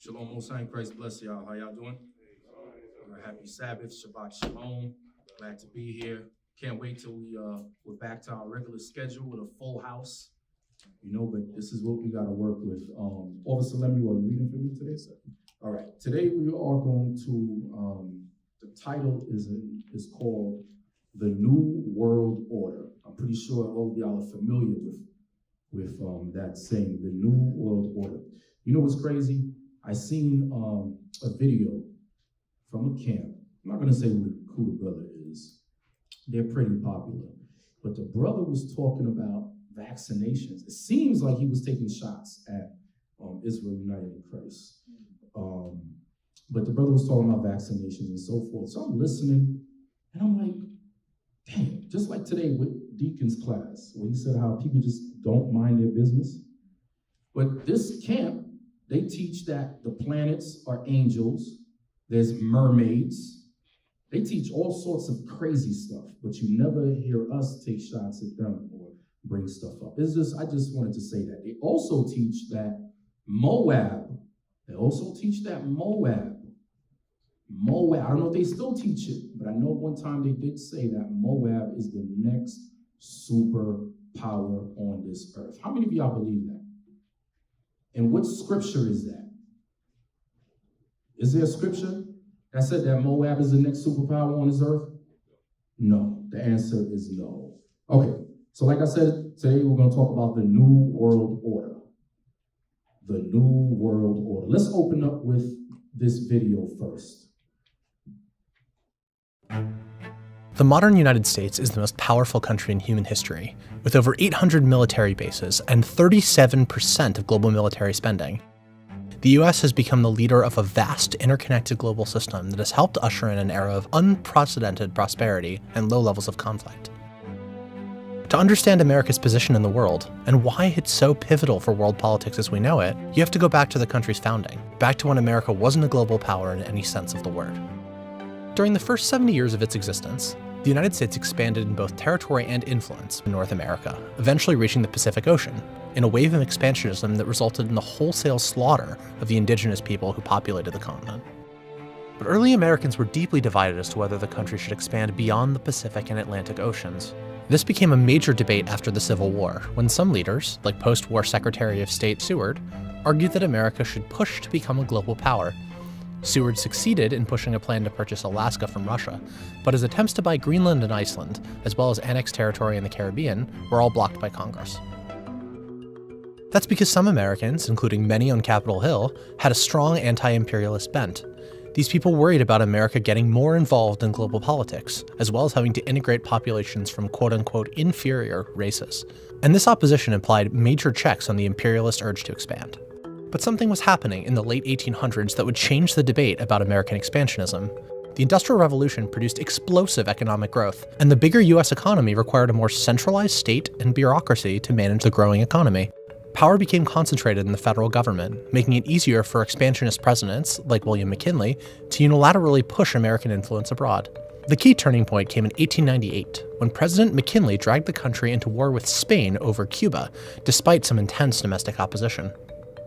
Shalom, Most High, Christ bless y'all. How y'all doing? Happy Sabbath, Shabbat Shalom. Glad to be here. Can't wait till we're back to our regular schedule with a full house. But this is what we got to work with. Officer Lemuel, are you reading for me today, sir? All right. Today we are going to. The title is called "The New World Order." I'm pretty sure all of y'all are familiar with that saying, "The New World Order." You know what's crazy? I seen a video from a camp. I'm not going to say who the brother is. They're pretty popular. But the brother was talking about vaccinations. It seems like he was taking shots at Israel United in Christ. But the brother was talking about vaccinations and so forth. So I'm listening, and I'm like, dang, just like today with Deacon's class, where he said how people just don't mind their business. But this camp, they teach that the planets are angels, there's mermaids. They teach all sorts of crazy stuff, but you never hear us take shots at them or bring stuff up. I just wanted to say that. They also teach that Moab, I don't know if they still teach it, but I know one time they did say that Moab is the next superpower on this earth. How many of y'all believe that? And what scripture is that? Is there a scripture that said that Moab is the next superpower on this earth? No. The answer is no. Okay, so like I said, today we're going to talk about the New World Order. The New World Order. Let's open up with this video first. The modern United States is the most powerful country in human history, with over 800 military bases and 37% of global military spending. The US has become the leader of a vast, interconnected global system that has helped usher in an era of unprecedented prosperity and low levels of conflict. To understand America's position in the world, and why it's so pivotal for world politics as we know it, you have to go back to the country's founding, back to when America wasn't a global power in any sense of the word. During the first 70 years of its existence, the United States expanded in both territory and influence in North America, eventually reaching the Pacific Ocean, in a wave of expansionism that resulted in the wholesale slaughter of the indigenous people who populated the continent. But early Americans were deeply divided as to whether the country should expand beyond the Pacific and Atlantic Oceans. This became a major debate after the Civil War, when some leaders, like post-war Secretary of State Seward, argued that America should push to become a global power. Seward succeeded in pushing a plan to purchase Alaska from Russia, but his attempts to buy Greenland and Iceland, as well as annexed territory in the Caribbean, were all blocked by Congress. That's because some Americans, including many on Capitol Hill, had a strong anti-imperialist bent. These people worried about America getting more involved in global politics, as well as having to integrate populations from quote-unquote inferior races. And this opposition implied major checks on the imperialist urge to expand. But something was happening in the late 1800s that would change the debate about American expansionism. The Industrial Revolution produced explosive economic growth, and the bigger US economy required a more centralized state and bureaucracy to manage the growing economy. Power became concentrated in the federal government, making it easier for expansionist presidents, like William McKinley, to unilaterally push American influence abroad. The key turning point came in 1898, when President McKinley dragged the country into war with Spain over Cuba, despite some intense domestic opposition.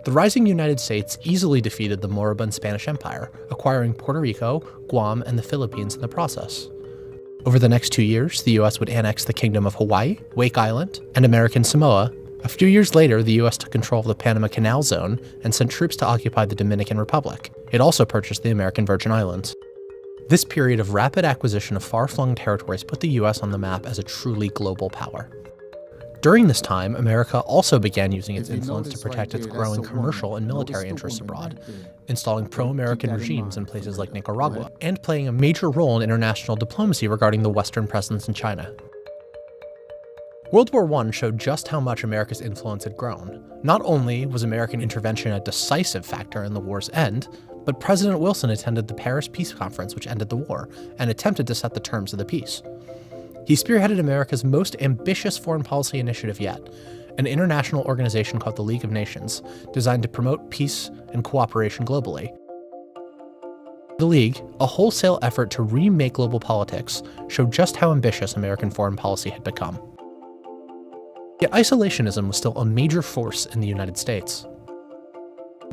The rising United States easily defeated the moribund Spanish Empire, acquiring Puerto Rico, Guam, and the Philippines in the process. Over the next 2 years, the US would annex the Kingdom of Hawaii, Wake Island, and American Samoa. A few years later, the US took control of the Panama Canal Zone and sent troops to occupy the Dominican Republic. It also purchased the American Virgin Islands. This period of rapid acquisition of far-flung territories put the US on the map as a truly global power. During this time, America also began using its influence to protect its growing commercial and military interests abroad, installing pro-American regimes in places like Nicaragua, and playing a major role in international diplomacy regarding the Western presence in China. World War I showed just how much America's influence had grown. Not only was American intervention a decisive factor in the war's end, but President Wilson attended the Paris Peace Conference, which ended the war, and attempted to set the terms of the peace. He spearheaded America's most ambitious foreign policy initiative yet, an international organization called the League of Nations, designed to promote peace and cooperation globally. The League, a wholesale effort to remake global politics, showed just how ambitious American foreign policy had become. Yet isolationism was still a major force in the United States.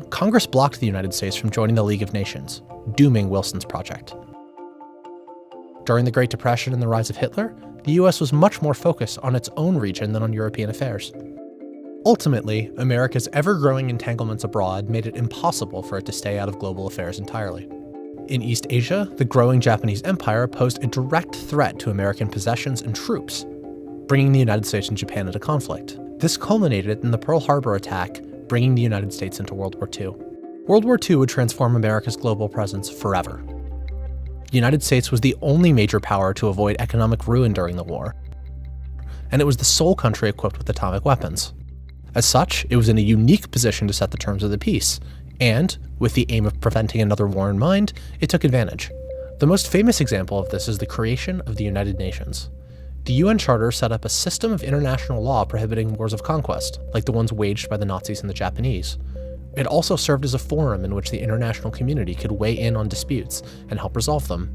Congress blocked the United States from joining the League of Nations, dooming Wilson's project. During the Great Depression and the rise of Hitler, the US was much more focused on its own region than on European affairs. Ultimately, America's ever-growing entanglements abroad made it impossible for it to stay out of global affairs entirely. In East Asia, the growing Japanese Empire posed a direct threat to American possessions and troops, bringing the United States and Japan into conflict. This culminated in the Pearl Harbor attack, bringing the United States into World War II. World War II would transform America's global presence forever. The United States was the only major power to avoid economic ruin during the war, and it was the sole country equipped with atomic weapons. As such, it was in a unique position to set the terms of the peace, and, with the aim of preventing another war in mind, it took advantage. The most famous example of this is the creation of the United Nations. The UN Charter set up a system of international law prohibiting wars of conquest, like the ones waged by the Nazis and the Japanese. It also served as a forum in which the international community could weigh in on disputes and help resolve them.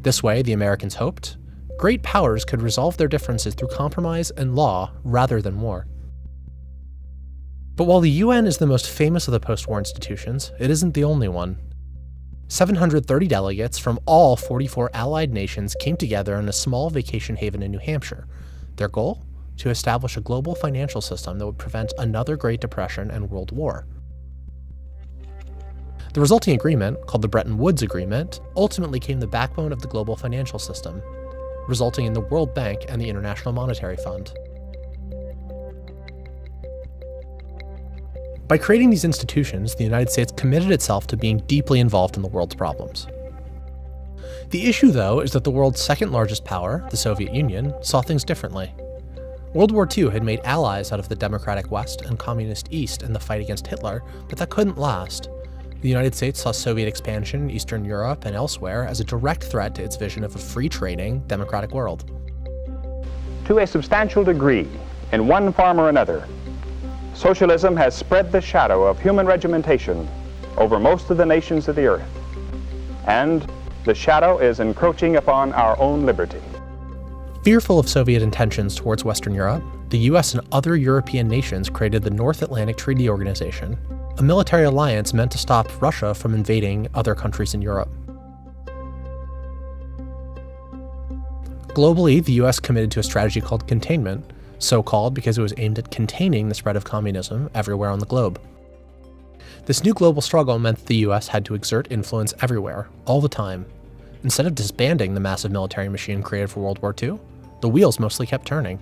This way, the Americans hoped, great powers could resolve their differences through compromise and law rather than war. But while the UN is the most famous of the post-war institutions, it isn't the only one. 730 delegates from all 44 allied nations came together in a small vacation haven in New Hampshire. Their goal? To establish a global financial system that would prevent another Great Depression and World War. The resulting agreement, called the Bretton Woods Agreement, ultimately became the backbone of the global financial system, resulting in the World Bank and the International Monetary Fund. By creating these institutions, the United States committed itself to being deeply involved in the world's problems. The issue, though, is that the world's second largest power, the Soviet Union, saw things differently. World War II had made allies out of the democratic West and communist East in the fight against Hitler, but that couldn't last. The United States saw Soviet expansion in Eastern Europe and elsewhere as a direct threat to its vision of a free-trading, democratic world. To a substantial degree, in one form or another, socialism has spread the shadow of human regimentation over most of the nations of the earth, and the shadow is encroaching upon our own liberty. Fearful of Soviet intentions towards Western Europe, the US and other European nations created the North Atlantic Treaty Organization, a military alliance meant to stop Russia from invading other countries in Europe. Globally, the US committed to a strategy called containment, so called because it was aimed at containing the spread of communism everywhere on the globe. This new global struggle meant that the US had to exert influence everywhere, all the time. Instead of disbanding the massive military machine created for World War II, the wheels mostly kept turning.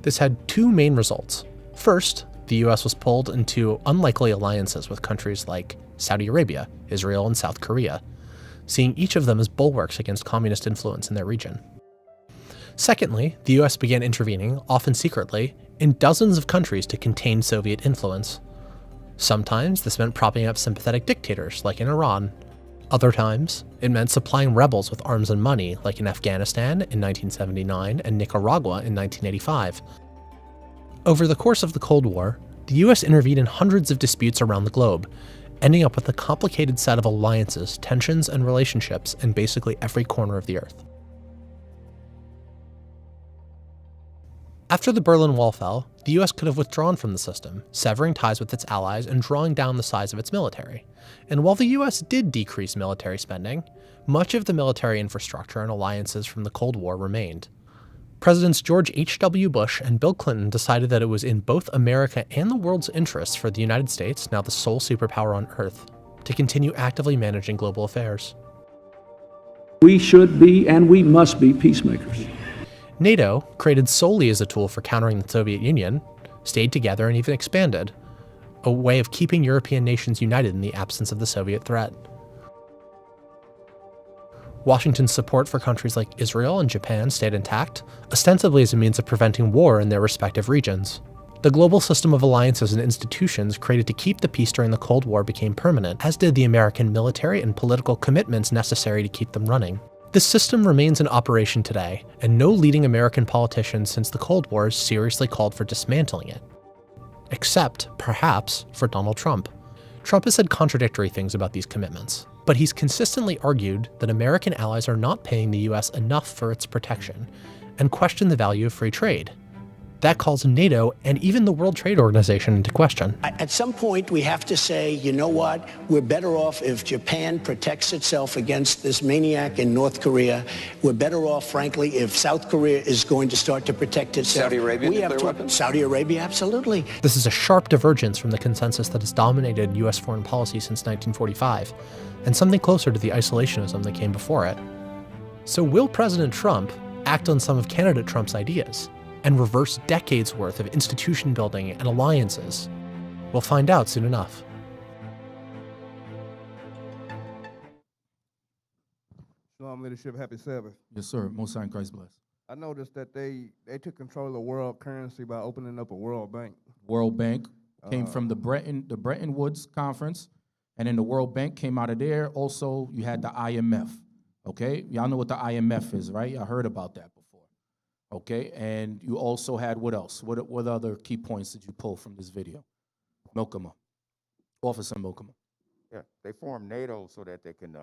This had two main results. First, the US was pulled into unlikely alliances with countries like Saudi Arabia, Israel, and South Korea, seeing each of them as bulwarks against communist influence in their region. Secondly, the US began intervening, often secretly, in dozens of countries to contain Soviet influence. Sometimes this meant propping up sympathetic dictators, like in Iran. Other times, it meant supplying rebels with arms and money, like in Afghanistan in 1979 and Nicaragua in 1985. Over the course of the Cold War, the US intervened in hundreds of disputes around the globe, ending up with a complicated set of alliances, tensions, and relationships in basically every corner of the earth. After the Berlin Wall fell, the US could have withdrawn from the system, severing ties with its allies and drawing down the size of its military. And while the US did decrease military spending, much of the military infrastructure and alliances from the Cold War remained. Presidents George H.W. Bush and Bill Clinton decided that it was in both America and the world's interests for the United States, now the sole superpower on Earth, to continue actively managing global affairs. We should be and we must be peacemakers. NATO, created solely as a tool for countering the Soviet Union, stayed together and even expanded, a way of keeping European nations united in the absence of the Soviet threat. Washington's support for countries like Israel and Japan stayed intact, ostensibly as a means of preventing war in their respective regions. The global system of alliances and institutions created to keep the peace during the Cold War became permanent, as did the American military and political commitments necessary to keep them running. This system remains in operation today, and no leading American politician since the Cold War has seriously called for dismantling it. Except, perhaps, for Donald Trump. Trump has said contradictory things about these commitments, but he's consistently argued that American allies are not paying the US enough for its protection, and questioned the value of free trade. That calls NATO and even the World Trade Organization into question. At some point, we have to say, you know what? We're better off if Japan protects itself against this maniac in North Korea. We're better off, frankly, if South Korea is going to start to protect itself. Saudi Arabia, we have nuclear weapons? Saudi Arabia, absolutely. This is a sharp divergence from the consensus that has dominated U.S. foreign policy since 1945, and something closer to the isolationism that came before it. So will President Trump act on some of candidate Trump's ideas and reverse decades worth of institution building and alliances? We'll find out soon enough. Shalom, leadership. Happy Sabbath. Yes, sir. Most High in Christ bless. I noticed that they took control of the world currency by opening up a World Bank. World Bank came from the Bretton Woods Conference, and then the World Bank came out of there. Also, you had the IMF. Okay, y'all know what the IMF is, right? Y'all heard about that before. Okay, and you also had what else? What other key points did you pull from this video? Milkema, Officer Milkema. Yeah, they formed NATO so that they can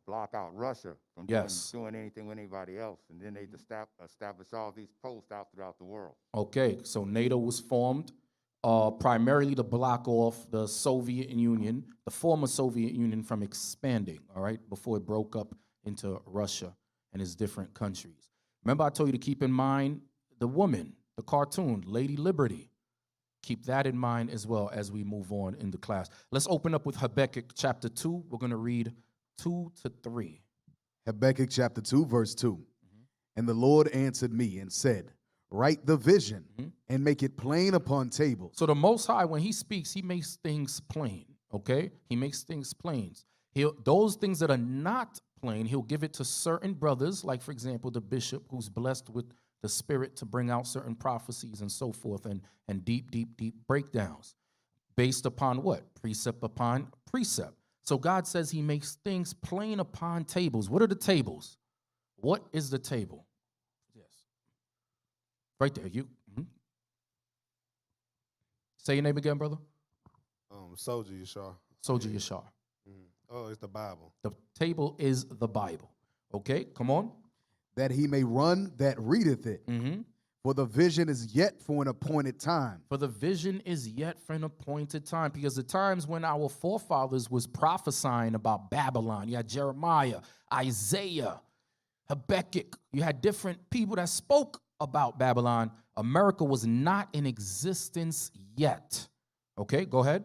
block out Russia from doing anything with anybody else, and then they establish all these posts out throughout the world. Okay, so NATO was formed primarily to block off the Soviet Union, the former Soviet Union, from expanding, all right, before it broke up into Russia and its different countries. Remember I told you to keep in mind the woman, the cartoon, Lady Liberty. Keep that in mind as well as we move on in the class. Let's open up with Habakkuk chapter 2. We're going to read 2 to 3. Habakkuk chapter 2, verse 2. And the Lord answered me and said, write the vision and make it plain upon tables. So the Most High, when he speaks, he makes things plain, okay? He makes things plain. Those things that are not plain, he'll give it to certain brothers, like, for example, the bishop who's blessed with the Spirit to bring out certain prophecies and so forth, and deep breakdowns based upon what? Precept upon precept. So God says he makes things plain upon tables. What are the tables? What is the table? Yes. Right there, you. Say your name again, brother. Soldier Yashar. Soldier Yashar. Oh, it's the Bible. The table is the Bible. Okay, come on. That he may run that readeth it. For the vision is yet for an appointed time. For the vision is yet for an appointed time. Because the times when our forefathers was prophesying about Babylon, you had Jeremiah, Isaiah, Habakkuk, you had different people that spoke about Babylon. America was not in existence yet. Okay, go ahead.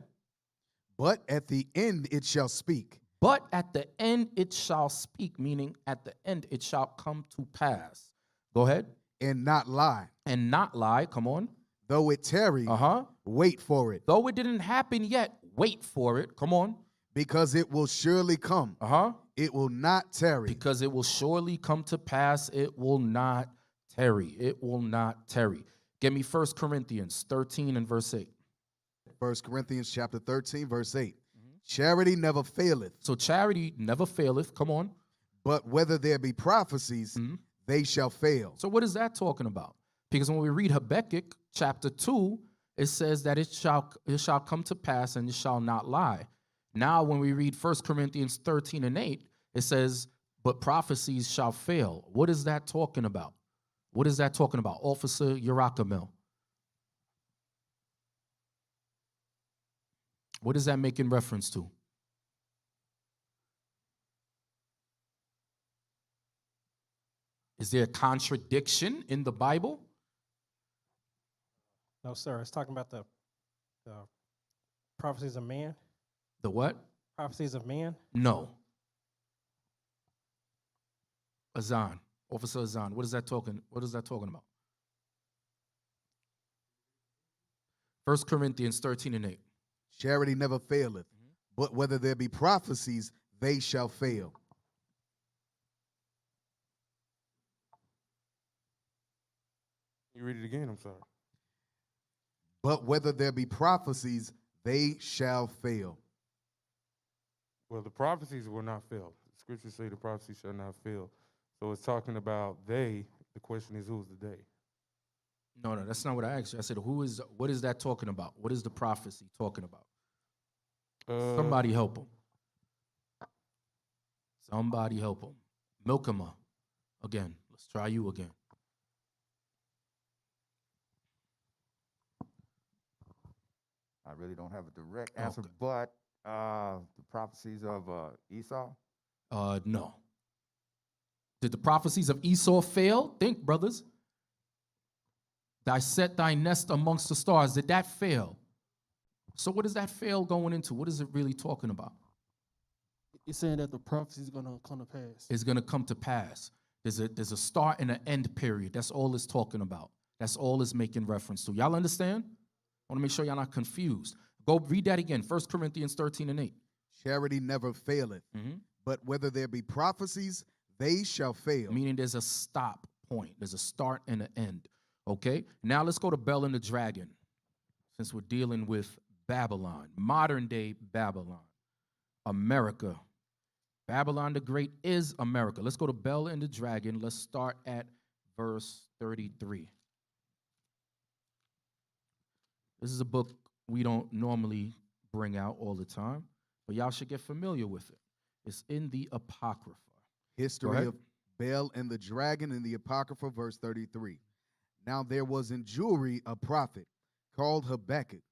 But at the end it shall speak. But at the end it shall speak, meaning at the end it shall come to pass. Go ahead. And not lie. And not lie, come on. Though it tarry, wait for it. Though it didn't happen yet, wait for it, come on. Because it will surely come. It will not tarry. Because it will surely come to pass, it will not tarry. It will not tarry. Give me 1 Corinthians 13 and verse 8. 1 Corinthians chapter 13, verse 8. Charity never faileth. So charity never faileth. Come on. But whether there be prophecies, they shall fail. So what is that talking about? Because when we read Habakkuk chapter 2, it says that it shall come to pass and it shall not lie. Now when we read 1 Corinthians 13 and 8, it says, but prophecies shall fail. What is that talking about? What is that talking about? Officer Yarakamil. What is that making reference to? Is there a contradiction in the Bible? No, sir. It's talking about the prophecies of man. The what? Prophecies of man? No. Azan, Officer Azan, what is that talking about? 1 Corinthians 13 and 8. Charity never faileth, but whether there be prophecies, they shall fail. You read it again, I'm sorry. But whether there be prophecies, they shall fail. Well, the prophecies will not fail. The scriptures say the prophecies shall not fail. So it's talking about they. The question is, who's the they? No, that's not what I asked you. I said, what is that talking about? What is the prophecy talking about? Somebody help him. Somebody help him. Milkema. Again. Let's try you again. I really don't have a direct answer, Okay. but the prophecies of Esau. No. Did the prophecies of Esau fail? Think, brothers. Thy set thy nest amongst the stars. Did that fail? So what is that fail going into? What is it really talking about? It's saying that the prophecy is going to come to pass. It's going to come to pass. There's a start and an end period. That's all it's talking about. That's all it's making reference to. Y'all understand? I want to make sure y'all not confused. Go read that again. 1 Corinthians 13:8. Charity never faileth, but whether there be prophecies, they shall fail. Meaning there's a stop point. There's a start and an end. Okay? Now let's go to Bel and the Dragon, since we're dealing with Babylon, modern day Babylon, America. Babylon the Great is America. Let's go to Bel and the Dragon. Let's start at verse 33. This is a book we don't normally bring out all the time, but y'all should get familiar with it. It's in the Apocrypha. History of Bel and the Dragon in the Apocrypha, verse 33. Now there was in Jewry a prophet called Habakkuk,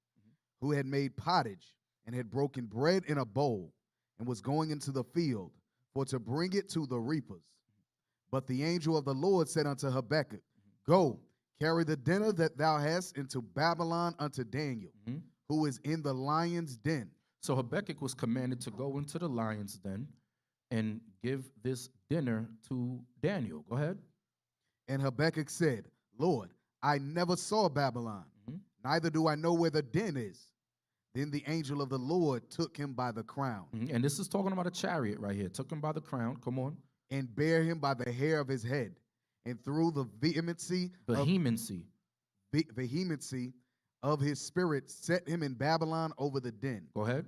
who had made pottage and had broken bread in a bowl and was going into the field for to bring it to the reapers. But the angel of the Lord said unto Habakkuk, Go, carry the dinner that thou hast into Babylon unto Daniel, who is in the lion's den. So Habakkuk was commanded to go into the lion's den and give this dinner to Daniel. Go ahead. And Habakkuk said, Lord, I never saw Babylon, neither do I know where the den is. Then the angel of the Lord took him by the crown. And this is talking about a chariot right here. Took him by the crown. Come on. And bare him by the hair of his head. And through the vehemency of his spirit set him in Babylon over the den. Go ahead.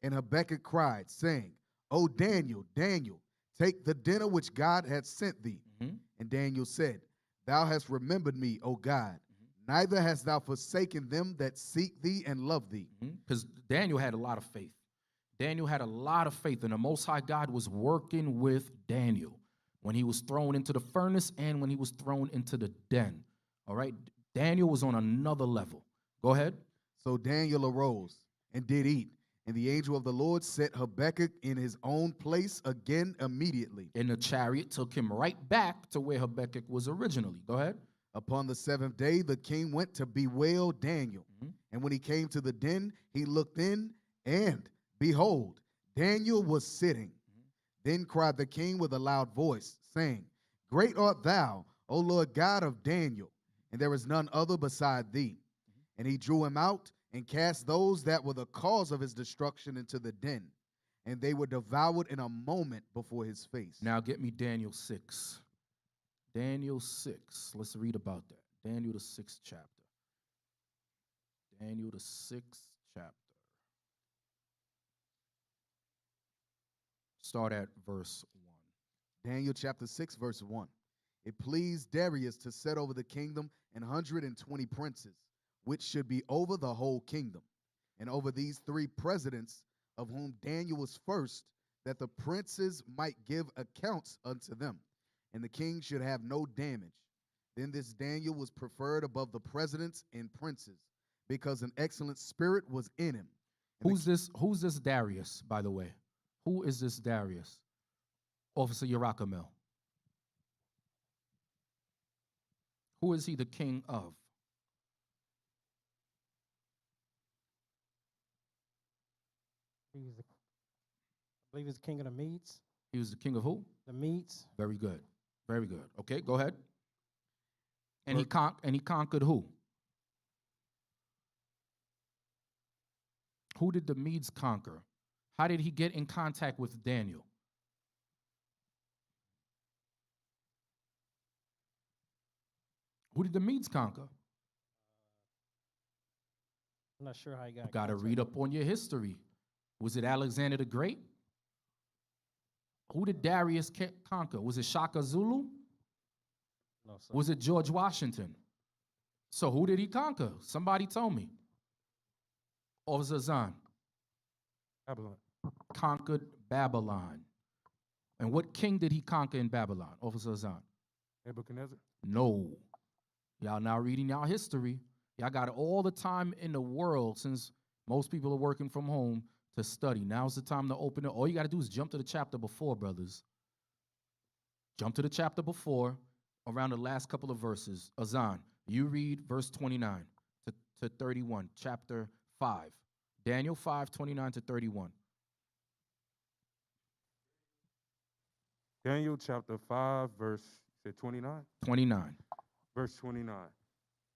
And Habakkuk cried, saying, O Daniel, Daniel, take the dinner which God hath sent thee. And Daniel said, Thou hast remembered me, O God. Neither hast thou forsaken them that seek thee and love thee. Because Daniel had a lot of faith. Daniel had a lot of faith, and the Most High God was working with Daniel when he was thrown into the furnace and when he was thrown into the den. All right? Daniel was on another level. Go ahead. So Daniel arose and did eat, and the angel of the Lord set Habakkuk in his own place again immediately. And the chariot took him right back to where Habakkuk was originally. Go ahead. Upon the seventh day, the king went to bewail Daniel. And when he came to the den, he looked in, and behold, Daniel was sitting. Then cried the king with a loud voice, saying, Great art thou, O Lord God of Daniel, and there is none other beside thee. And he drew him out and cast those that were the cause of his destruction into the den, and they were devoured in a moment before his face. Now get me Daniel 6. Daniel 6. Let's read about that. Daniel the 6th chapter. Daniel the 6th chapter. Start at verse 1. Daniel chapter 6, verse 1. It pleased Darius to set over the kingdom 120 princes, which should be over the whole kingdom, and over these 3 presidents, of whom Daniel was first, that the princes might give accounts unto them, and the king should have no damage. Then this Daniel was preferred above the presidents and princes, because an excellent spirit was in him. And Who's this Darius, by the way? Who is this Darius? Officer Yarakamel. Who is he the king of? I believe he's the king of the Medes. He was the king of who? The Medes. Very good. Very good. Okay, go ahead. And he conquered who? Who did the Medes conquer? How did he get in contact with Daniel? Who did the Medes conquer? I'm not sure how he got. Got to read up on your history. Was it Alexander the Great? Who did Darius conquer? Was it Shaka Zulu? No, sir. Was it George Washington? So who did he conquer? Somebody tell me. Officer Zahn. Babylon. Conquered Babylon. And what king did he conquer in Babylon? Officer Zahn. Nebuchadnezzar. No. Y'all now reading y'all history. Y'all got all the time in the world since Most people are working from home to study. Now's the time to open it. All you got to do is jump to the chapter before, brothers. Jump to the chapter before, around the last couple of verses. Azan, you read verse 29 to 31, chapter 5. Daniel 5, 29 to 31. Daniel chapter 5, verse 29? 29. Verse 29.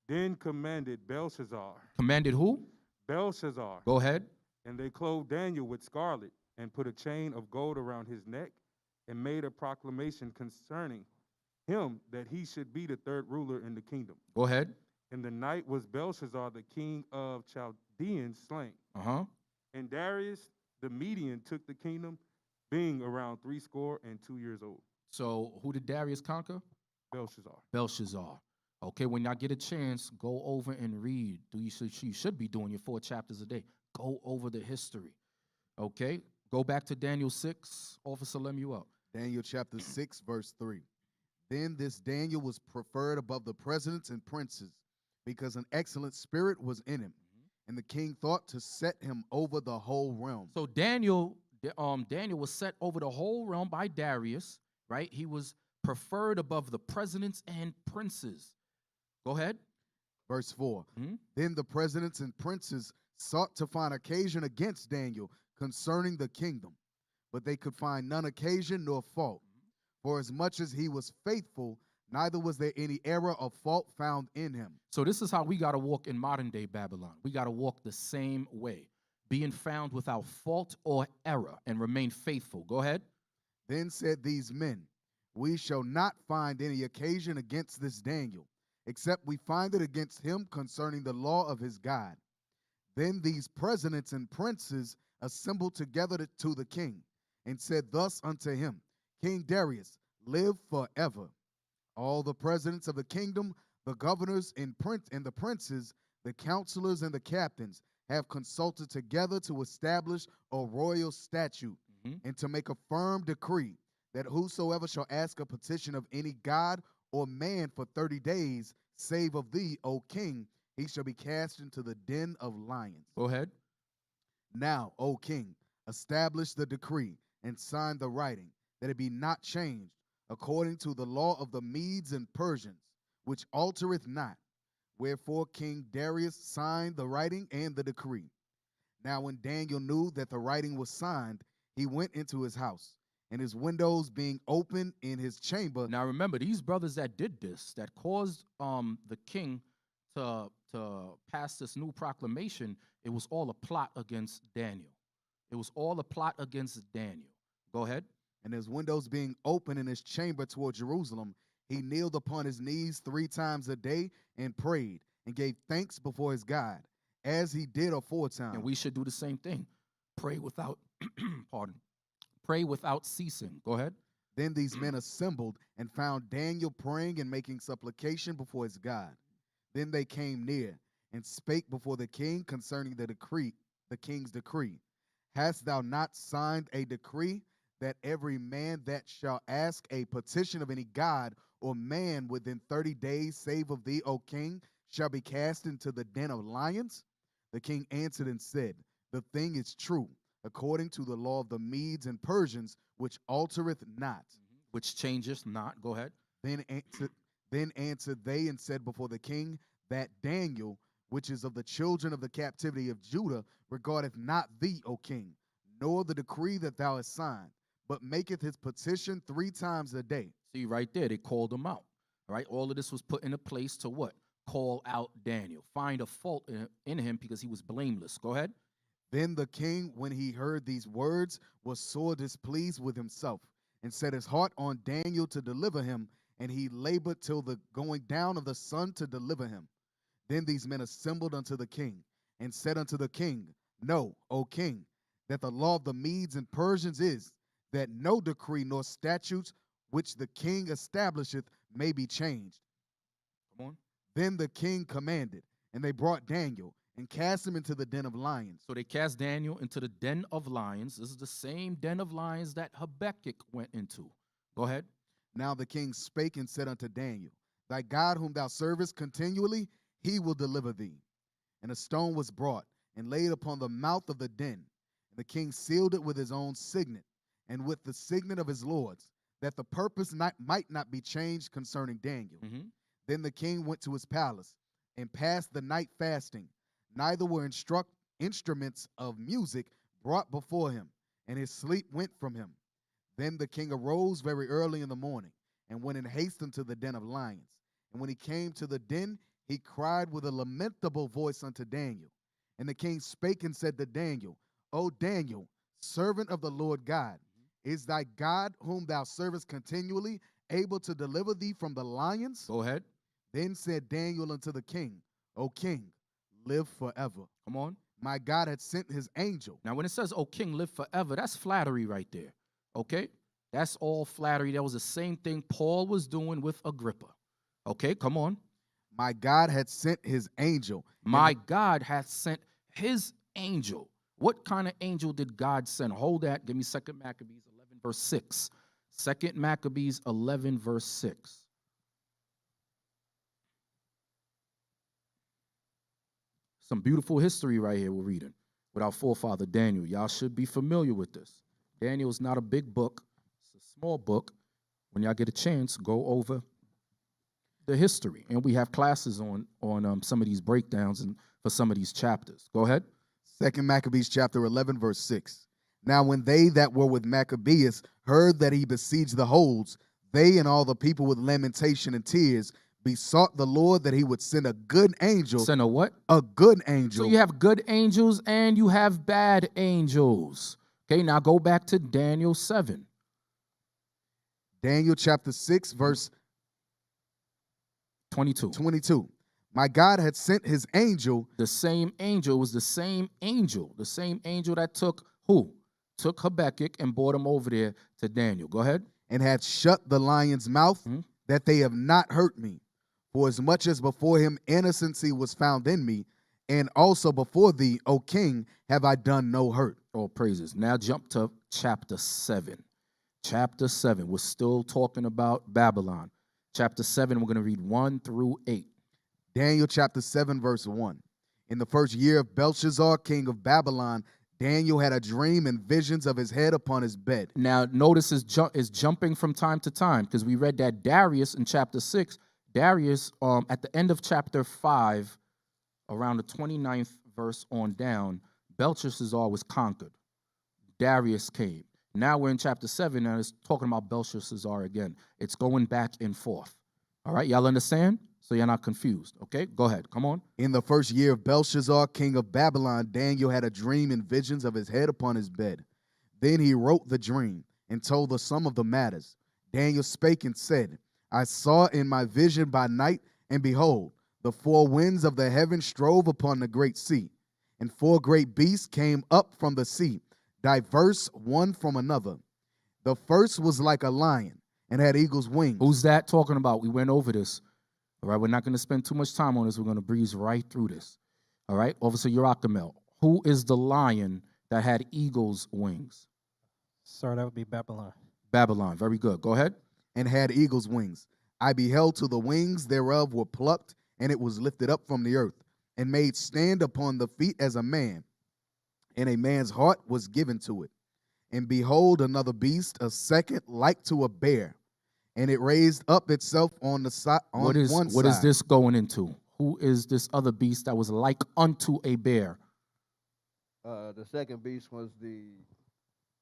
Then commanded Belshazzar. Commanded who? Belshazzar. Go ahead. And they clothed Daniel with scarlet and put a chain of gold around his neck and made a proclamation concerning him that he should be the third ruler in the kingdom. Go ahead. In the night was Belshazzar, the king of Chaldeans, slain. Uh-huh. And Darius the Median took the kingdom, being around 62 years old. So who did Darius conquer? Belshazzar. Belshazzar. Okay, when y'all get a chance, go over and read. You should be doing your 4 chapters a day. Go over the history. Okay, go back to Daniel 6. Officer Lemuel. Daniel chapter 6, verse 3. Then this Daniel was preferred above the presidents and princes, because an excellent spirit was in him, and the king thought to set him over the whole realm. So Daniel was set over the whole realm by Darius, right? He was preferred above the presidents and princes. Go ahead. Verse 4. Then the presidents and princes sought to find occasion against Daniel concerning the kingdom, but they could find none occasion nor fault. For as much as he was faithful, neither was there any error or fault found in him. So this is how we got to walk in modern day Babylon. We got to walk the same way, being found without fault or error, and remain faithful. Go ahead. Then said these men, we shall not find any occasion against this Daniel, except we find it against him concerning the law of his God. Then these presidents and princes assembled together to the king, and said thus unto him, King Darius, live forever. All the presidents of the kingdom, the governors and the princes, the counselors and the captains have consulted together to establish a royal statute and to make a firm decree that whosoever shall ask a petition of any god or man for 30 days, save of thee, O king, he shall be cast into the den of lions. Go ahead. Now, O king, establish the decree and sign the writing, that it be not changed, according to the law of the Medes and Persians, which altereth not. Wherefore King Darius signed the writing and the decree. Now when Daniel knew that the writing was signed, he went into his house, and his windows being open in his chamber. Now remember, these brothers that did this, that caused the king to pass this new proclamation, it was all a plot against Daniel. It was all a plot against Daniel. Go ahead. And his windows being open in his chamber toward Jerusalem, he kneeled upon his knees 3 times a day and prayed and gave thanks before his God, as he did aforetime. And we should do the same thing. Pray without, pray without ceasing. Go ahead. Then these men assembled and found Daniel praying and making supplication before his God. Then they came near and spake before the king concerning the king's decree. Hast thou not signed a decree that every man that shall ask a petition of any god or man within 30 days, save of thee, O king, shall be cast into the den of lions? The king answered and said, the thing is true, according to the law of the Medes and Persians, which altereth not. Which changeth not. Go ahead. Then answered they and said before the king, that Daniel, which is of the children of the captivity of Judah, regardeth not thee, O king, nor the decree that thou hast signed, but maketh his petition 3 times a day. See, right there, they called him out. All right, all of this was put into place to what? Call out Daniel. Find a fault in him because he was blameless. Go ahead. Then the king, when he heard these words, was sore displeased with himself, and set his heart on Daniel to deliver him, and he labored till the going down of the sun to deliver him. Then these men assembled unto the king, and said unto the king, know, O king, that the law of the Medes and Persians is, that no decree nor statutes which the king establisheth may be changed. Come on. Then the king commanded, and they brought Daniel, and cast him into the den of lions. So they cast Daniel into the den of lions. This is the same den of lions that Habakkuk went into. Go ahead. Now the king spake and said unto Daniel, thy God whom thou servest continually, he will deliver thee. And a stone was brought, and laid upon the mouth of the den. The king sealed it with his own signet, and with the signet of his lords, that the purpose might not be changed concerning Daniel. Then the king went to his palace, and passed the night fasting. Neither were instruments of music brought before him, and his sleep went from him. Then the king arose very early in the morning, and went in haste unto the den of lions. And when he came to the den, he cried with a lamentable voice unto Daniel. And the king spake and said to Daniel, O Daniel, servant of the Lord God, is thy God, whom thou servest continually, able to deliver thee from the lions? Go ahead. Then said Daniel unto the king, O king, live forever. Come on. My God had sent his angel. Now, when it says, O king, live forever, that's flattery right there. Okay? That's all flattery. That was the same thing Paul was doing with Agrippa. Okay, come on. My God had sent his angel. My God hath sent his angel. What kind of angel did God send? Hold that. Give me 2 Maccabees 11, verse 6. 2 Maccabees 11, verse 6. Some beautiful history right here we're reading with our forefather Daniel. Y'all should be familiar with this. Daniel is not a big book. It's a small book. When y'all get a chance, go over the history. And we have classes on some of these breakdowns and for some of these chapters. Go ahead. 2 Maccabees chapter 11, verse 6. Now when they that were with Maccabeus heard that he besieged the holds, they and all the people with lamentation and tears besought the Lord that he would send a good angel. Send a what? A good angel. So you have good angels and you have bad angels. Okay, now go back to Daniel 7. Daniel chapter 6, verse 22. 22. My God had sent his angel. The same angel was the same angel. The same angel that took who? Took Habakkuk and brought him over there to Daniel. Go ahead. And had shut the lion's mouth, that they have not hurt me. For as much as before him innocency was found in me, and also before thee, O king, have I done no hurt. All praises. Now jump to chapter 7. Chapter 7. We're still talking about Babylon. Chapter 7, we're going to read 1 through 8. Daniel chapter 7, verse 1. In the first year of Belshazzar, king of Babylon, Daniel had a dream and visions of his head upon his bed. Now, notice is jumping from time to time, because we read that Darius in chapter 6, Darius, at the end of chapter 5, around the 29th verse on down, Belshazzar was conquered. Darius came. Now we're in chapter 7, and it's talking about Belshazzar again. It's going back and forth. All right, y'all understand? So you're not confused, okay? Go ahead, come on. In the first year of Belshazzar, king of Babylon, Daniel had a dream and visions of his head upon his bed. Then he wrote the dream and told the sum of the matters. Daniel spake and said, I saw in my vision by night, and behold, the four winds of the heaven strove upon the great sea, and four great beasts came up from the sea, diverse one from another. The first was like a lion, and had eagle's wings. Who's that talking about? We went over this. All right, we're not going to spend too much time on this. We're going to breeze right through this. All right, Officer Yurakamel, who is the lion that had eagle's wings? Sir, that would be Babylon. Babylon, very good. Go ahead. And had eagle's wings. I beheld till the wings thereof were plucked, and it was lifted up from the earth, and made stand upon the feet as a man. And a man's heart was given to it. And behold, another beast, a second, like to a bear. And it raised up itself on the side. What is this going into? Who is this other beast that was like unto a bear? The second beast was the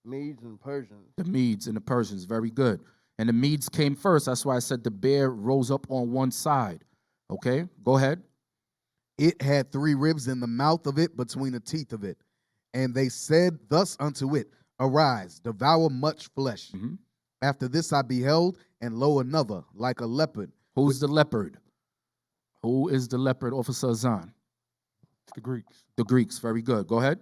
Medes and Persians. The Medes and the Persians, very good. And the Medes came first. That's why I said the bear rose up on one side. Okay, go ahead. It had 3 ribs in the mouth of it, between the teeth of it. And they said thus unto it, Arise, devour much flesh. After this I beheld, and lo, another, like a leopard. Who's the leopard? Who is the leopard, Officer Azan? The Greeks. The Greeks, very good. Go ahead.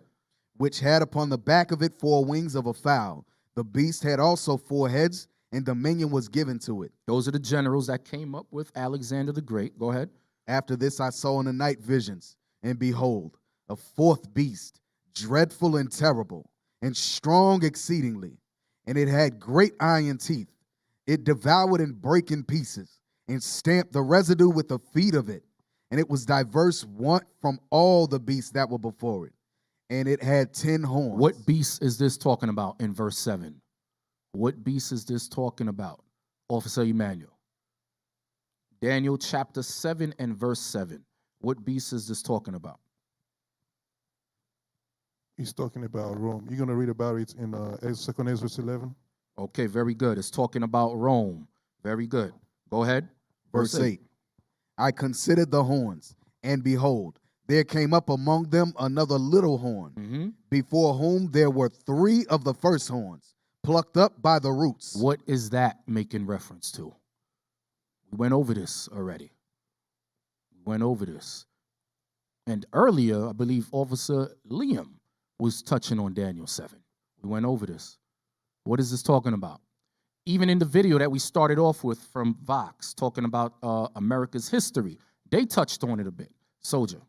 Which had upon the back of it 4 wings of a fowl. The beast had also 4 heads, and dominion was given to it. Those are the generals that came up with Alexander the Great. Go ahead. After this I saw in the night visions, and behold, a 4th beast, dreadful and terrible, and strong exceedingly. And it had great iron teeth. It devoured and brake in pieces, and stamped the residue with the feet of it. And it was diverse one from all the beasts that were before it. and it had 10 horns. What beast is this talking about in verse 7? What beast is this talking about? Officer Emmanuel. Daniel chapter 7 and verse 7. What beast is this talking about? He's talking about Rome. You're going to read about it in 2 Ezra 11. Okay, very good. It's talking about Rome. Very good. Go ahead. Verse 8. I considered the horns, and behold, there came up among them another little horn, before whom there were 3 of the first horns, plucked up by the roots. What is that making reference to? We went over this already. And earlier, I believe Officer Liam was touching on Daniel 7. We went over this. What is this talking about? Even in the video that we started off with from Vox, talking about America's history, they touched on it a bit. Soldier,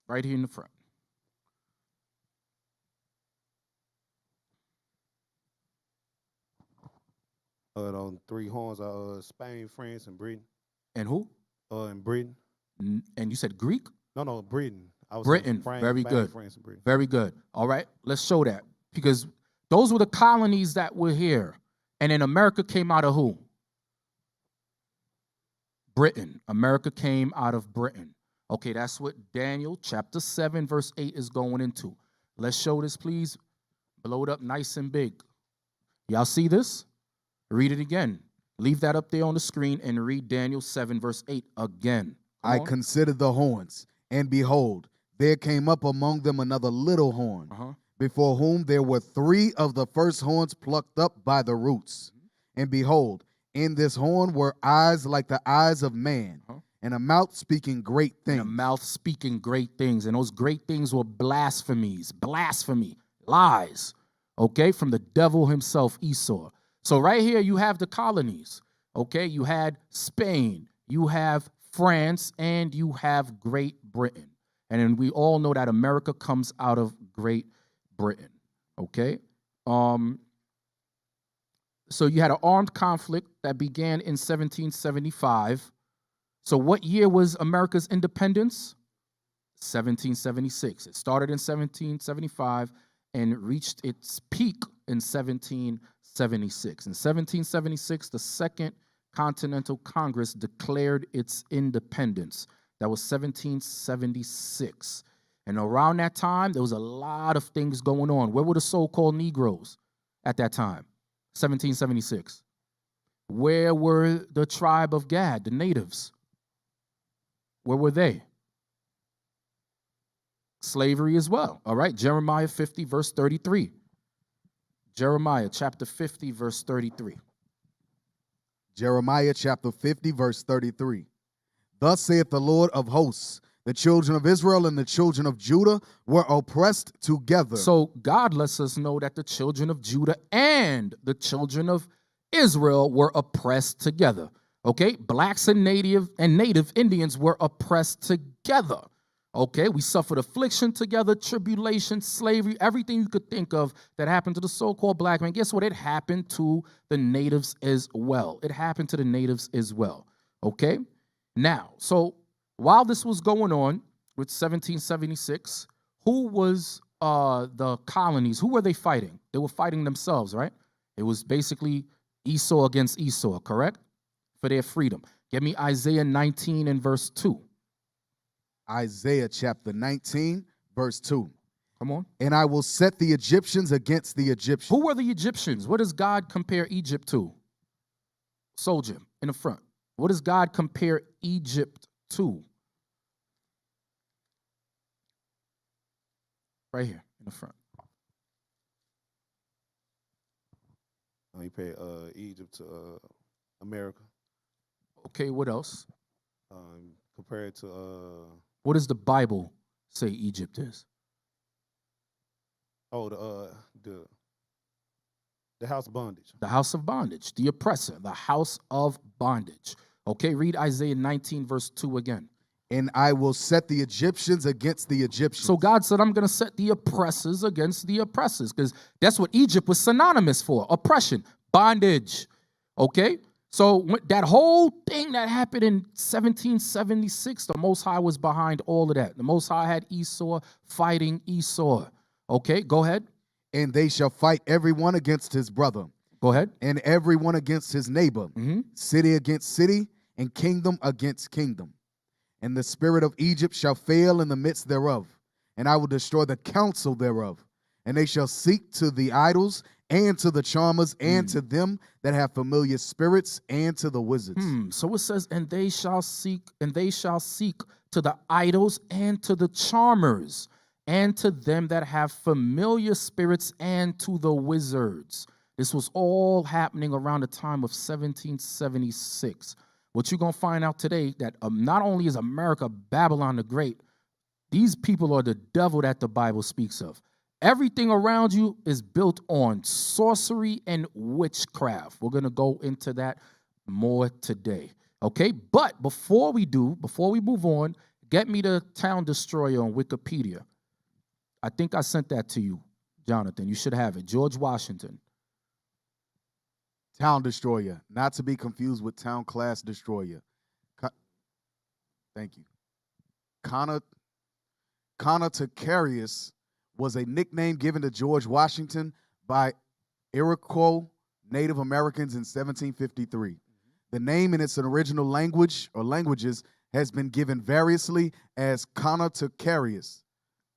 right here in the front. On 3 horns are Spain, France, and Britain. And who? And Britain. And you said Greek? No, Britain. I was Britain. France, Very Spain, good. France, and Britain. Very good. All right, let's show that. Because those were the colonies that were here. And then America came out of who? Britain. America came out of Britain. Okay, that's what Daniel chapter 7, verse 8 is going into. Let's show this, please. Blow it up nice and big. Y'all see this? Read it again. Leave that up there on the screen and read Daniel 7, verse 8 again. I considered the horns, and behold, there came up among them another little horn, before whom there were 3 of the first horns plucked up by the roots. And behold, in this horn were eyes like the eyes of man, and a mouth speaking great things. And a mouth speaking great things. And those great things were blasphemies, blasphemy, lies, okay, from the devil himself, Esau. So right here you have the colonies, okay? You had Spain, you have France, and you have Great Britain. And then we all know that America comes out of Great Britain, okay? So you had an armed conflict that began in 1775. So what year was America's independence? 1776. It started in 1775 and reached its peak in 1776. In 1776, the Second Continental Congress declared its independence. That was 1776. And around that time, there was a lot of things going on. Where were the so-called Negroes at that time? 1776. Where were the tribe of Gad, the natives? Where were they? Slavery as well. All right, Jeremiah 50, verse 33. Jeremiah chapter 50, verse 33. Jeremiah chapter 50, verse 33. Thus saith the Lord of hosts, the children of Israel and the children of Judah were oppressed together. So God lets us know that the children of Judah and the children of Israel were oppressed together. Okay, blacks and native Indians were oppressed together. Okay, we suffered affliction together, tribulation, slavery, everything you could think of that happened to the so-called black man. Guess what? It happened to the natives as well. It happened to the natives as well. Okay, now, so while this was going on with 1776, who was the colonies? Who were they fighting? They were fighting themselves, right? It was basically Esau against Esau, correct? For their freedom. Give me Isaiah 19 and verse 2. Isaiah chapter 19, verse 2. Come on. And I will set the Egyptians against the Egyptians. Who were the Egyptians? What does God compare Egypt to? Soldier in the front. What does God compare Egypt to? Right here in the front. He paid Egypt to America. Okay, what else? Compared to what does the Bible say Egypt is? Oh, the house of bondage. The house of bondage, the oppressor, the house of bondage. Okay, read Isaiah 19, verse 2 again. And I will set the Egyptians against the Egyptians. So God said, I'm going to set the oppressors against the oppressors, because that's what Egypt was synonymous for, oppression, bondage. Okay, So that whole thing that happened in 1776, the Most High was behind all of that. The Most High had Esau fighting Esau. Okay, go ahead. And they shall fight everyone against his brother. Go ahead. And everyone against his neighbor. City against city, and kingdom against kingdom. And the spirit of Egypt shall fail in the midst thereof. And I will destroy the counsel thereof. And they shall seek to the idols and to the charmers and to them that have familiar spirits and to the wizards. So it says, and they shall seek to the idols and to the charmers and to them that have familiar spirits and to the wizards. This was all happening around the time of 1776. What you're going to find out today, that not only is America Babylon the Great, these people are the devil that the Bible speaks of. Everything around you is built on sorcery and witchcraft. We're going to go into that more today. Okay, but before we move on, get me the town destroyer on Wikipedia. I think I sent that to you, Jonathan. You should have it. George Washington. Town destroyer, not to be confused with town class destroyer. Thank you. Conoticarius was a nickname given to George Washington by Iroquois Native Americans in 1753. The name in its original language or languages has been given variously as Conoticarius.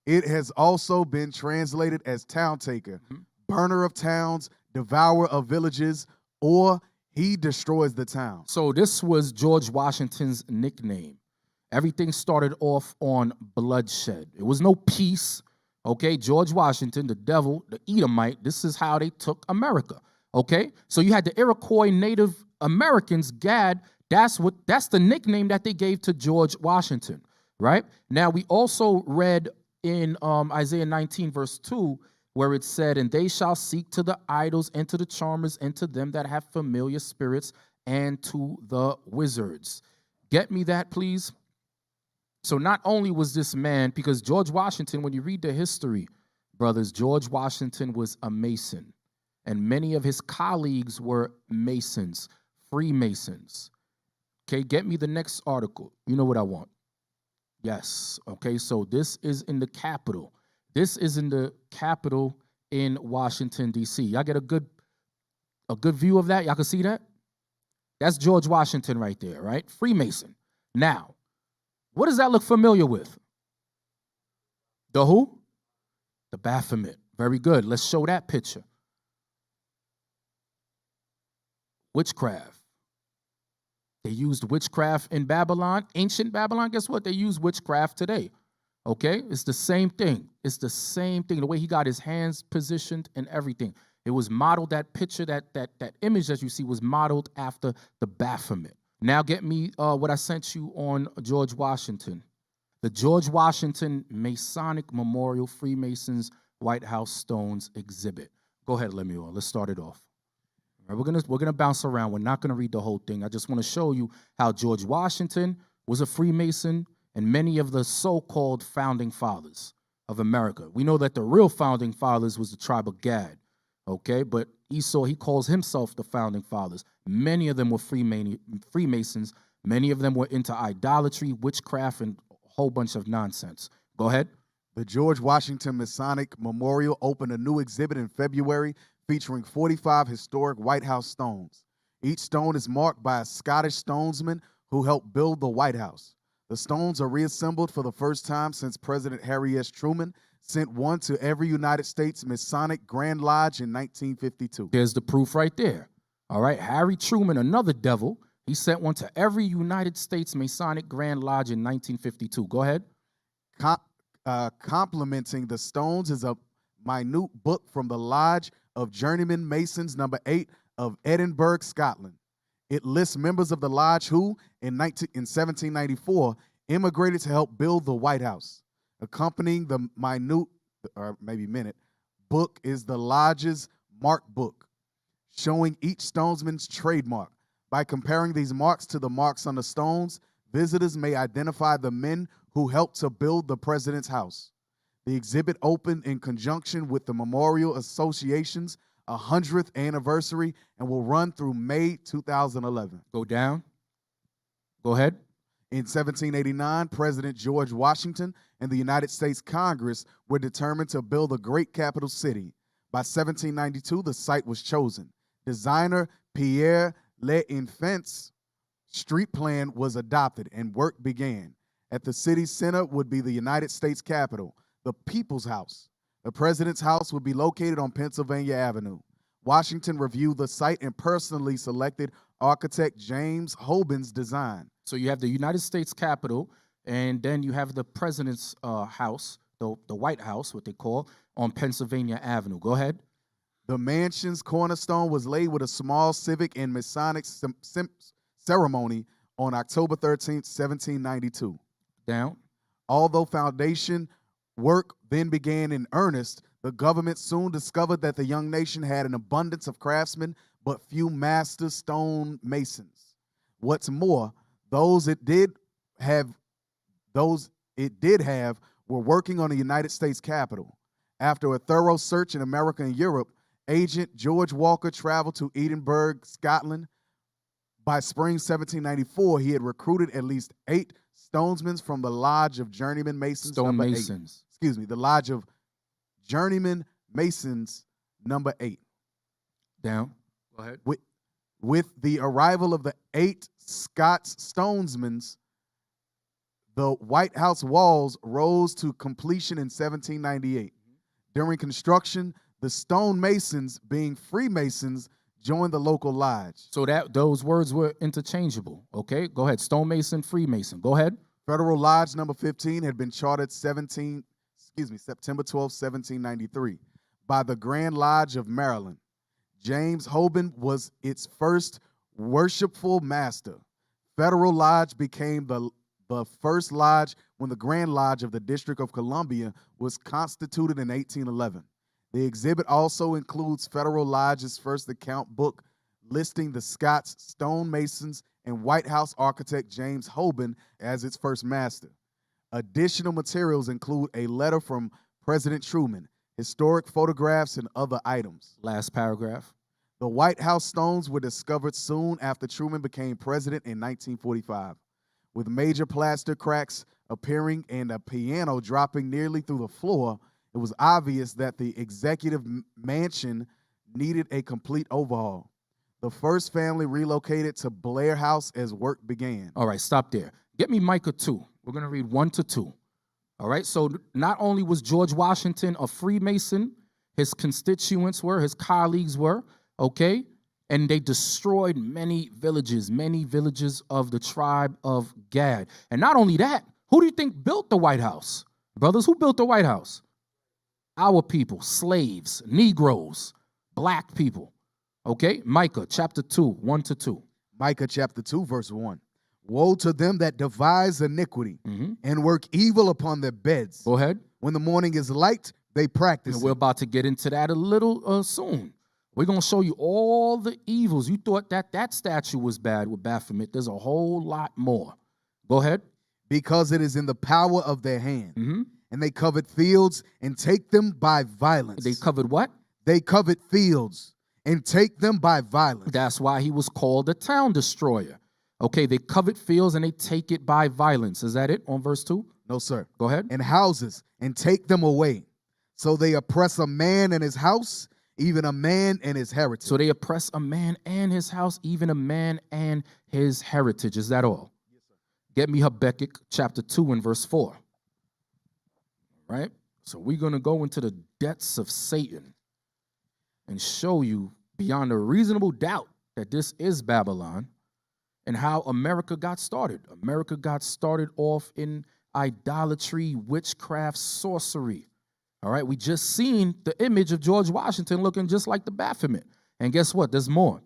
It has also been translated as town taker, burner of towns, devourer of villages, or he destroys the town. So this was George Washington's nickname. Everything started off on bloodshed. It was no peace. Okay, George Washington, the devil, the Edomite, this is how they took America. Okay, so you had the Iroquois Native Americans, Gad, that's the nickname that they gave to George Washington, right? Now, we also read in Isaiah 19, verse 2, where it said, and they shall seek to the idols and to the charmers and to them that have familiar spirits and to the wizards. Get me that, please. So not only was this man, because George Washington, when you read the history, brothers, George Washington was a Mason, and many of his colleagues were Masons, Freemasons. Okay, get me the next article. You know what I want. Yes, okay, so this is in the Capitol. This is in the Capitol in Washington, D.C. Y'all get a good view of that? Y'all can see that? That's George Washington right there, right? Freemason. Now, what does that look familiar with? The who? The Baphomet. Very good. Let's show that picture. Witchcraft. They used witchcraft in Babylon, ancient Babylon. Guess what? They use witchcraft today. Okay? It's the same thing. It's the same thing. The way he got his hands positioned and everything. It was modeled, that picture, that image that you see was modeled after the Baphomet. Now get me what I sent you on George Washington. The George Washington Masonic Memorial Freemasons White House Stones exhibit. Go ahead, Lemuel. Let's start it off. All right, we're gonna bounce around. We're not gonna read the whole thing. I just want to show you how George Washington was a Freemason and many of the so-called founding fathers of America. We know that the real founding fathers was the tribe of Gad. Okay, but Esau, he calls himself the founding fathers. Many of them were Freemasons. Many of them were into idolatry, witchcraft, and a whole bunch of nonsense. Go ahead. The George Washington Masonic Memorial opened a new exhibit in February featuring 45 historic White House stones. Each stone is marked by a Scottish stonesman who helped build the White House. The stones are reassembled for the first time since President Harry S. Truman sent one to every United States Masonic Grand Lodge in 1952. There's the proof right there. All right, Harry Truman, another devil, he sent one to every United States Masonic Grand Lodge in 1952. Go ahead. Complementing the stones is a minute book from the Lodge of Journeyman Masons, number 8 of Edinburgh, Scotland. It lists members of the lodge who, in 1794, immigrated to help build the White House. Accompanying the minute book is the lodge's mark book, showing each stonesman's trademark. By comparing these marks to the marks on the stones, visitors may identify the men who helped to build the president's house. The exhibit opened in conjunction with the Memorial Association's 100th anniversary and will run through May 2011. Go down. Go ahead. In 1789, President George Washington and the United States Congress were determined to build a great capital city. By 1792, the site was chosen. Designer Pierre L'Enfant's street plan was adopted and work began. At the city's center would be the United States Capitol, the People's House. The President's house would be located on Pennsylvania Avenue. Washington reviewed the site and personally selected architect James Hoban's design. So you have the United States Capitol, and then you have the President's house, the White House, what they call, on Pennsylvania Avenue. Go ahead. The mansion's cornerstone was laid with a small civic and Masonic ceremony on October 13th, 1792. Down. Although foundation work then began in earnest, the government soon discovered that the young nation had an abundance of craftsmen, but few master stone masons. What's more, those it did have were working on the United States Capitol. After a thorough search in America and Europe, Agent George Walker traveled to Edinburgh, Scotland. By spring 1794, he had recruited at least 8 stonesmen from the Lodge of Journeyman Masons. The Lodge of Journeyman Masons, number 8. Down. Go ahead. With the arrival of the 8 Scots stonesmen, the White House walls rose to completion in 1798. During construction, the stonemasons, being Freemasons, joined the local lodge. So those words were interchangeable. Okay, go ahead. Stonemason, Freemason. Go ahead. Federal Lodge number 15 had been chartered September 12, 1793 by the Grand Lodge of Maryland. James Hoban was its first worshipful master. Federal Lodge became the first lodge when the Grand Lodge of the District of Columbia was constituted in 1811. The exhibit also includes Federal Lodge's first account book listing the Scots stonemasons and White House architect James Hoban as its first master. Additional materials include a letter from President Truman, historic photographs, and other items. Last paragraph. The White House stones were discovered soon after Truman became president in 1945. With major plaster cracks appearing and a piano dropping nearly through the floor, it was obvious that the executive mansion needed a complete overhaul. The first family relocated to Blair House as work began. All right, stop there. Get me Micah 2. We're going to read 1 to 2. All right, so not only was George Washington a Freemason, his constituents were, his colleagues were, okay? And they destroyed many villages of the tribe of Gad. And not only that, who do you think built the White House? Brothers, who built the White House? Our people, slaves, Negroes, black people. Okay, Micah chapter 2, 1 to 2. Micah chapter 2, verse 1. Woe to them that devise iniquity and work evil upon their beds. Go ahead. When the morning is light, they practice and we're about to get into that a little soon. We're going to show you all the evils. You thought that statue was bad with Baphomet. There's a whole lot more. Go ahead. Because it is in the power of their hand. And they covet fields and take them by violence. They covered what? They covet fields and take them by violence. That's why he was called the town destroyer. Okay, they covet fields and they take it by violence. Is that it on verse 2? No, sir. Go ahead. And houses and take them away. So they oppress a man and his house, even a man and his heritage. So they oppress a man and his house, even a man and his heritage. Is that all? Yes, sir. Get me Habakkuk chapter 2 and verse 4. Right? So we're going to go into the depths of Satan and show you beyond a reasonable doubt that this is Babylon and how America got started. America got started off in idolatry, witchcraft, sorcery. All right, we just seen the image of George Washington looking just like the Baphomet. And guess what? There's more.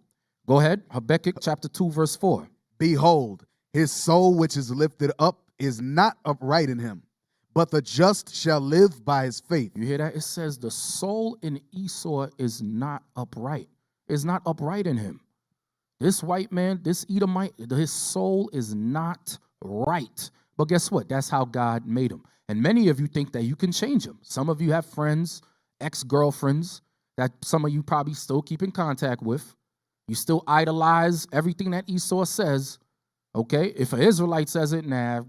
Go ahead. Habakkuk chapter 2, verse 4. Behold, his soul which is lifted up is not upright in him, but the just shall live by his faith. You hear that? It says the soul in Esau is not upright. Is not upright in him. This white man, this Edomite, his soul is not right. But guess what? That's how God made him. And many of you think that you can change him. Some of you have friends, ex-girlfriends, that some of you probably still keep in contact with. You still idolize everything that Esau says, okay? If an Israelite says it, nah,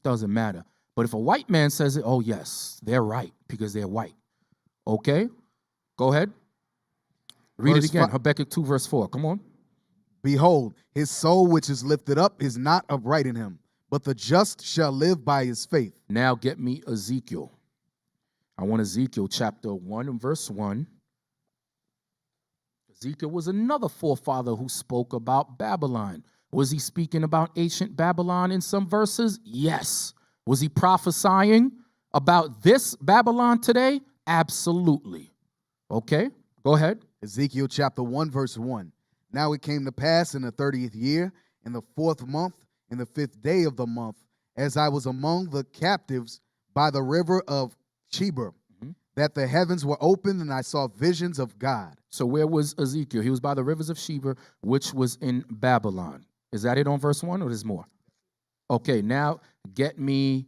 doesn't matter. But if a white man says it, oh yes, they're right because they're white, okay? Go ahead. Read it again, Habakkuk 2 verse 4, come on. Behold, his soul which is lifted up is not upright in him, but the just shall live by his faith. Now get me Ezekiel. I want Ezekiel chapter 1 and verse 1. Ezekiel was another forefather who spoke about Babylon. Was he speaking about ancient Babylon in some verses? Yes. Was he prophesying about this Babylon today? Absolutely. Okay, go ahead. Ezekiel chapter 1 verse 1. Now it came to pass in the 30th year, in the 4th month, in the 5th day of the month, as I was among the captives by the river of Chebar, that the heavens were opened and I saw visions of God. So where was Ezekiel? He was by the rivers of Sheba, which was in Babylon. Is that it on verse 1 or there's more? Okay, now get me,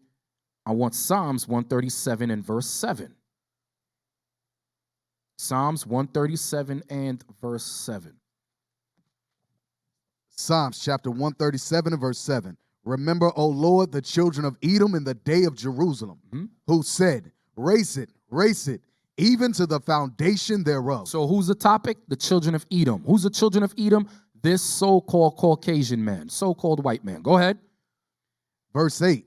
I want Psalms 137 and verse 7. Psalms 137 and verse 7. Psalms chapter 137 and verse 7. Remember, O Lord, the children of Edom in the day of Jerusalem, who said, race it, even to the foundation thereof. So who's the topic? The children of Edom. Who's the children of Edom? This so-called Caucasian man, so-called white man. Go ahead. Verse 8.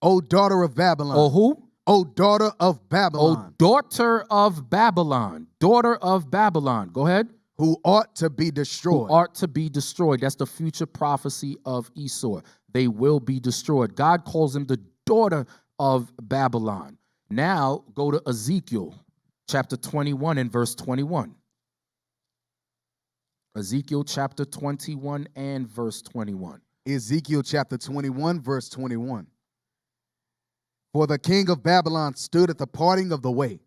O daughter of Babylon. Oh, who? O daughter of Babylon. O daughter of Babylon. Daughter of Babylon. Go ahead. Who ought to be destroyed. Who ought to be destroyed. That's the future prophecy of Esau. They will be destroyed. God calls him the daughter of Babylon. Now go to Ezekiel chapter 21 and verse 21. Ezekiel chapter 21 and verse 21. Ezekiel chapter 21 verse 21. For the king of Babylon stood at the parting of the way,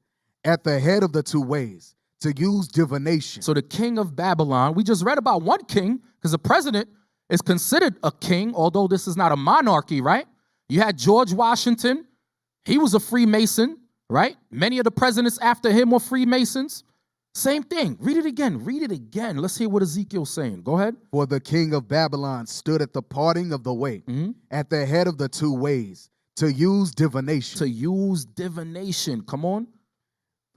at the head of the two ways, to use divination. So the king of Babylon, we just read about one king, because the president is considered a king, although this is not a monarchy, right? You had George Washington. He was a Freemason, right? Many of the presidents after him were Freemasons. Same thing. Read it again. Read it again. Let's hear what Ezekiel's saying. Go ahead. For the king of Babylon stood at the parting of the way, at the head of the two ways, to use divination. To use divination. Come on.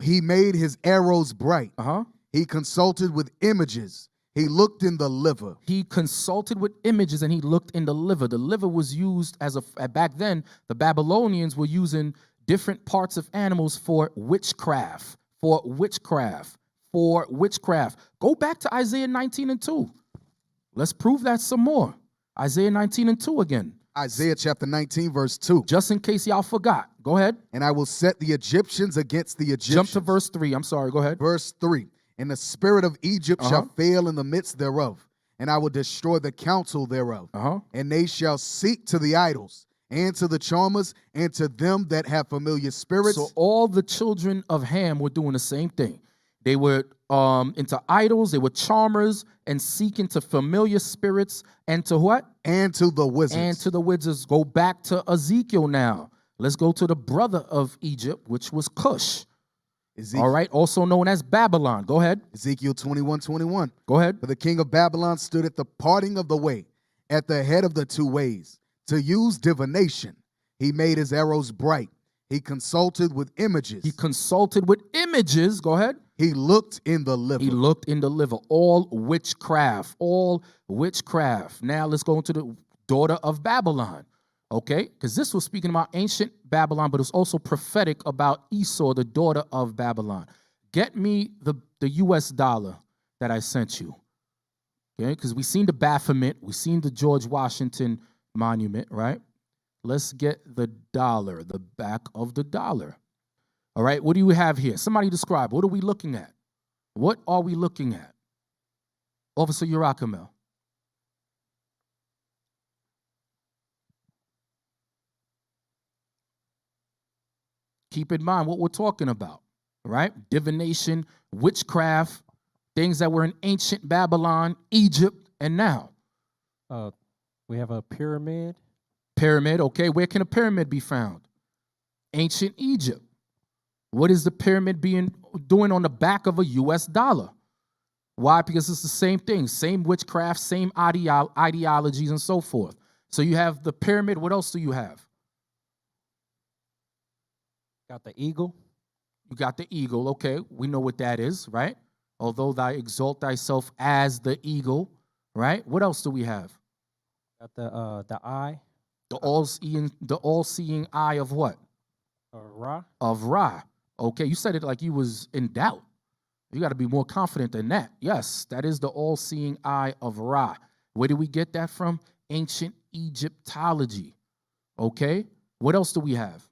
He made his arrows bright. He consulted with images. He looked in the liver. He consulted with images and he looked in the liver. The liver was used as back then, the Babylonians were using different parts of animals for witchcraft. For witchcraft. For witchcraft. Go back to Isaiah 19 and 2. Let's prove that some more. Isaiah 19 and 2 again. Isaiah chapter 19 verse 2. Just in case y'all forgot. Go ahead. And I will set the Egyptians against the Egyptians. Jump to verse 3. I'm sorry. Go ahead. Verse 3. And the spirit of Egypt shall fail in the midst thereof, and I will destroy the counsel thereof. And they shall seek to the idols, and to the charmers, and to them that have familiar spirits. So all the children of Ham were doing the same thing. They were into idols, they were charmers, and seeking to familiar spirits, and to what? And to the wizards. And to the wizards. Go back to Ezekiel now. Let's go to the brother of Egypt, which was Cush. All right, also known as Babylon. Go ahead. Ezekiel 21:21. Go ahead. For the king of Babylon stood at the parting of the way, at the head of the two ways, to use divination. He made his arrows bright. He consulted with images. He consulted with images. Go ahead. He looked in the liver. He looked in the liver. All witchcraft. All witchcraft. Now let's go into the daughter of Babylon. Okay, because this was speaking about ancient Babylon, but it's also prophetic about Esau, the daughter of Babylon. Get me the US dollar that I sent you. Okay, because we seen the Baphomet, we seen the George Washington monument, right? Let's get the dollar, the back of the dollar. All right, what do you have here? Somebody describe. What are we looking at? What are we looking at? Officer Yurakamel. Keep in mind what we're talking about, right? Divination, witchcraft, things that were in ancient Babylon, Egypt, and now. We have a pyramid. Pyramid, okay. Where can a pyramid be found? Ancient Egypt. What is the pyramid doing on the back of a US dollar? Why? Because it's the same thing, same witchcraft, same ideologies and so forth. So you have the pyramid. What else do you have? Got the eagle. You got the eagle. Okay, we know what that is, right? Although thou exalt thyself as the eagle, right? What else do we have? Got the eye. The all-seeing eye of what? Ra. Of Ra. Okay, you said it like you was in doubt. You got to be more confident than that. Yes, that is the all-seeing eye of Ra. Where did we get that from? Ancient Egyptology. Okay, what else do we have?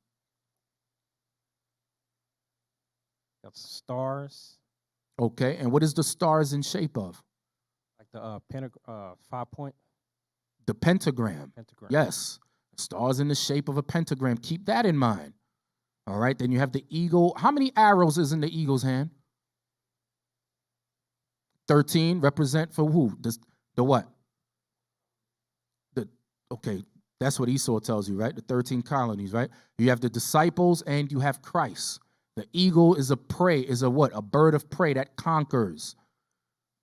Got stars. Okay, and what is the stars in shape of? Like the 5-point. The pentagram. Pentagram. Yes, stars in the shape of a pentagram. Keep that in mind. All right, then you have the eagle. How many arrows is in the eagle's hand? 13 represent for who? The what? Okay, that's what Esau tells you, right? The 13 colonies, right? You have the disciples and you have Christ. The eagle is a prey, is a what? A bird of prey that conquers.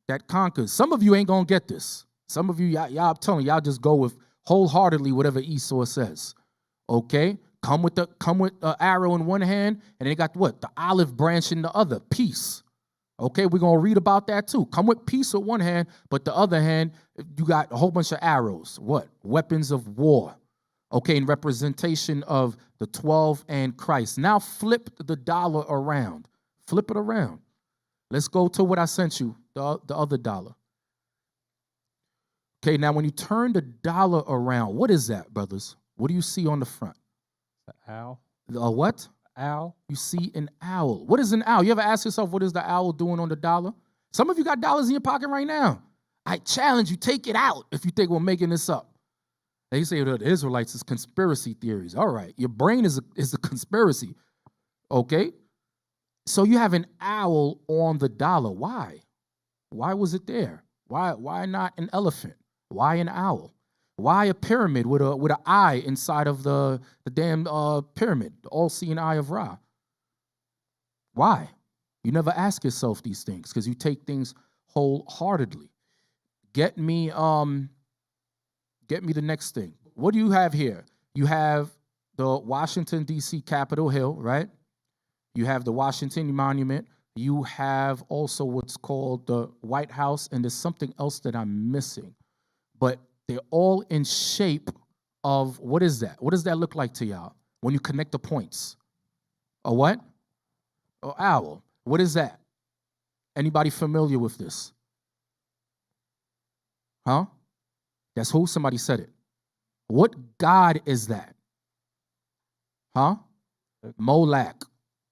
That conquers. Some of you ain't gonna get this. Some of you, y'all, I'm telling y'all just go with wholeheartedly whatever Esau says. Okay? Come with an arrow in one hand, and they got what? The olive branch in the other. Peace. Okay, we're going to read about that too. Come with peace with one hand, but the other hand, you got a whole bunch of arrows. What? Weapons of war. Okay, in representation of the 12 and Christ. Now flip the dollar around. Flip it around. Let's go to what I sent you, the other dollar. Okay, now when you turn the dollar around, what is that, brothers? What do you see on the front? The owl. A what? Owl. You see an owl. What is an owl? You ever ask yourself, what is the owl doing on the dollar? Some of you got dollars in your pocket right now. I challenge you, take it out if you think we're making this up. They say the Israelites is conspiracy theories. All right, your brain is a conspiracy. Okay? So you have an owl on the dollar. Why? Why was it there? Why not an elephant? Why an owl? Why a pyramid with an eye inside of the damn pyramid, the all-seeing eye of Ra? Why? You never ask yourself these things because you take things wholeheartedly. Get me the next thing. What do you have here? You have the Washington, D.C. Capitol Hill, right? You have the Washington Monument. You have also what's called the White House, and there's something else that I'm missing. But they're all in shape of, what is that? What does that look like to y'all when you connect the points? A what? An owl. What is that? Anybody familiar with this? Huh? That's who? Somebody said it. What god is that? Huh? Molech.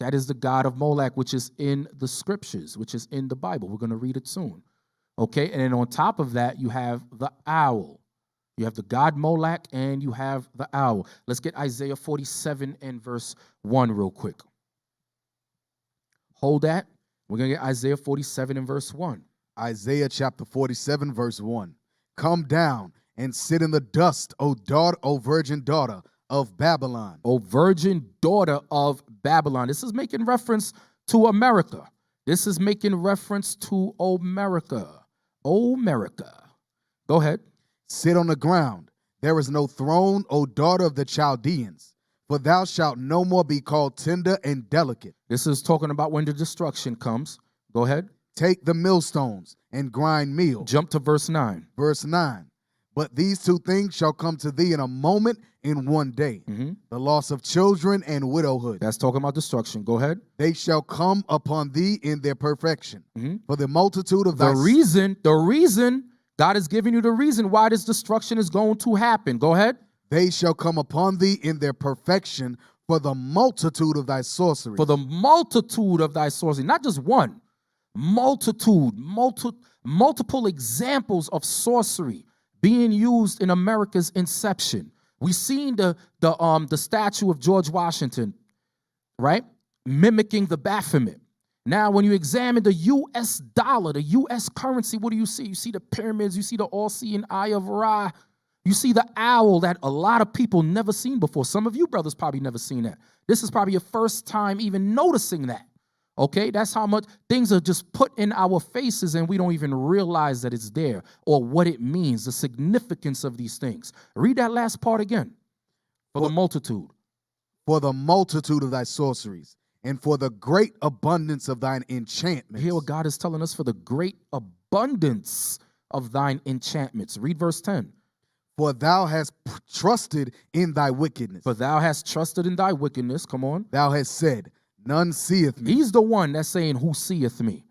That is the god of Molech, which is in the scriptures, which is in the Bible. We're going to read it soon. Okay, and then on top of that, you have the owl. You have the god Molech, and you have the owl. Let's get Isaiah 47 and verse 1 real quick. Hold that. We're going to get Isaiah 47 and verse 1. Isaiah chapter 47, verse 1. Come down and sit in the dust, O virgin daughter of Babylon. O virgin daughter of Babylon. This is making reference to America. This is making reference to America. America. Go ahead. Sit on the ground. There is no throne, O daughter of the Chaldeans, for thou shalt no more be called tender and delicate. This is talking about when the destruction comes. Go ahead. Take the millstones and grind meal. Jump to verse 9. Verse 9. But these two things shall come to thee in a moment, in one day. The loss of children and widowhood. That's talking about destruction. Go ahead. They shall come upon thee in their perfection. For the multitude of thy... The reason, God is giving you the reason why this destruction is going to happen. Go ahead. They shall come upon thee in their perfection for the multitude of thy sorcery. For the multitude of thy sorcery. Not just one. Multitude. Multiple examples of sorcery being used in America's inception. We've seen the statue of George Washington, right? Mimicking the Baphomet. Now, when you examine the U.S. dollar, the U.S. currency, what do you see? You see the pyramids, you see the all-seeing eye of Ra, You see the owl that a lot of people never seen before. Some of you brothers probably never seen that. This is probably your first time even noticing that. Okay, that's how much things are just put in our faces and we don't even realize that it's there or what it means, the significance of these things. Read that last part again. For the multitude. For the multitude of thy sorceries and for the great abundance of thine enchantments. Hear what God is telling us, for the great abundance of thine enchantments. Read verse 10. For thou hast trusted in thy wickedness. For thou hast trusted in thy wickedness. Come on. Thou hast said, none seeth me. He's the one that's saying, who seeth me?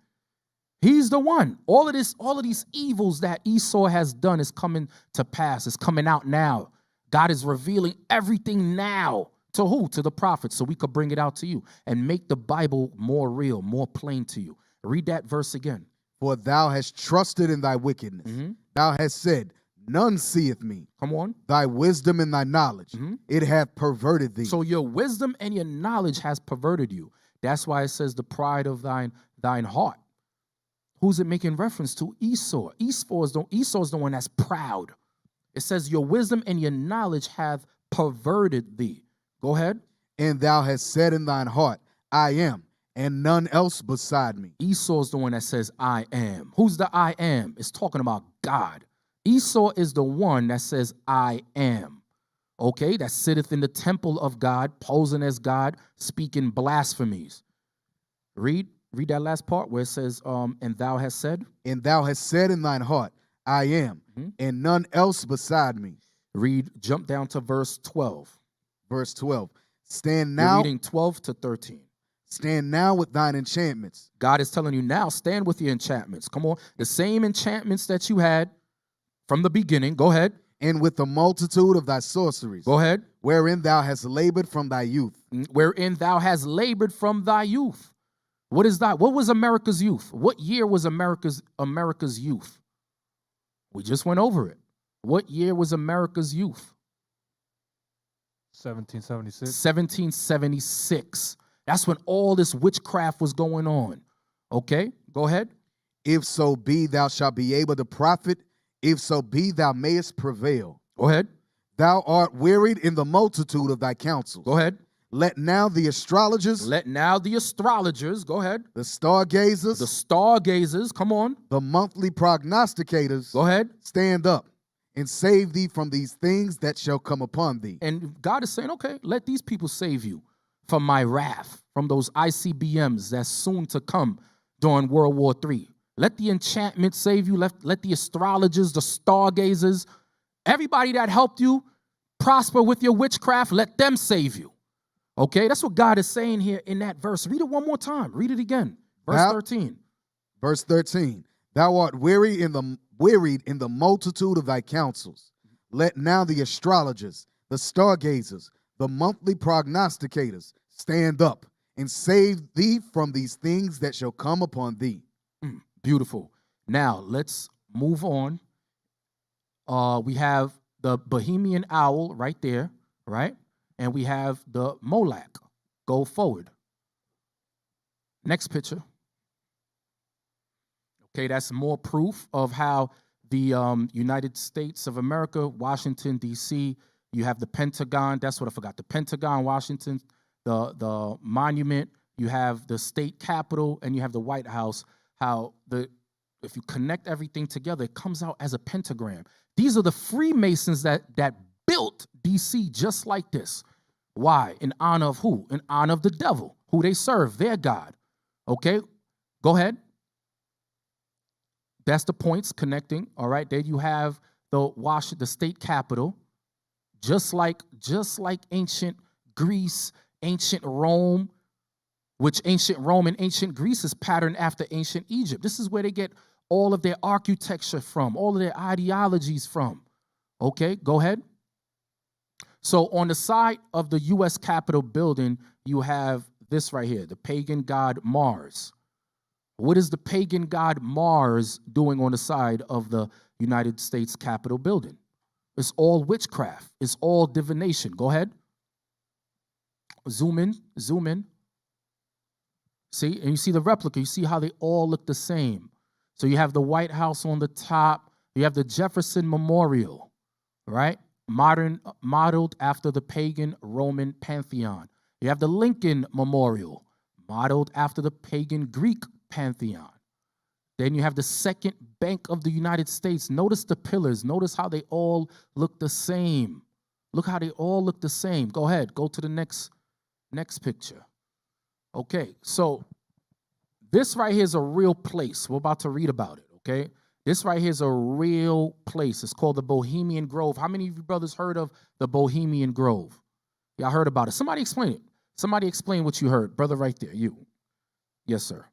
He's the one. All of these evils that Esau has done is coming to pass. It's coming out now. God is revealing everything now. To who? To the prophets, so we could bring it out to you and make the Bible more real, more plain to you. Read that verse again. For thou hast trusted in thy wickedness. Thou hast said, none seeth me. Come on. Thy wisdom and thy knowledge, it hath perverted thee. So your wisdom and your knowledge has perverted you. That's why it says the pride of thine heart. Who's it making reference to? Esau. Esau's the one that's proud. It says your wisdom and your knowledge have perverted thee. Go ahead. And thou hast said in thine heart, I am, and none else beside me. Esau's the one that says, I am. Who's the I am? It's talking about God. Esau is the one that says, I am. Okay, that sitteth in the temple of God, posing as God, speaking blasphemies. Read that last part where it says, and thou hast said? And thou hast said in thine heart, I am, and none else beside me. Jump down to verse 12. Verse 12. Stand now. You're reading 12 to 13. Stand now with thine enchantments. God is telling you now, stand with your enchantments. Come on. The same enchantments that you had from the beginning. Go ahead. And with the multitude of thy sorceries. Go ahead. Wherein thou hast labored from thy youth. Wherein thou hast labored from thy youth. What is that? What was America's youth? What year was America's youth? We just went over it. What year was America's youth? 1776. 1776. That's when all this witchcraft was going on. Okay, go ahead. If so be thou shalt be able to profit, if so be thou mayest prevail. Go ahead. Thou art wearied in the multitude of thy counsels. Go ahead. Let now the astrologers. Let now the astrologers. Go ahead. The stargazers. The stargazers. Come on. The monthly prognosticators. Go ahead. Stand up and save thee from these things that shall come upon thee. And God is saying, okay, let these people save you from my wrath, from those ICBMs that's soon to come during World War III. Let the enchantment save you. Let the astrologers, the stargazers, everybody that helped you prosper with your witchcraft, let them save you. Okay, that's what God is saying here in that verse. Read it one more time. Read it again. Verse 13. Verse 13. Thou art wearied in the multitude of thy counsels. Let now the astrologers, the stargazers, the monthly prognosticators stand up and save thee from these things that shall come upon thee. Beautiful. Now, let's move on. We have the Bohemian owl right there, right? And we have the Moloch. Go forward. Next picture. Okay, that's more proof of how the United States of America, Washington, D.C., you have the Pentagon. That's what I forgot. The Pentagon, Washington, the monument. You have the state capitol, and you have the White House. If you connect everything together, it comes out as a pentagram. These are the Freemasons that built D.C. just like this. Why? In honor of who? In honor of the devil, who they serve, their God. Okay, go ahead. That's the points connecting. All right, there you have the state capitol, just like ancient Greece, ancient Rome, which ancient Rome and ancient Greece is patterned after ancient Egypt. This is where they get all of their architecture from, all of their ideologies from. Okay, go ahead. So on the side of the U.S. Capitol building, you have this right here, the pagan god Mars. What is the pagan god Mars doing on the side of the United States Capitol building? It's all witchcraft. It's all divination. Go ahead. Zoom in. See, and you see the replica. You see how they all look the same. So you have the White House on the top. You have the Jefferson Memorial, right? Modeled after the pagan Roman pantheon. You have the Lincoln Memorial, modeled after the pagan Greek pantheon. Then you have the Second Bank of the United States. Notice the pillars. Notice how they all look the same. Look how they all look the same. Go ahead. Go to the next picture. Okay, so this right here is a real place. We're about to read about it, okay? This right here is a real place. It's called the Bohemian Grove. How many of you brothers heard of the Bohemian Grove? Y'all heard about it. Somebody explain it. Somebody explain what you heard. Brother right there, you. Yes, sir.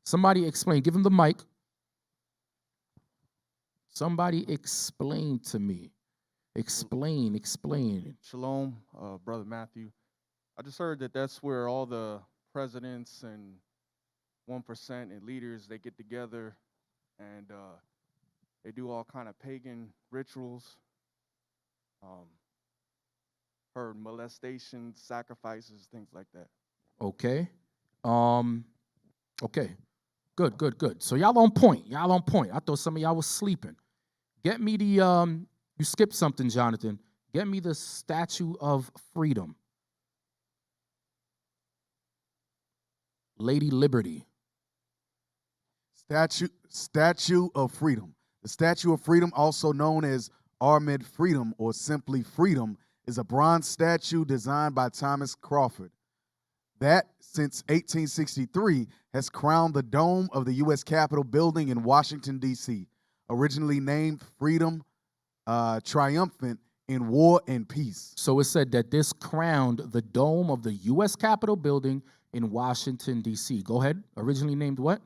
Somebody explain. Give him the mic. Somebody explain to me. Explain. Shalom, Brother Matthew. I just heard that that's where all the presidents and 1% and leaders, they get together and they do all kind of pagan rituals, heard molestation, sacrifices, things like that. Okay. Okay. Good. So y'all on point. I thought some of y'all was sleeping. Get me the you skipped something, Jonathan. Get me the Statue of Freedom. Lady Liberty. Statue of Freedom. The Statue of Freedom, also known as Armed Freedom or simply Freedom, is a bronze statue designed by Thomas Crawford that, since 1863, has crowned the dome of the U.S. Capitol building in Washington, D.C., originally named Freedom Triumphant in War and Peace. So it said that this crowned the dome of the U.S. Capitol building in Washington, D.C. Go ahead. Originally named what?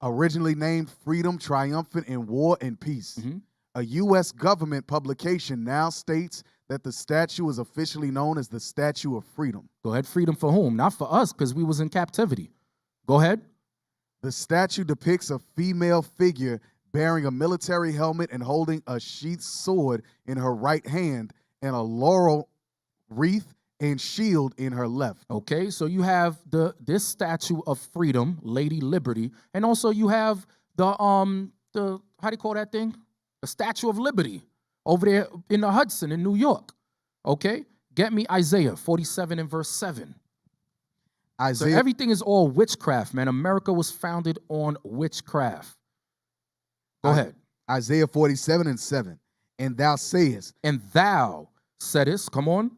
Originally named Freedom Triumphant in War and Peace. A U.S. government publication now states that the statue is officially known as the Statue of Freedom. Go ahead. Freedom for whom? Not for us, because we was in captivity. Go ahead. The statue depicts a female figure bearing a military helmet and holding a sheathed sword in her right hand and a laurel wreath and shield in her left. Okay, so you have this Statue of Freedom, Lady Liberty, and also you have the how do you call that thing? The Statue of Liberty over there in the Hudson in New York. Okay, get me Isaiah 47 and verse 7. So everything is all witchcraft, man. America was founded on witchcraft. Go ahead. Isaiah 47 and 7. And thou sayest. And thou saidest, come on.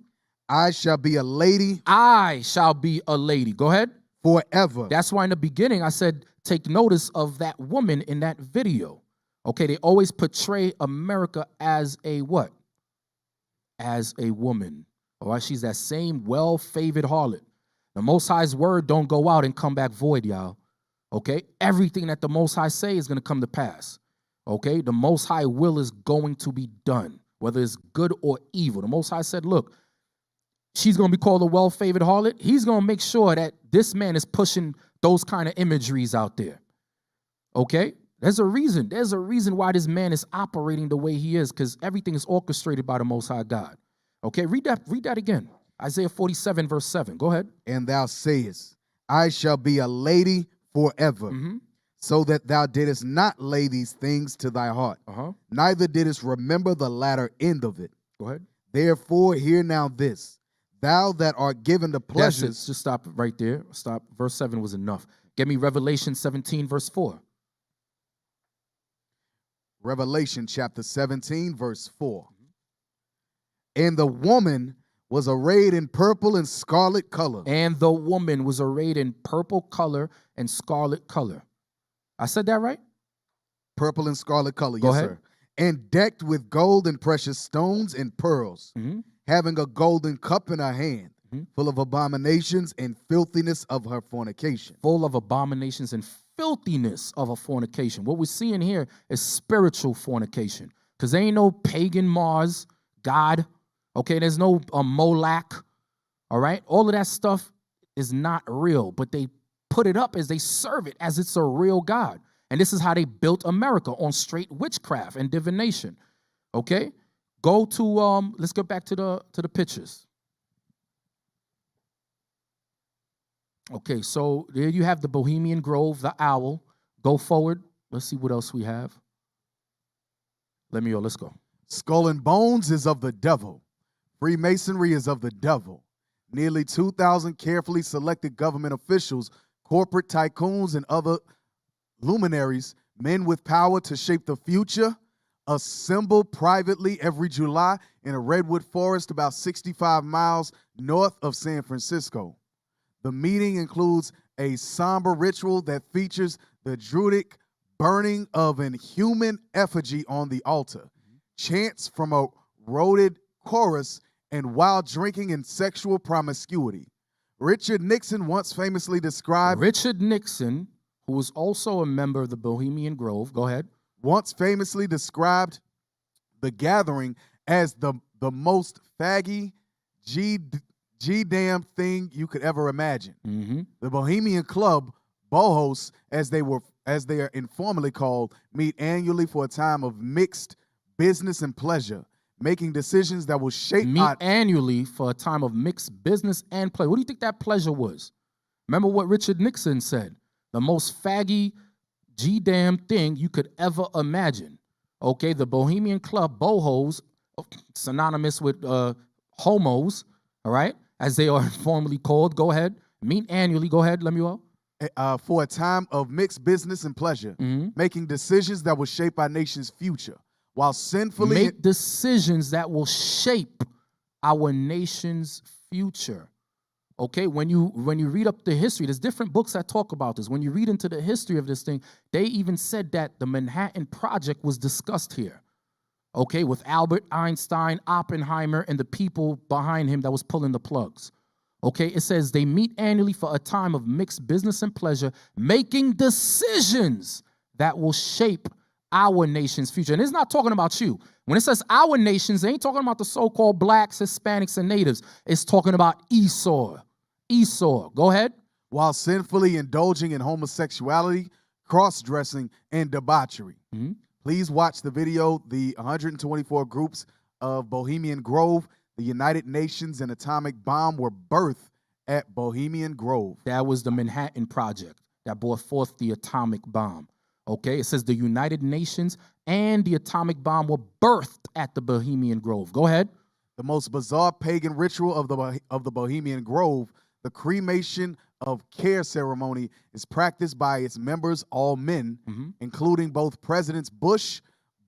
I shall be a lady. I shall be a lady. Go ahead. Forever. That's why in the beginning I said, take notice of that woman in that video. Okay, they always portray America as a what? As a woman. All right, she's that same well-favored harlot. The Most High's word don't go out and come back void, y'all. Okay, everything that the Most High say is going to come to pass. Okay, the Most High will is going to be done, whether it's good or evil. The Most High said, look, she's going to be called a well-favored harlot. He's going to make sure that this man is pushing those kind of imageries out there. Okay? There's a reason. There's a reason why this man is operating the way he is, because everything is orchestrated by the Most High God. Okay? Read that again. Isaiah 47, verse 7. Go ahead. And thou sayest, I shall be a lady forever, so that thou didst not lay these things to thy heart, neither didst remember the latter end of it. Go ahead. Therefore, hear now this, thou that art given the pleasures. Just stop right there. Stop. Verse 7 was enough. Give me Revelation 17, verse 4. Revelation chapter 17, verse 4. And the woman was arrayed in purple and scarlet color. And the woman was arrayed in purple color and scarlet color. I said that right? Purple and scarlet color, Go yes, ahead. sir. And decked with gold and precious stones and pearls, having a golden cup in her hand, full of abominations and filthiness of her fornication. Full of abominations and filthiness of her fornication. What we're seeing here is spiritual fornication, because there ain't no pagan Mars, God. Okay, there's no Moloch, all right? All of that stuff is not real, but they put it up as they serve it as it's a real God. And this is how they built America, on straight witchcraft and divination, okay? Go to, let's go back to the pictures. Okay, so there you have the Bohemian Grove, the owl. Go forward. Let's see what else we have. Let's go. Skull and Bones is of the devil. Freemasonry is of the devil. Nearly 2,000 carefully selected government officials, corporate tycoons, and other luminaries, men with power to shape the future, assemble privately every July in a redwood forest about 65 miles north of San Francisco. The meeting includes a somber ritual that features the Druidic burning of an human effigy on the altar, chants from a rhoted chorus, and wild drinking and sexual promiscuity. Richard Nixon once famously described... Richard Nixon, who was also a member of the Bohemian Grove, go ahead, once famously described the gathering as the most faggy G-damn thing you could ever imagine. The Bohemian Club, Bohos, as they are informally called, meet annually for a time of mixed business and pleasure, making decisions that will shape... annually for a time of mixed business and pleasure. What do you think that pleasure was? Remember what Richard Nixon said? The most faggy G-damn thing you could ever imagine. Okay, the Bohemian Club, Bohos, synonymous with homos, all right, as they are informally called. Go ahead. Meet annually. Go ahead, Lemuel. For a time of mixed business and pleasure, making decisions that will shape our nation's future, while sinfully... Make decisions that will shape our nation's future. Okay, when you read up the history, there's different books that talk about this. When you read into the history of this thing, they even said that the Manhattan Project was discussed here. Okay, with Albert Einstein, Oppenheimer, and the people behind him that was pulling the plugs. Okay, it says they meet annually for a time of mixed business and pleasure, making decisions that will shape our nation's future. And it's not talking about you. When it says our nations, they ain't talking about the so-called blacks, Hispanics, and natives. It's talking about Esau. Esau, go ahead. While sinfully indulging in homosexuality, cross-dressing, and debauchery. Please watch the video, The 124 Groups of Bohemian Grove, the United Nations and atomic bomb were birthed at Bohemian Grove. That was the Manhattan Project that brought forth the atomic bomb. Okay, it says the United Nations and the atomic bomb were birthed at the Bohemian Grove. Go ahead. The most bizarre pagan ritual of the Bohemian Grove, the cremation of care ceremony, is practiced by its members, all men, including both Presidents Bush,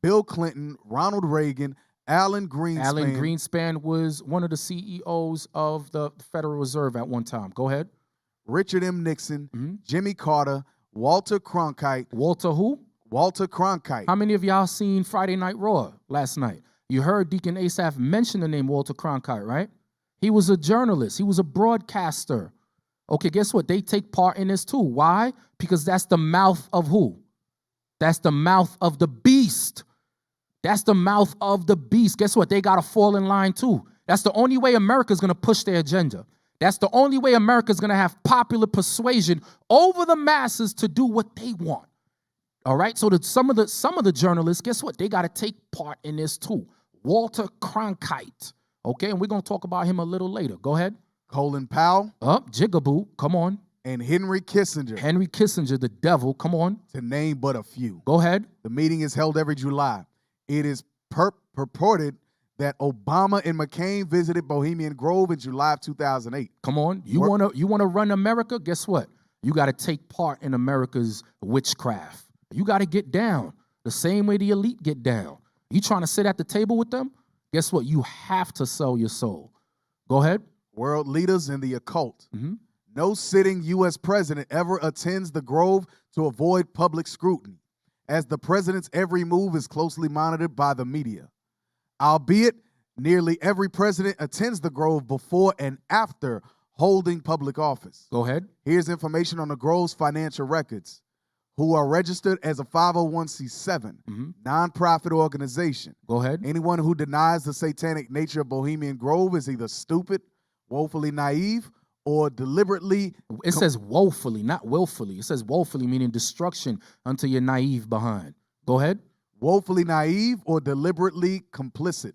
Bill Clinton, Ronald Reagan, Alan Greenspan. Alan Greenspan was one of the CEOs of the Federal Reserve at one time. Go ahead. Richard M. Nixon, Jimmy Carter, Walter Cronkite. Walter who? Walter Cronkite. How many of y'all seen Friday Night Raw last night? You heard Deacon Asaph mention the name Walter Cronkite, right? He was a journalist. He was a broadcaster. Okay, guess what? They take part in this too. Why? Because that's the mouth of who? That's the mouth of the beast. That's the mouth of the beast. Guess what? They got to fall in line too. That's the only way America's going to push their agenda. That's the only way America's going to have popular persuasion over the masses to do what they want. All right? So some of the journalists, guess what? They got to take part in this too. Walter Cronkite. Okay, and we're going to talk about him a little later. Go ahead. Colin Powell. Jigaboo. Come on. And Henry Kissinger. Henry Kissinger, the devil. Come on. To name but a few. Go ahead. The meeting is held every July. It is purported that Obama and McCain visited Bohemian Grove in July of 2008. Come on. You wanna run America? Guess what? You got to take part in America's witchcraft. You got to get down the same way the elite get down. You trying to sit at the table with them? Guess what? You have to sell your soul. Go ahead. World leaders in the occult. No sitting U.S. president ever attends the Grove to avoid public scrutiny, as the president's every move is closely monitored by the media. Albeit, nearly every president attends the Grove before and after holding public office. Go ahead. Here's information on the Grove's financial records, who are registered as a 501c7 nonprofit organization. Go ahead. Anyone who denies the satanic nature of Bohemian Grove is either stupid, woefully naive, or deliberately... It says woefully, not willfully. It says woefully, meaning destruction unto your naive behind. Go ahead. Woefully naive or deliberately complicit.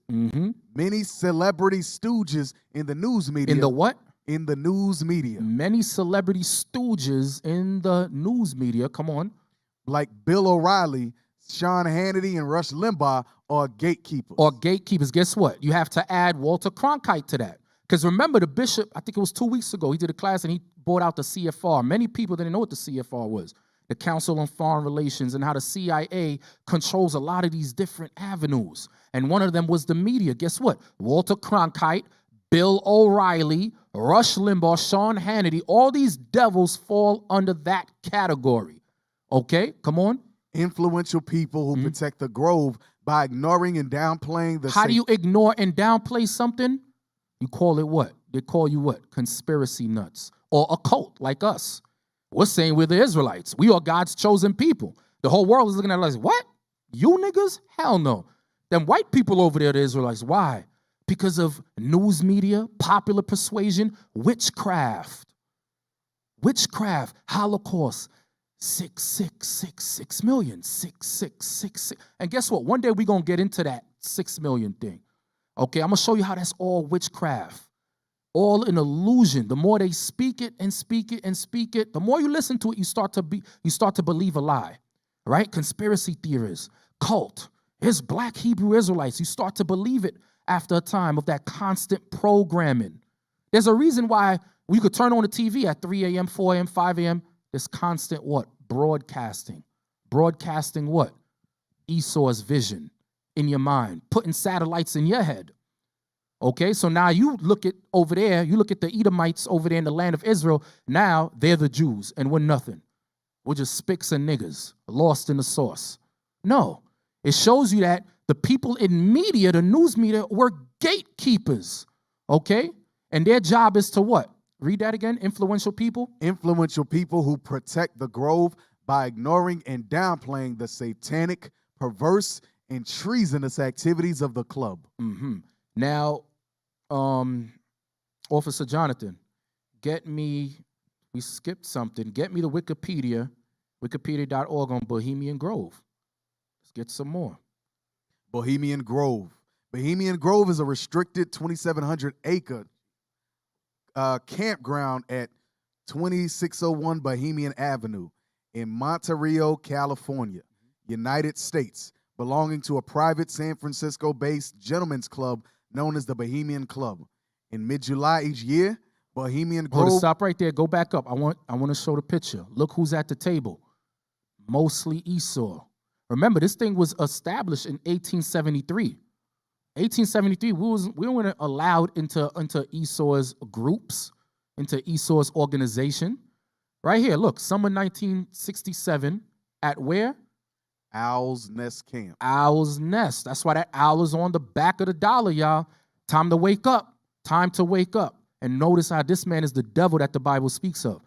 Many celebrity stooges in the news media. In the what? In the news media. Many celebrity stooges in the news media. Come on. Like Bill O'Reilly, Sean Hannity, and Rush Limbaugh or gatekeepers. Or gatekeepers. Guess what? You have to add Walter Cronkite to that. Because remember, the bishop, I think it was 2 weeks ago, he did a class and he brought out the CFR. Many people didn't know what the CFR was, the Council on Foreign Relations, and how the CIA controls a lot of these different avenues. And one of them was the media. Guess what? Walter Cronkite, Bill O'Reilly, Rush Limbaugh, Sean Hannity, all these devils fall under that category. Okay, come on. Influential people who protect the Grove by ignoring and downplaying the... How do you ignore and downplay something? You call it what? They call you what? Conspiracy nuts. Or a cult like us. We're saying we're the Israelites. We are God's chosen people. The whole world is looking at us like, what? You niggas? Hell no. Them white people over there, the Israelites. Why? Because of news media, popular persuasion, witchcraft. Witchcraft, Holocaust. 6 million. 6. And guess what? One day we're going to get into that 6 million thing. Okay, I'm going to show you how that's all witchcraft. All an illusion. The more they speak it and speak it and speak it, the more you listen to it, you start to believe a lie. Right? Conspiracy theorists, cult. Here's black Hebrew Israelites. You start to believe it after a time of that constant programming. There's a reason why you could turn on the TV at 3 a.m., 4 a.m., 5 a.m. This constant what? Broadcasting. Broadcasting what? Esau's vision in your mind, putting satellites in your head. Okay, so now you look at over there, you look at the Edomites over there in the land of Israel. Now they're the Jews and we're nothing. We're just spicks and niggas lost in the sauce. No, it shows you that the people in media, the news media, were gatekeepers. Okay, and their job is to what? Read that again. Influential people? Influential people who protect the Grove by ignoring and downplaying the satanic, perverse, and treasonous activities of the club. Mm-hmm. Now, Officer Jonathan, we skipped something. Get me the Wikipedia, wikipedia.org on Bohemian Grove. Let's get some more. Bohemian Grove. Bohemian Grove is a restricted 2,700-acre campground at 2601 Bohemian Avenue in Monterey, California, United States, belonging to a private San Francisco-based gentlemen's club known as the Bohemian Club. In mid-July each year, Bohemian Grove... Hold it, stop right there. Go back up. I want to show the picture. Look who's at the table. Mostly Esau. Remember, this thing was established in 1873. 1873, we weren't allowed into Esau's groups, into Esau's organization. Right here, look, summer 1967, at where? Owl's Nest Camp. Owl's Nest. That's why that owl is on the back of the dollar, y'all. Time to wake up. Time to wake up. And notice how this man is the devil that the Bible speaks of.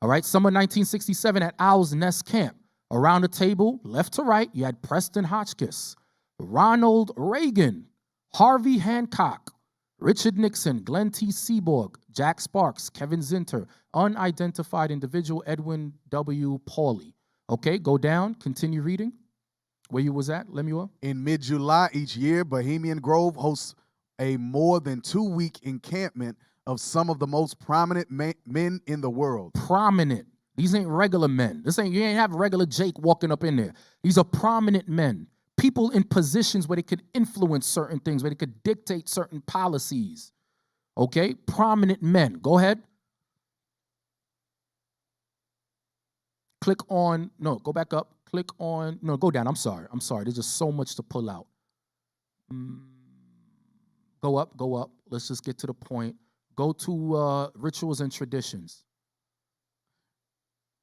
All right, summer 1967 at Owl's Nest Camp. Around the table, left to right, you had Preston Hotchkiss, Ronald Reagan, Harvey Hancock, Richard Nixon, Glenn T. Seaborg, Jack Sparks, Kevin Zinter, unidentified individual, Edwin W. Pauley. Okay, go down, continue reading. Where you was at, Lemuel? In mid-July each year, Bohemian Grove hosts a more than 2-week encampment of some of the most prominent men in the world. Prominent. These ain't regular men. You ain't have regular Jake walking up in there. These are prominent men. People in positions where they could influence certain things, where they could dictate certain policies. Okay? Prominent men. Go ahead. Go back up. Go down. I'm sorry. There's just so much to pull out. Go up. Let's just get to the point. Go to rituals and traditions.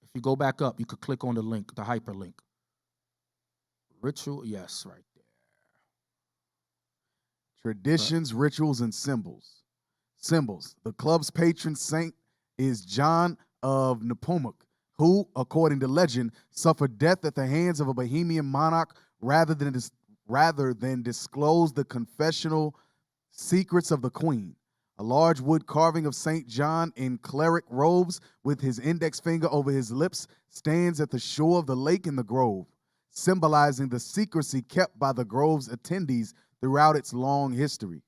If you go back up, you could click on the link, the hyperlink. Ritual, yes, right there. Traditions, rituals, and symbols. Symbols. The club's patron saint is John of Nepomuk, who, according to legend, suffered death at the hands of a Bohemian monarch rather than disclose the confessional secrets of the queen. A large wood carving of St. John in cleric robes with his index finger over his lips stands at the shore of the lake in the grove, symbolizing the secrecy kept by the grove's attendees throughout its long history.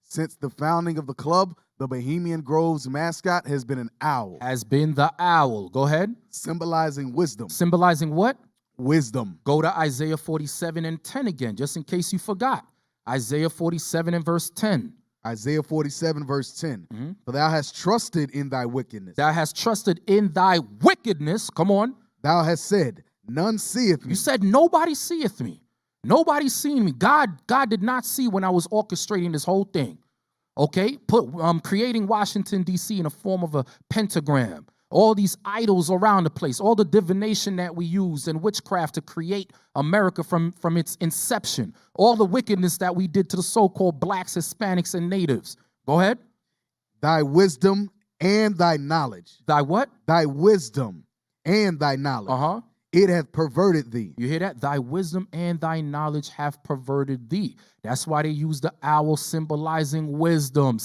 Since the founding of the club, the Bohemian Grove's mascot has been an owl. Has been the owl. Go ahead. Symbolizing wisdom. Symbolizing what? wisdom. Go to Isaiah 47 and 10 again, just in case you forgot. Isaiah 47 and verse 10. Isaiah 47, verse 10. For thou hast trusted in thy wickedness. Thou hast trusted in thy wickedness. Come on. Thou hast said, none seeth me. You said, nobody seeth me. Nobody's seen me. God did not see when I was orchestrating this whole thing. Okay? Creating Washington, D.C. in the form of a pentagram. All these idols around the place. All the divination that we use and witchcraft to create America from its inception. All the wickedness that we did to the so-called blacks, Hispanics, and natives. Go ahead. Thy wisdom and thy knowledge. Thy what? Thy wisdom and thy knowledge. Uh-huh. It hath perverted thee. You hear that? Thy wisdom and thy knowledge have perverted thee. That's why they use the owl symbolizing wisdom.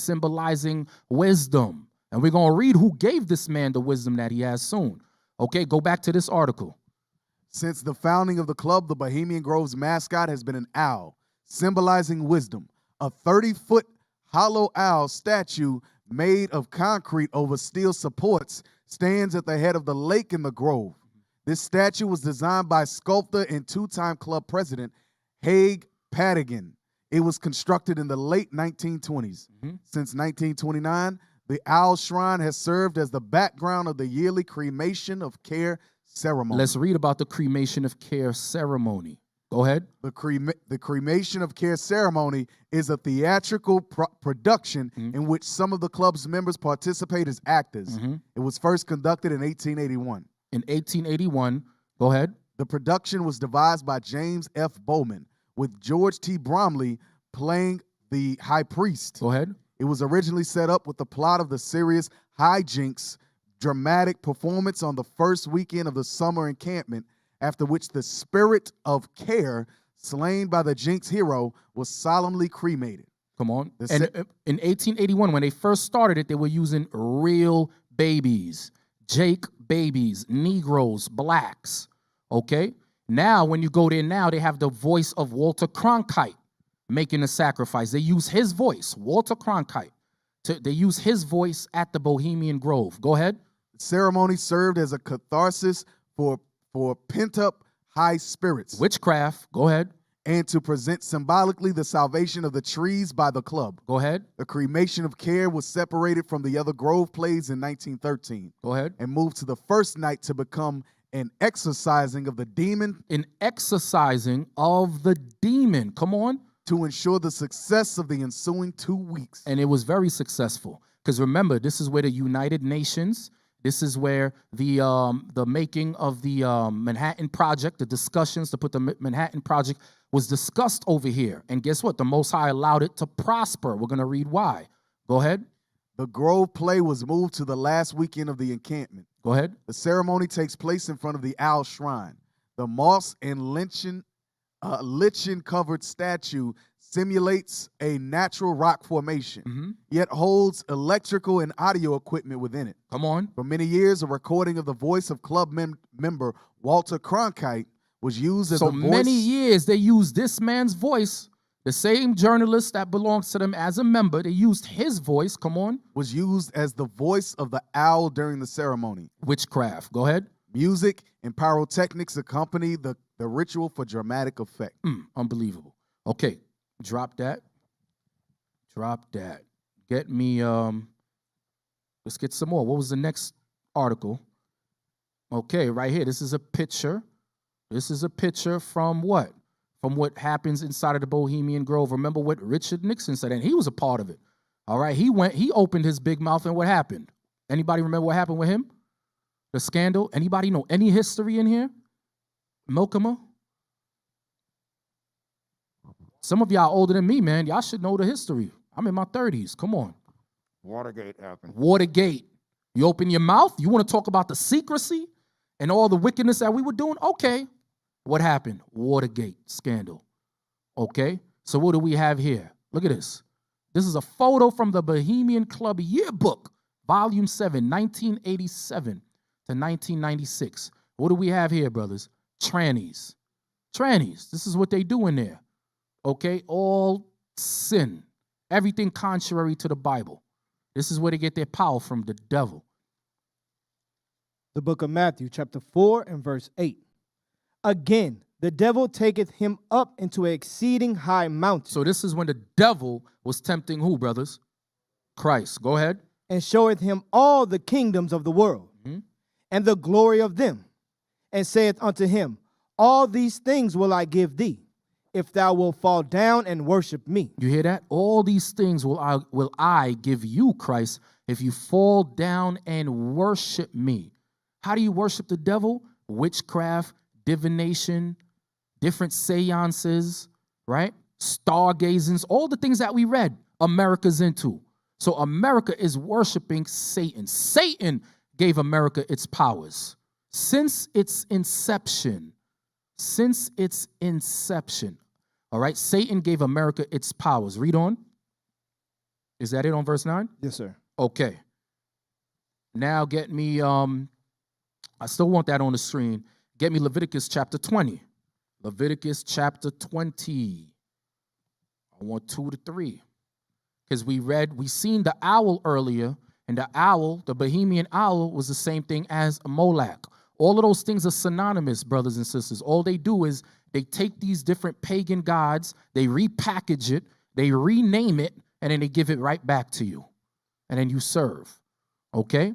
And we're going to read who gave this man the wisdom that he has soon. Okay, go back to this article. Since the founding of the club, the Bohemian Grove's mascot has been an owl, symbolizing wisdom. A 30-foot hollow owl statue made of concrete over steel supports stands at the head of the lake in the Grove. This statue was designed by sculptor and two-time club president Haig Padigan. It was constructed in the late 1920s. Since 1929, the owl shrine has served as the background of the yearly cremation of care ceremony. Let's read about the cremation of care ceremony. Go ahead. The cremation of care ceremony is a theatrical production in which some of the club's members participate as actors. It was first conducted in 1881. In 1881, go ahead. The production was devised by James F. Bowman, with George T. Bromley playing the high priest. Go ahead. It was originally set up with the plot of the series Hijinks dramatic performance on the first weekend of the summer encampment, after which the spirit of care slain by the Jinx hero was solemnly cremated. Come on. And in 1881, when they first started it, they were using real babies. Jake babies, Negroes, blacks, okay? Now, when you go there now, they have the voice of Walter Cronkite making a sacrifice. They use his voice, Walter Cronkite. They use his voice at the Bohemian Grove. Go ahead. The ceremony served as a catharsis for pent-up high spirits. Witchcraft. Go ahead. And to present symbolically the salvation of the trees by the club. Go ahead. The cremation of care was separated from the other Grove plays in 1913. Go ahead. And moved to the first night to become an exorcising of the demon. An exorcising of the demon. Come on. To ensure the success of the ensuing 2 weeks. And it was very successful. Because remember, this is where the United Nations, this is where the making of the Manhattan Project, the discussions to put the Manhattan Project was discussed over here. And guess what? The Most High allowed it to prosper. We're going to read why. Go ahead. The Grove play was moved to the last weekend of the encampment. Go ahead. The ceremony takes place in front of the Owl Shrine. The moss and lichen-covered statue simulates a natural rock formation, yet holds electrical and audio equipment within it. Come on. For many years, a recording of the voice of club member Walter Cronkite was used as the voice. So many years they used this man's voice. The same journalist that belongs to them as a member, they used his voice, come on. Was used as the voice of the owl during the ceremony. Witchcraft. Go ahead. Music and pyrotechnics accompany the ritual for dramatic effect. Unbelievable. Okay, drop that. Drop that. Get me, let's get some more. What was the next article? Okay, right here. This is a picture. This is a picture from what? From what happens inside of the Bohemian Grove. Remember what Richard Nixon said, and he was a part of it. All right, he opened his big mouth, and what happened? Anybody remember what happened with him? The scandal? Anybody know any history in here? Milkama? Some of y'all older than me, man. Y'all should know the history. I'm in my 30s. Come on. Watergate happened. Watergate. You open your mouth? You want to talk about the secrecy and all the wickedness that we were doing? Okay. What happened? Watergate scandal. Okay. So what do we have here? Look at this. This is a photo from the Bohemian Club Yearbook, Volume 7, 1987 to 1996. What do we have here, brothers? Trannies. Trannies. This is what they do in there. Okay? All sin. Everything contrary to the Bible. This is where they get their power from, the devil. The book of Matthew, chapter 4 and verse 8. Again, the devil taketh him up into an exceeding high mountain. So this is when the devil was tempting who, brothers? Christ. Go ahead. And showeth him all the kingdoms of the world, and the glory of them, and saith unto him, all these things will I give thee, if thou wilt fall down and worship me. You hear that? All these things will I give you, Christ, if you fall down and worship me. How do you worship the devil? Witchcraft, divination, different seances, right? Stargazings, all the things that we read, America's into. So America is worshiping Satan. Satan gave America its powers. Since its inception, all right, Satan gave America its powers. Read on. Is that it on verse 9? Yes, sir. Okay. Now get me, I still want that on the screen. Get me Leviticus chapter 20. Leviticus chapter 20. I want 2 to 3. Because we seen the owl earlier, and the owl, the Bohemian owl, was the same thing as a Moloch. All of those things are synonymous, brothers and sisters. All they do is they take these different pagan gods, they repackage it, they rename it, and then they give it right back to you. And then you serve. Okay?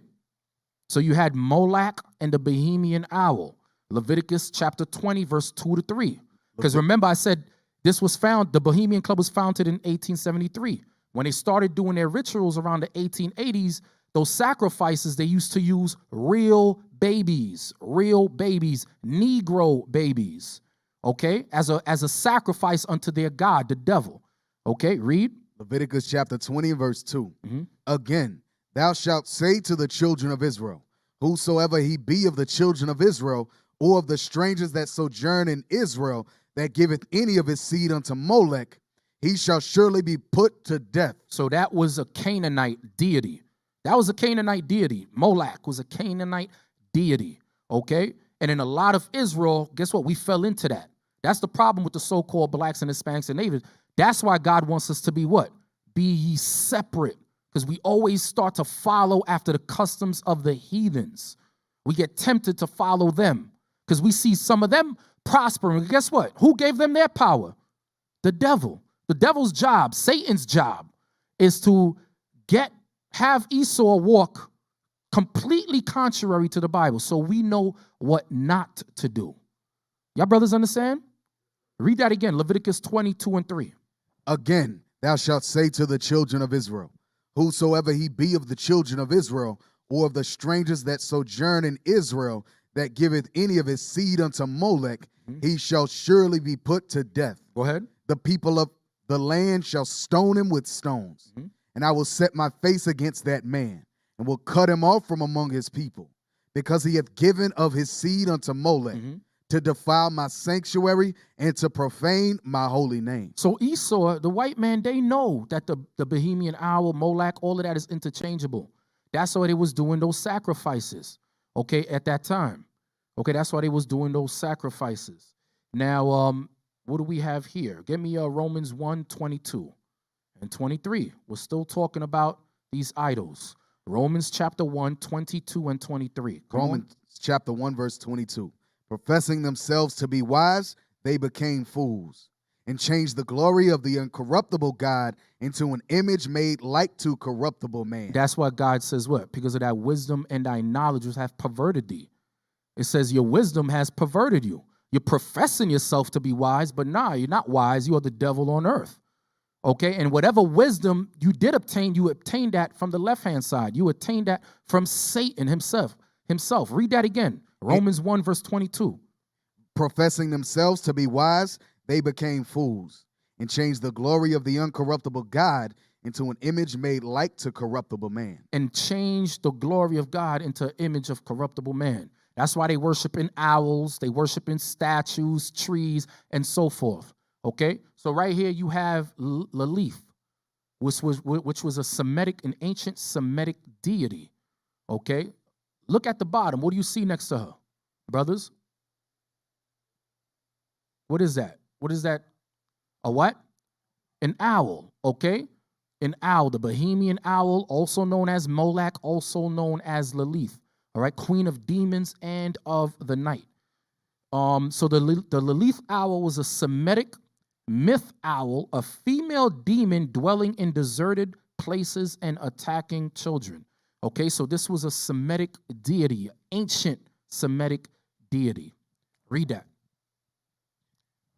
So you had Moloch and the Bohemian owl. Leviticus chapter 20, verse 2 to 3. Because remember, I said the Bohemian Club was founded in 1873. When they started doing their rituals around the 1880s, those sacrifices, they used to use real babies, Negro babies, okay, as a sacrifice unto their god, the devil. Okay, read. Leviticus chapter 20, verse 2. Again, thou shalt say to the children of Israel, whosoever he be of the children of Israel, or of the strangers that sojourn in Israel, that giveth any of his seed unto Molech, he shall surely be put to death. So that was a Canaanite deity. That was a Canaanite deity. Moloch was a Canaanite deity, okay? And in a lot of Israel, guess what? We fell into that. That's the problem with the so-called blacks and Hispanics and natives. That's why God wants us to be what? Be ye separate. Because we always start to follow after the customs of the heathens. We get tempted to follow them because we see some of them prospering. Guess what? Who gave them their power? The devil. The devil's job, Satan's job, is to have Esau walk completely contrary to the Bible so we know what not to do. Y'all brothers understand? Read that again, Leviticus 22 and 3. Again, thou shalt say to the children of Israel, whosoever he be of the children of Israel, or of the strangers that sojourn in Israel, that giveth any of his seed unto Molech, he shall surely be put to death. Go ahead. The people of the land shall stone him with stones. And I will set my face against that man, and will cut him off from among his people, because he hath given of his seed unto Molech, to defile my sanctuary and to profane my holy name. So Esau, the white man, they know that the Bohemian owl, Moloch, all of that is interchangeable. That's why they was doing those sacrifices, okay, at that time. Okay, that's why they was doing those sacrifices. Now, what do we have here? Give me Romans 1, 22 and 23. We're still talking about these idols. Romans chapter 1, 22 and 23. Romans chapter 1, verse 22. Professing themselves to be wise, they became fools, and changed the glory of the incorruptible God into an image made like to corruptible man. That's why God says what? Because of that wisdom and thy knowledge which have perverted thee. It says your wisdom has perverted you. You're professing yourself to be wise, but nah, you're not wise. You are the devil on earth. Okay, and whatever wisdom you did obtain, you obtained that from the left-hand side. You attained that from Satan himself. Read that again. Romans 1, verse 22. Professing themselves to be wise, they became fools, and changed the glory of the uncorruptible God into an image made like to corruptible man. And changed the glory of God into an image of corruptible man. That's why they worship in owls, they worship in statues, trees, and so forth. Okay? So right here you have Lilith, which was a Semitic, an ancient Semitic deity. Okay? Look at the bottom. What do you see next to her, brothers? What is that? What is that? A what? An owl, okay? An owl, the Bohemian owl, also known as Moloch, also known as Lilith, all right? Queen of demons and of the night. So the Lilith owl was a Semitic myth owl, a female demon dwelling in deserted places and attacking children. Okay, so this was a Semitic deity, ancient Semitic deity. Read that.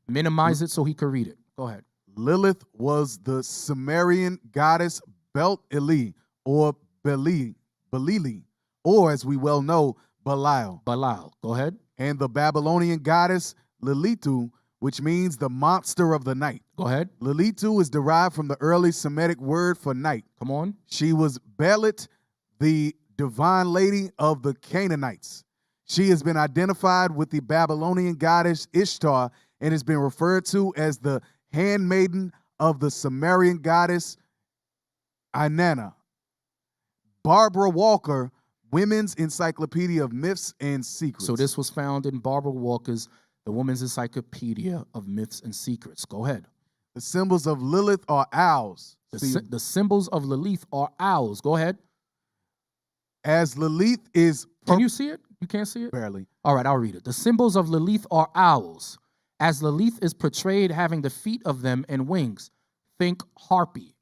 Minimize it so he could read it. Go ahead. Lilith was the Sumerian goddess Bel-Eli, or Belili, or as we well know, Belial. Belial. Go ahead. And the Babylonian goddess Lilitu, which means the monster of the night. Go ahead. Lilitu is derived from the early Semitic word for night. Come on. She was Belit, the divine lady of the Canaanites. She has been identified with the Babylonian goddess Ishtar and has been referred to as the handmaiden of the Sumerian goddess Inanna. Barbara Walker, Women's Encyclopedia of Myths and Secrets. So this was found in Barbara Walker's The Woman's Encyclopedia of Myths and Secrets. Go ahead. The symbols of Lilith are owls. The symbols of Lilith are owls. Go ahead. As Lilith is... Can you see it? You can't see it? Barely. All right, I'll read it. The symbols of Lilith are owls. As Lilith is portrayed having the feet of them and wings, think harpy.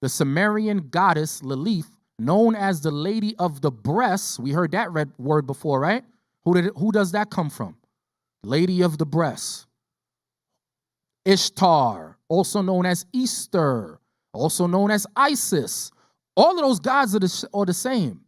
The Sumerian goddess Lilith, known as the Lady of the Breasts, we heard that word before, right? Who does that come from? Lady of the Breasts. Ishtar, also known as Easter, also known as Isis. All of those gods are the same.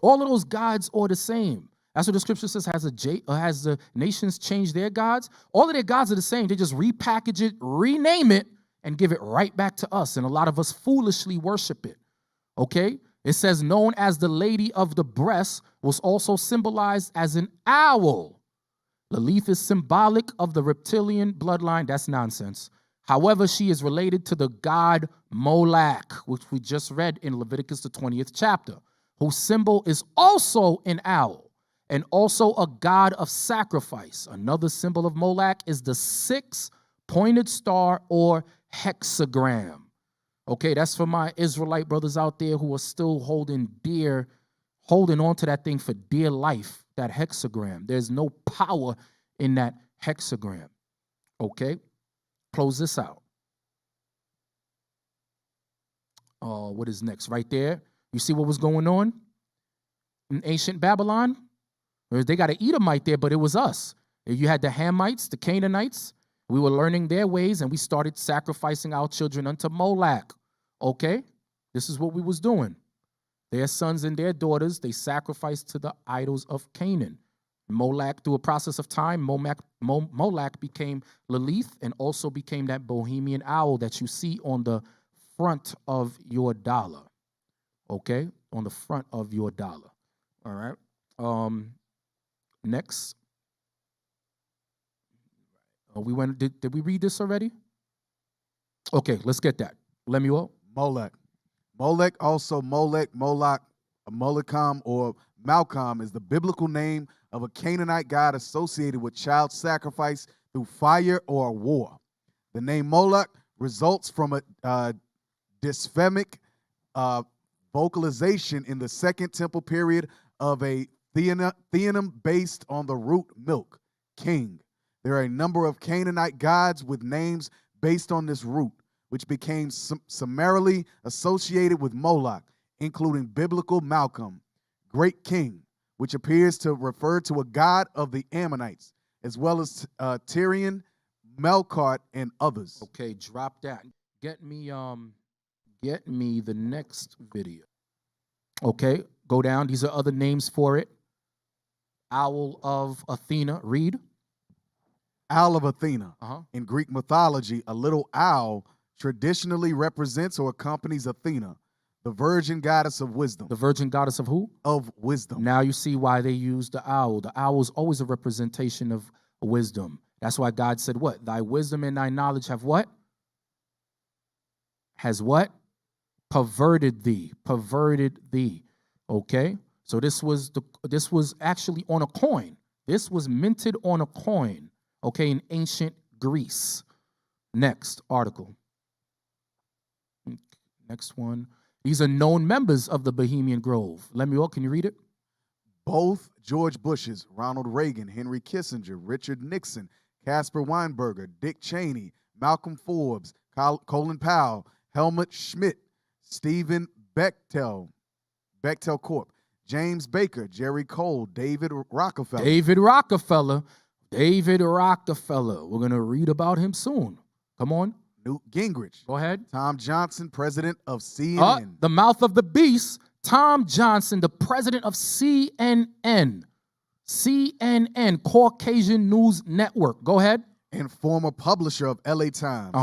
All of those gods are the same. That's what the scripture says. Has the nations changed their gods? All of their gods are the same. They just repackage it, rename it, and give it right back to us. And a lot of us foolishly worship it. Okay? It says, known as the Lady of the Breast, was also symbolized as an owl. Lilith is symbolic of the reptilian bloodline. That's nonsense. However, she is related to the god Molech, which we just read in Leviticus, the 20th chapter, whose symbol is also an owl and also a god of sacrifice. Another symbol of Molech is the 6-pointed star or hexagram. Okay, that's for my Israelite brothers out there who are still holding on to that thing for dear life, that hexagram. There's no power in that hexagram. Okay, close this out. What is next? Right there. You see what was going on in ancient Babylon? They got an Edomite there, but it was us. You had the Hamites, the Canaanites. We were learning their ways, and we started sacrificing our children unto Molech. Okay? This is what we was doing. Their sons and their daughters, they sacrificed to the idols of Canaan. Molech, through a process of time, Molech became Lilith and also became that Bohemian owl that you see on the front of your dollar. Okay? On the front of your dollar. All right? Next. Did we read this already? Okay, let's get that. Lemuel. Molech. Molech, also Molech, Moloch, Molecham, or Malcolm is the biblical name of a Canaanite god associated with child sacrifice through fire or war. The name Moloch results from a dysphemic vocalization in the Second Temple period of a theonym based on the root milk, king. There are a number of Canaanite gods with names based on this root, which became summarily associated with Moloch, including biblical Malcolm, great king, which appears to refer to a god of the Ammonites, as well as Tyrian, Melkart, and others. Okay, drop that. Get me the next video. Okay, go down. These are other names for it. Owl of Athena. Read. Owl of Athena. In Greek mythology, a little owl traditionally represents or accompanies Athena, the virgin goddess of wisdom. The virgin goddess of who? Of wisdom. Now you see why they use the owl. The owl is always a representation of wisdom. That's why God said what? Thy wisdom and thy knowledge have what? Has what? Perverted thee. Perverted thee. Okay? So this was actually on a coin. This was minted on a coin. Okay, in ancient Greece. Next article. Next one. These are known members of the Bohemian Grove. Lemuel, can you read it? both George Bushes, Ronald Reagan, Henry Kissinger, Richard Nixon, Caspar Weinberger, Dick Cheney, Malcolm Forbes, Colin Powell, Helmut Schmidt, Stephen Bechtel Corp., James Baker, Jerry Cole, David Rockefeller. David Rockefeller. We're going to read about him soon. Come on. Newt Gingrich. Go ahead. Tom Johnson, president of CNN. The mouth of the beast. Tom Johnson, the president of CNN. CNN, Caucasian News Network. Go ahead. And former publisher of LA Times.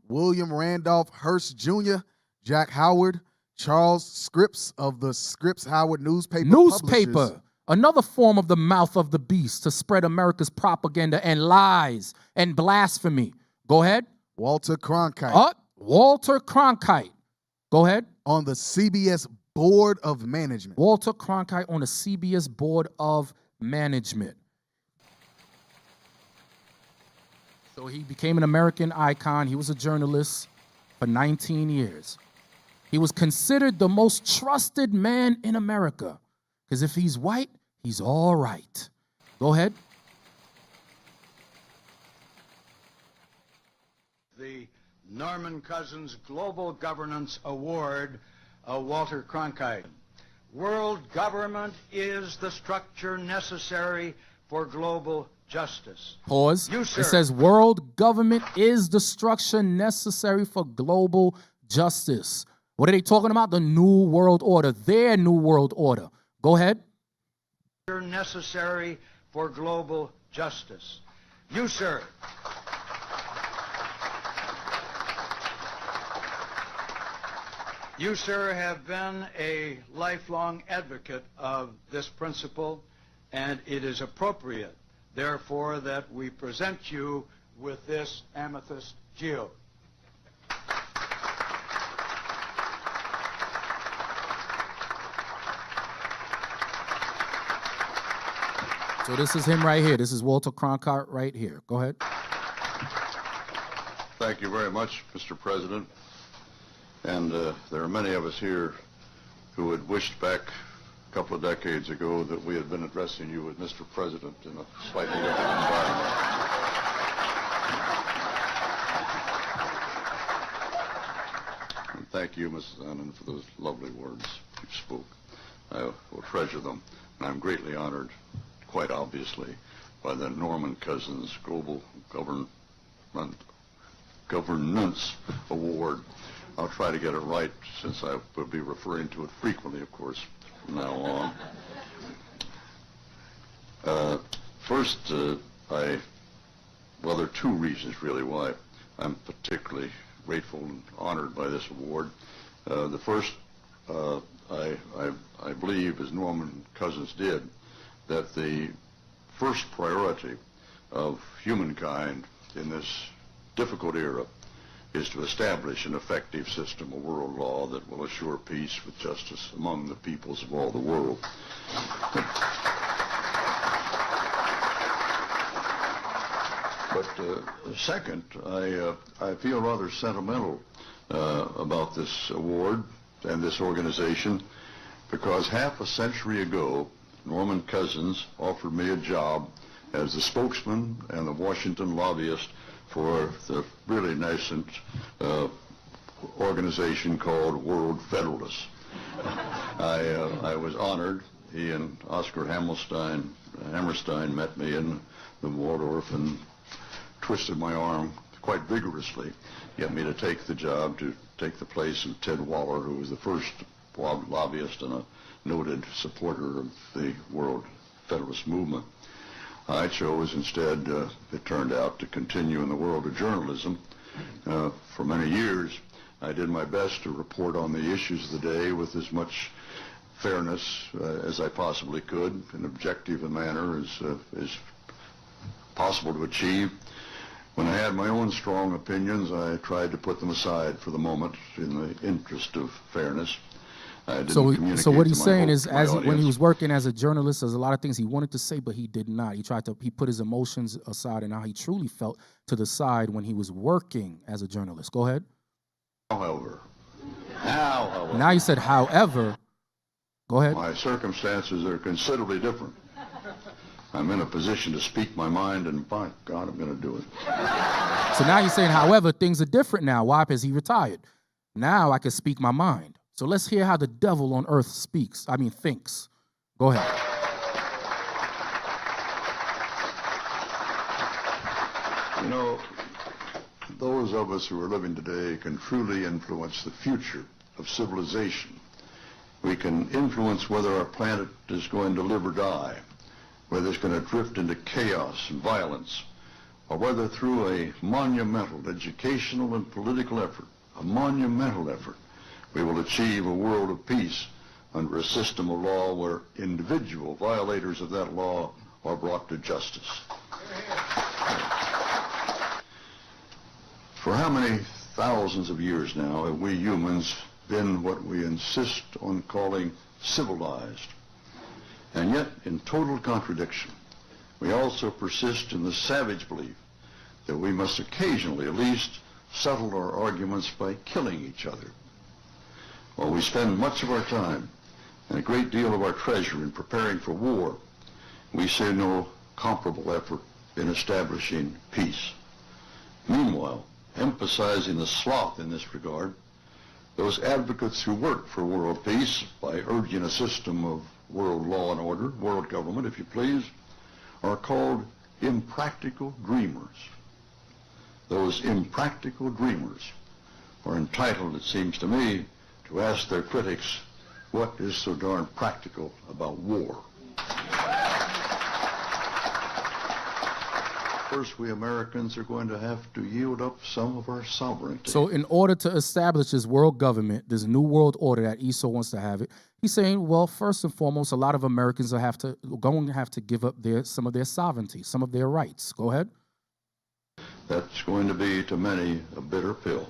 William Randolph Hearst Jr., Jack Howard, Charles Scripps of the Scripps Howard newspaper. Another form of the mouth of the beast to spread America's propaganda and lies and blasphemy. Go ahead. Walter Cronkite. Walter Cronkite. Go ahead. On the CBS Board of Management. Walter Cronkite on the CBS Board of Management. So he became an American icon. He was a journalist for 19 years. He was considered the most trusted man in America. Because if he's white, he's all right. Go ahead. The Norman Cousins Global Governance Award, Walter Cronkite. World government is the structure necessary for global justice. Pause. It says world government is the structure necessary for global justice. What are they talking about? The New World Order, their New World Order. Go ahead. Necessary for global justice. You, sir. You, sir, have been a lifelong advocate of this principle, and it is appropriate, therefore, that we present you with this amethyst geode. So this is him right here. This is Walter Cronkite right here. Go ahead. Thank you very much, Mr. President. And there are many of us here who had wished back a couple of decades ago that we had been addressing you as Mr. President in a slightly different environment. And thank you, Mrs. Annan, for those lovely words you spoke. I will treasure them, and I'm greatly honored, quite obviously, by the Norman Cousins Global Governance Award. I'll try to get it right, since I will be referring to it frequently, of course, from now on. First, there are two reasons, really, why I'm particularly grateful and honored by this award. The first, I believe, as Norman Cousins did, that the first priority of humankind in this difficult era is to establish an effective system of world law that will assure peace with justice among the peoples of all the world. But second, I feel rather sentimental about this award and this organization, because half a century ago, Norman Cousins offered me a job as the spokesman and the Washington lobbyist for the really nascent organization called World Federalists. I was honored. He and Oscar Hammerstein met me in the Waldorf and twisted my arm quite vigorously, get me to take the job, to take the place of Ted Waller, who was the first lobbyist and a noted supporter of the World Federalist movement. I chose instead, it turned out, to continue in the world of journalism. For many years, I did my best to report on the issues of the day with as much fairness as I possibly could, in objective a manner as possible to achieve. When I had my own strong opinions, I tried to put them aside for the moment in the interest of fairness. So what he's saying is, when he was working as a journalist, there's a lot of things he wanted to say, but he did not. He put his emotions aside and how he truly felt to the side when he was working as a journalist. Go ahead. However. Now you said, however. Go ahead. My circumstances are considerably different. I'm in a position to speak my mind, and by God, I'm going to do it. So now you're saying, however, things are different now. Why? Because he retired. Now I can speak my mind. So let's hear how the devil on earth thinks. Go ahead. You know, those of us who are living today can truly influence the future of civilization. We can influence whether our planet is going to live or die, whether it's going to drift into chaos and violence, or whether through a monumental educational and political effort, we will achieve a world of peace under a system of law where individual violators of that law are brought to justice. For how many thousands of years now have we humans been what we insist on calling civilized? And yet, in total contradiction, we also persist in the savage belief that we must occasionally at least settle our arguments by killing each other. While we spend much of our time and a great deal of our treasure in preparing for war, we see no comparable effort in establishing peace. Meanwhile, emphasizing the sloth in this regard, those advocates who work for world peace by urging a system of world law and order, world government, if you please, are called impractical dreamers. Those impractical dreamers are entitled, it seems to me, to ask their critics, what is so darn practical about war? First, we Americans are going to have to yield up some of our sovereignty. So in order to establish this world government, this new world order that Esau wants to have it, he's saying, well, first and foremost, a lot of Americans are going to have to give up some of their sovereignty, some of their rights. Go ahead. That's going to be, to many, a bitter pill.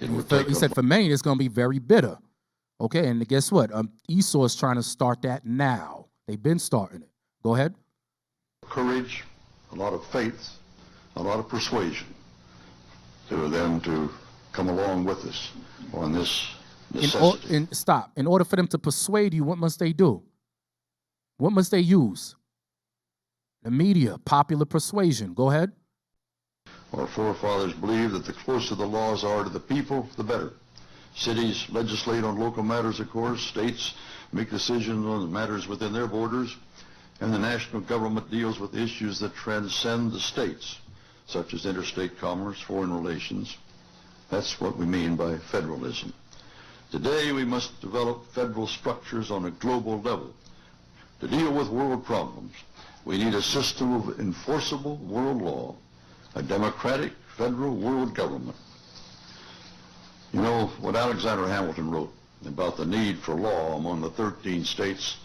He said for many, it's going to be very bitter. Okay, and guess what? Esau is trying to start that now. They've been starting it. Go ahead. Courage, a lot of faith, a lot of persuasion to them to come along with us on this necessity. Stop. In order for them to persuade you, what must they do? What must they use? The media, popular persuasion. Go ahead. Our forefathers believed that the closer the laws are to the people, the better. Cities legislate on local matters, of course. States make decisions on matters within their borders. And the national government deals with issues that transcend the states, such as interstate commerce, foreign relations. That's what we mean by federalism. Today, we must develop federal structures on a global level. To deal with world problems, we need a system of enforceable world law, a democratic federal world government. You know, what Alexander Hamilton wrote about the need for law among the 13 states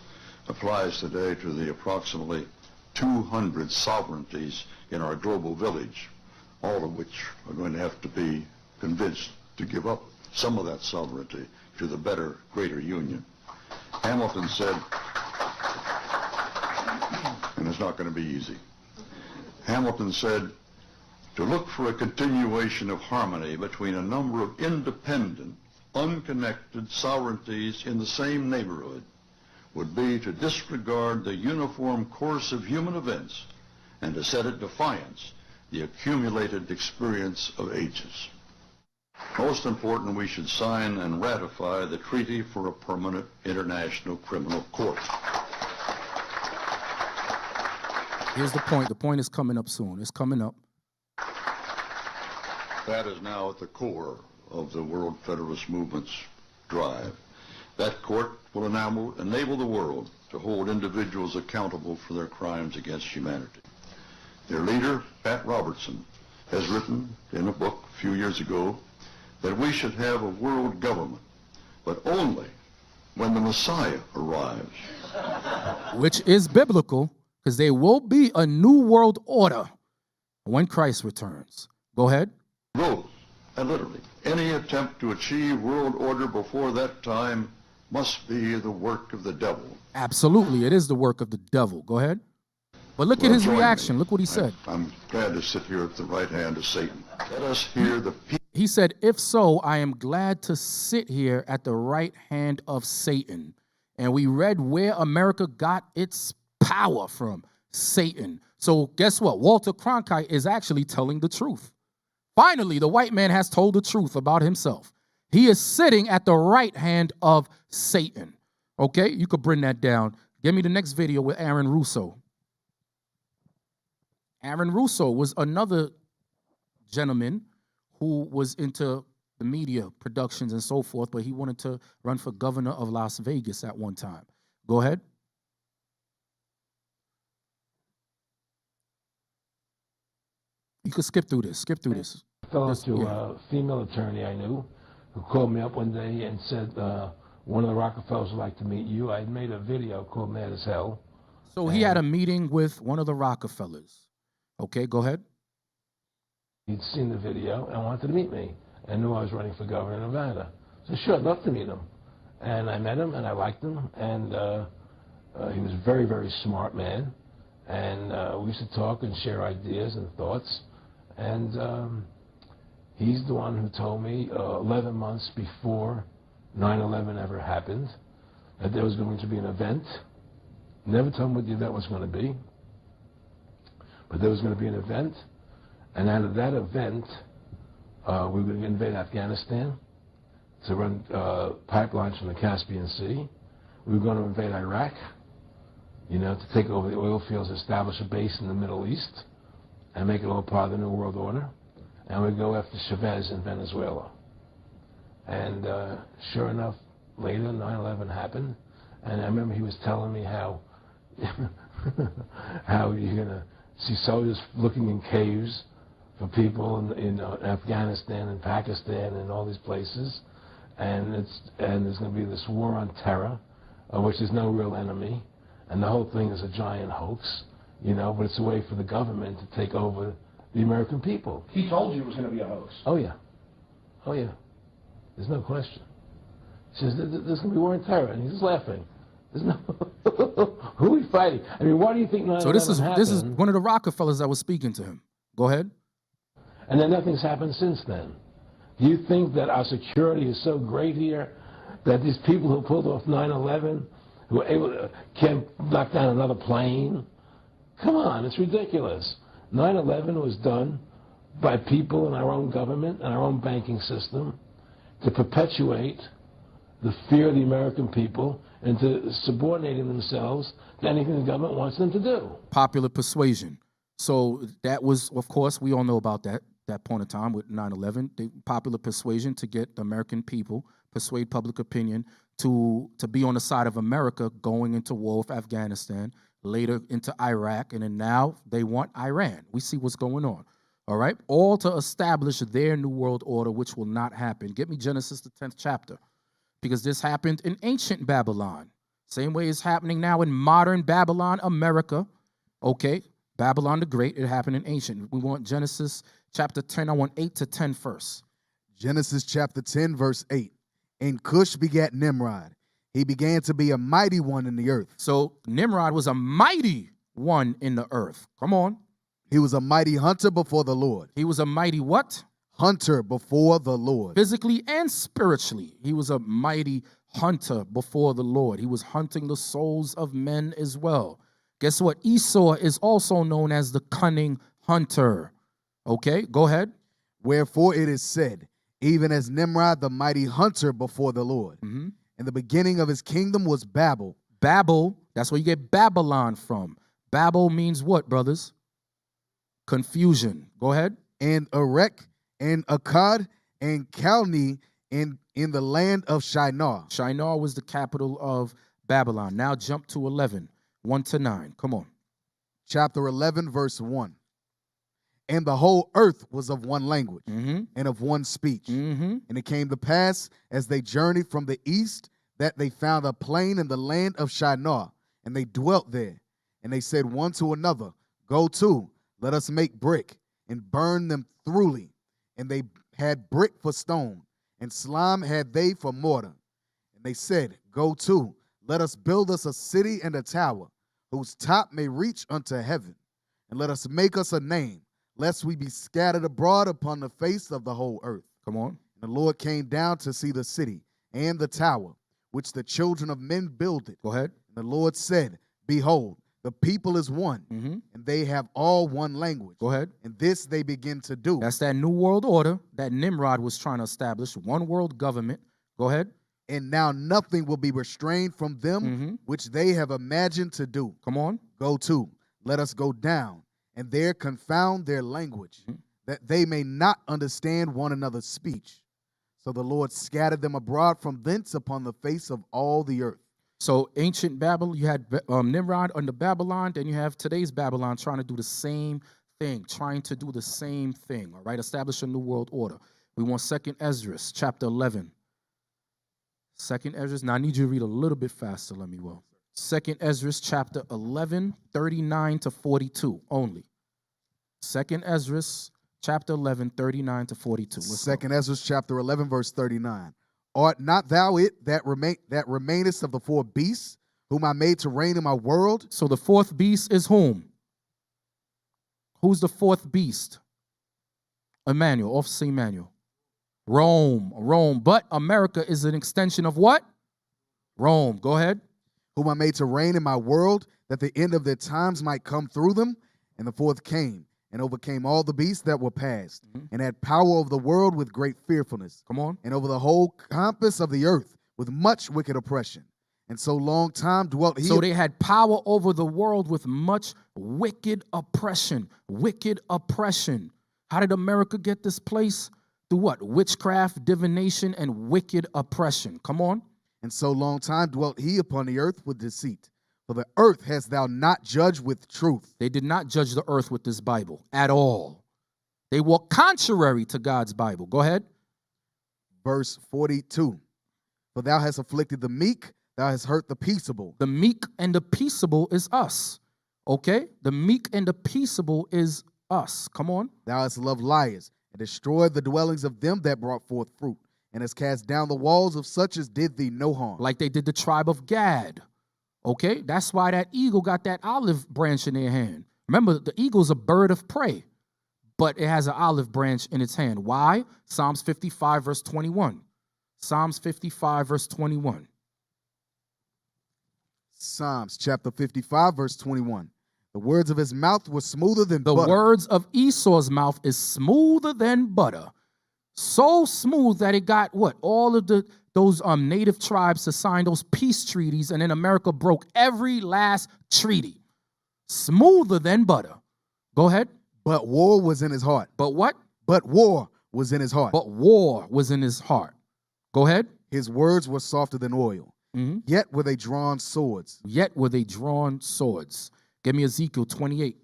applies today to the approximately 200 sovereignties in our global village, all of which are going to have to be convinced to give up some of that sovereignty to the better, greater union. Hamilton said, and it's not going to be easy, Hamilton said, to look for a continuation of harmony between a number of independent, unconnected sovereignties in the same neighborhood would be to disregard the uniform course of human events and to set at defiance the accumulated experience of ages. Most important, we should sign and ratify the Treaty for a Permanent International Criminal Court. Here's the point. The point is coming up soon. It's coming up. That is now at the core of the World Federalist Movement's drive. That court will enable the world to hold individuals accountable for their crimes against humanity. Their leader, Pat Robertson, has written in a book a few years ago that we should have a world government, but only when the Messiah arrives. Which is biblical, because there will be a new world order when Christ returns. Go ahead. Rose, and literally, any attempt to achieve world order before that time must be the work of the devil. Absolutely, it is the work of the devil. Go ahead. But look at his reaction. Look what he said. I'm glad to sit here at the right hand of Satan. Let us hear the people. He said, if so, I am glad to sit here at the right hand of Satan. And we read where America got its power from, Satan. So guess what? Walter Cronkite is actually telling the truth. Finally, the white man has told the truth about himself. He is sitting at the right hand of Satan. Okay, you could bring that down. Give me the next video with Aaron Russo. Aaron Russo was another gentleman who was into the media productions and so forth, but he wanted to run for governor of Las Vegas at one time. Go ahead. You could skip through this. Skip through this. Fell to a female attorney I knew who called me up one day and said, one of the Rockefellers would like to meet you. I had made a video called Mad as Hell. So he had a meeting with one of the Rockefellers. Okay, go ahead. He'd seen the video and wanted to meet me and knew I was running for governor of Nevada. So sure, I'd love to meet him. And I met him and I liked him. And he was a very, very smart man. And we used to talk and share ideas and thoughts. And he's the one who told me 11 months before 9/11 ever happened that there was going to be an event. Never told me what the event was going to be. But there was going to be an event. And out of that event, we were going to invade Afghanistan to run pipelines from the Caspian Sea. We were going to invade Iraq, to take over the oil fields, establish a base in the Middle East, and make it all part of the New World Order. And we'd go after Chavez in Venezuela. And sure enough, later, 9/11 happened. And I remember he was telling me how you're going to see soldiers looking in caves for people in Afghanistan and Pakistan and all these places. And there's going to be this war on terror, of which there's no real enemy. And the whole thing is a giant hoax, but it's a way for the government to take over the American people. He told you it was going to be a hoax. Oh, yeah. Oh, yeah. There's no question. He says, there's going to be war on terror. And he's just laughing. There's no... Who are we fighting? I mean, why do you think 9/11 So this is happened? one of the Rockefellers that was speaking to him. Go ahead. And then nothing's happened since then. Do you think that our security is so great here that these people who pulled off 9/11, who were able to, can't knock down another plane? Come on, it's ridiculous. 9/11 was done by people in our own government and our own banking system to perpetuate the fear of the American people and to subordinating themselves to anything the government wants them to do. Popular persuasion. So that was, of course, we all know about that point of time with 9/11. The popular persuasion to get the American people, persuade public opinion to be on the side of America going into war with Afghanistan, later into Iraq, and then now they want Iran. We see what's going on. All right? All to establish their new world order, which will not happen. Get me Genesis, the 10th chapter. Because this happened in ancient Babylon. Same way it's happening now in modern Babylon, America. Okay? Babylon the Great, it happened in ancient. We want Genesis chapter 10. I want 8 to 10 first. Genesis chapter 10, verse 8. And Cush begat Nimrod. He began to be a mighty one in the earth. So Nimrod was a mighty one in the earth. Come on. He was a mighty hunter before the Lord. He was a mighty what? Hunter before the Lord. Physically and spiritually. He was a mighty hunter before the Lord. He was hunting the souls of men as well. Guess what? Esau is also known as the cunning hunter. Okay, go ahead. Wherefore it is said, even as Nimrod the mighty hunter before the Lord. Mm-hmm. And the beginning of his kingdom was Babel. Babel, that's where you get Babylon from. Babel means what, brothers? Confusion. Go ahead. And Erech and Akkad and Calneh in the land of Shinar. Shinar was the capital of Babylon. Now jump to 11, 1 to 9. Come on. Chapter 11, verse 1. And the whole earth was of one language Mm-hmm. and of one speech. Mm-hmm. And it came to pass, as they journeyed from the east, that they found a plain in the land of Shinar, and they dwelt there. And they said one to another, Go to, let us make brick, and burn them thoroughly. And they had brick for stone, and slime had they for mortar. And they said, Go to, let us build us a city and a tower, whose top may reach unto heaven. And let us make us a name, lest we be scattered abroad upon the face of the whole earth. Come on. And the Lord came down to see the city and the tower, which the children of men builded. Go ahead. And the Lord said, behold, the people is one, and they have all one language. Go ahead. And this they begin to do. That's that new world order that Nimrod was trying to establish, one world government. Go ahead. And now nothing will be restrained from them which they have imagined to do. Come on. Go to, let us go down, and there confound their language, that they may not understand one another's speech. So the Lord scattered them abroad from thence upon the face of all the earth. So ancient Babylon, you had Nimrod under Babylon, then you have today's Babylon trying to do the same thing, all right? Establish a new world order. We want 2nd Ezra, chapter 11. 2nd Ezra, now I need you to read a little bit faster, let me well. 2nd Ezra, chapter 11, 39 to 42 only. 2nd Ezra, chapter 11, 39 to 42. 2nd Ezra, chapter 11, verse 39. Art not thou it that remainest of the four beasts, whom I made to reign in my world? So the fourth beast is whom? Who's the fourth beast? Emmanuel, Officer Emmanuel. Rome. But America is an extension of what? Rome. Go ahead. Whom I made to reign in my world, that the end of their times might come through them. And the fourth came and overcame all the beasts that were past, and had power over the world with great fearfulness. Come on. And over the whole compass of the earth with much wicked oppression. And so long time dwelt he. So they had power over the world with much wicked oppression. Wicked oppression. How did America get this place? Through what? Witchcraft, divination, and wicked oppression. Come on. And so long time dwelt he upon the earth with deceit. For the earth hast thou not judged with truth. They did not judge the earth with this Bible at all. They walk contrary to God's Bible. Go ahead. Verse 42. For thou hast afflicted the meek, thou hast hurt the peaceable. The meek and the peaceable is us. Okay? The meek and the peaceable is us. Come on. Thou hast loved liars, and destroyed the dwellings of them that brought forth fruit, and hast cast down the walls of such as did thee no harm. Like they did the tribe of Gad. Okay? That's why that eagle got that olive branch in their hand. Remember, the eagle's a bird of prey, but it has an olive branch in its hand. Why? Psalms 55, verse 21. Psalms 55, verse 21. Psalms chapter 55, verse 21. The words of his mouth were smoother than butter. The words of Esau's mouth is smoother than butter. So smooth that it got what? All of those native tribes to sign those peace treaties, and then America broke every last treaty. Smoother than butter. Go ahead. But war was in his heart. But what? But war was in his heart. But war was in his heart. Go ahead. His words were softer than oil. Yet were they drawn swords. Yet were they drawn swords. Give me Ezekiel 28.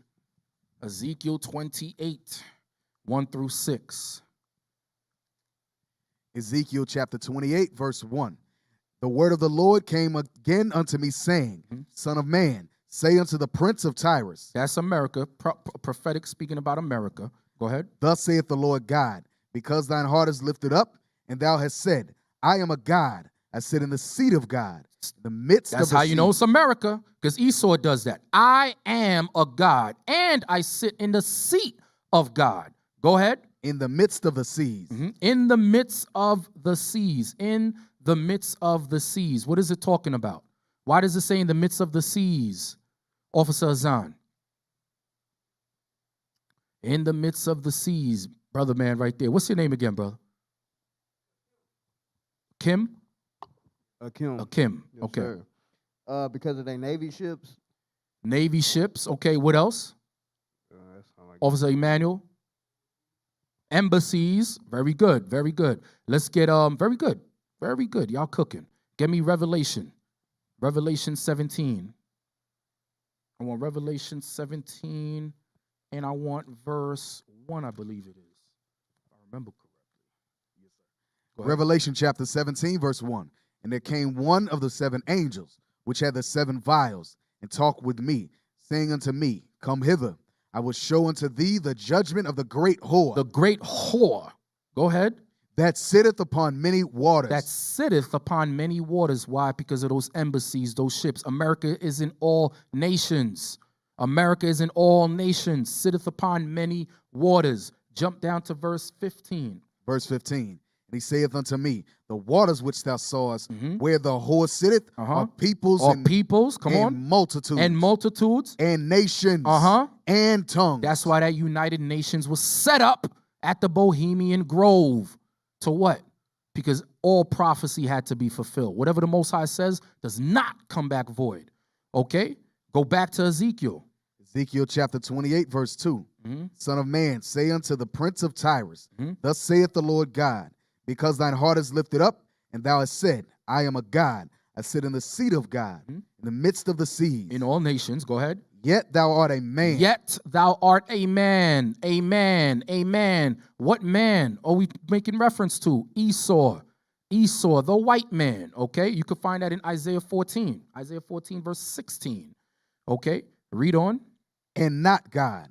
Ezekiel 28, 1 through 6. Ezekiel chapter 28, verse 1. The word of the Lord came again unto me, saying, Son of man, say unto the prince of Tyrus. That's America, prophetic speaking about America. Go ahead. Thus saith the Lord God, because thine heart is lifted up, and thou hast said, I am a God. I sit in the seat of God. The midst That's of the how you know it's America, because Esau does that. I am a God, and I sit in the seat of God. Go ahead. In the midst of the seas. In the midst of the seas. In the midst of the seas. What is it talking about? Why does it say in the midst of the seas, Officer Azan? In the midst of the seas, brother man right there. What's your name again, brother? Kim? Kim. Kim. Yes, Okay. sir. Because of their Navy ships. Navy ships. Okay, what else? Officer Emmanuel? Embassies. Very good. Very good. Let's get very good. Very good. Y'all cooking. Give me Revelation. Revelation 17. I want Revelation 17, and I want verse 1, I believe it is. If I remember correctly. Yes, sir. Go ahead. Revelation chapter 17, verse 1. And there came one of the seven angels, which had the seven vials, and talked with me, saying unto me, Come hither. I will show unto thee the judgment of the great whore. The great whore. Go ahead. That sitteth upon many waters. That sitteth upon many waters. Why? Because of those embassies, those ships. America is in all nations. America is in all nations. Sitteth upon many waters. Jump down to verse 15. Verse 15. And he saith unto me, the waters which thou sawest, where the horse sitteth, are peoples and multitudes. And multitudes. And nations. And tongues. That's why that United Nations was set up at the Bohemian Grove. To what? Because all prophecy had to be fulfilled. Whatever the Most High says does not come back void. Okay? Go back to Ezekiel. Ezekiel chapter 28, verse 2. Son of man, say unto the prince of Tyrus, thus saith the Lord God, because thine heart is lifted up, and thou hast said, I am a God. I sit in the seat of God, in the midst of the seas. In all nations, go ahead. Yet thou art a man. Yet thou art a man, a man, a man. What man are we making reference to? Esau. Esau, the white man, okay? You can find that in Isaiah 14. Isaiah 14, verse 16. Okay, read on. And not God.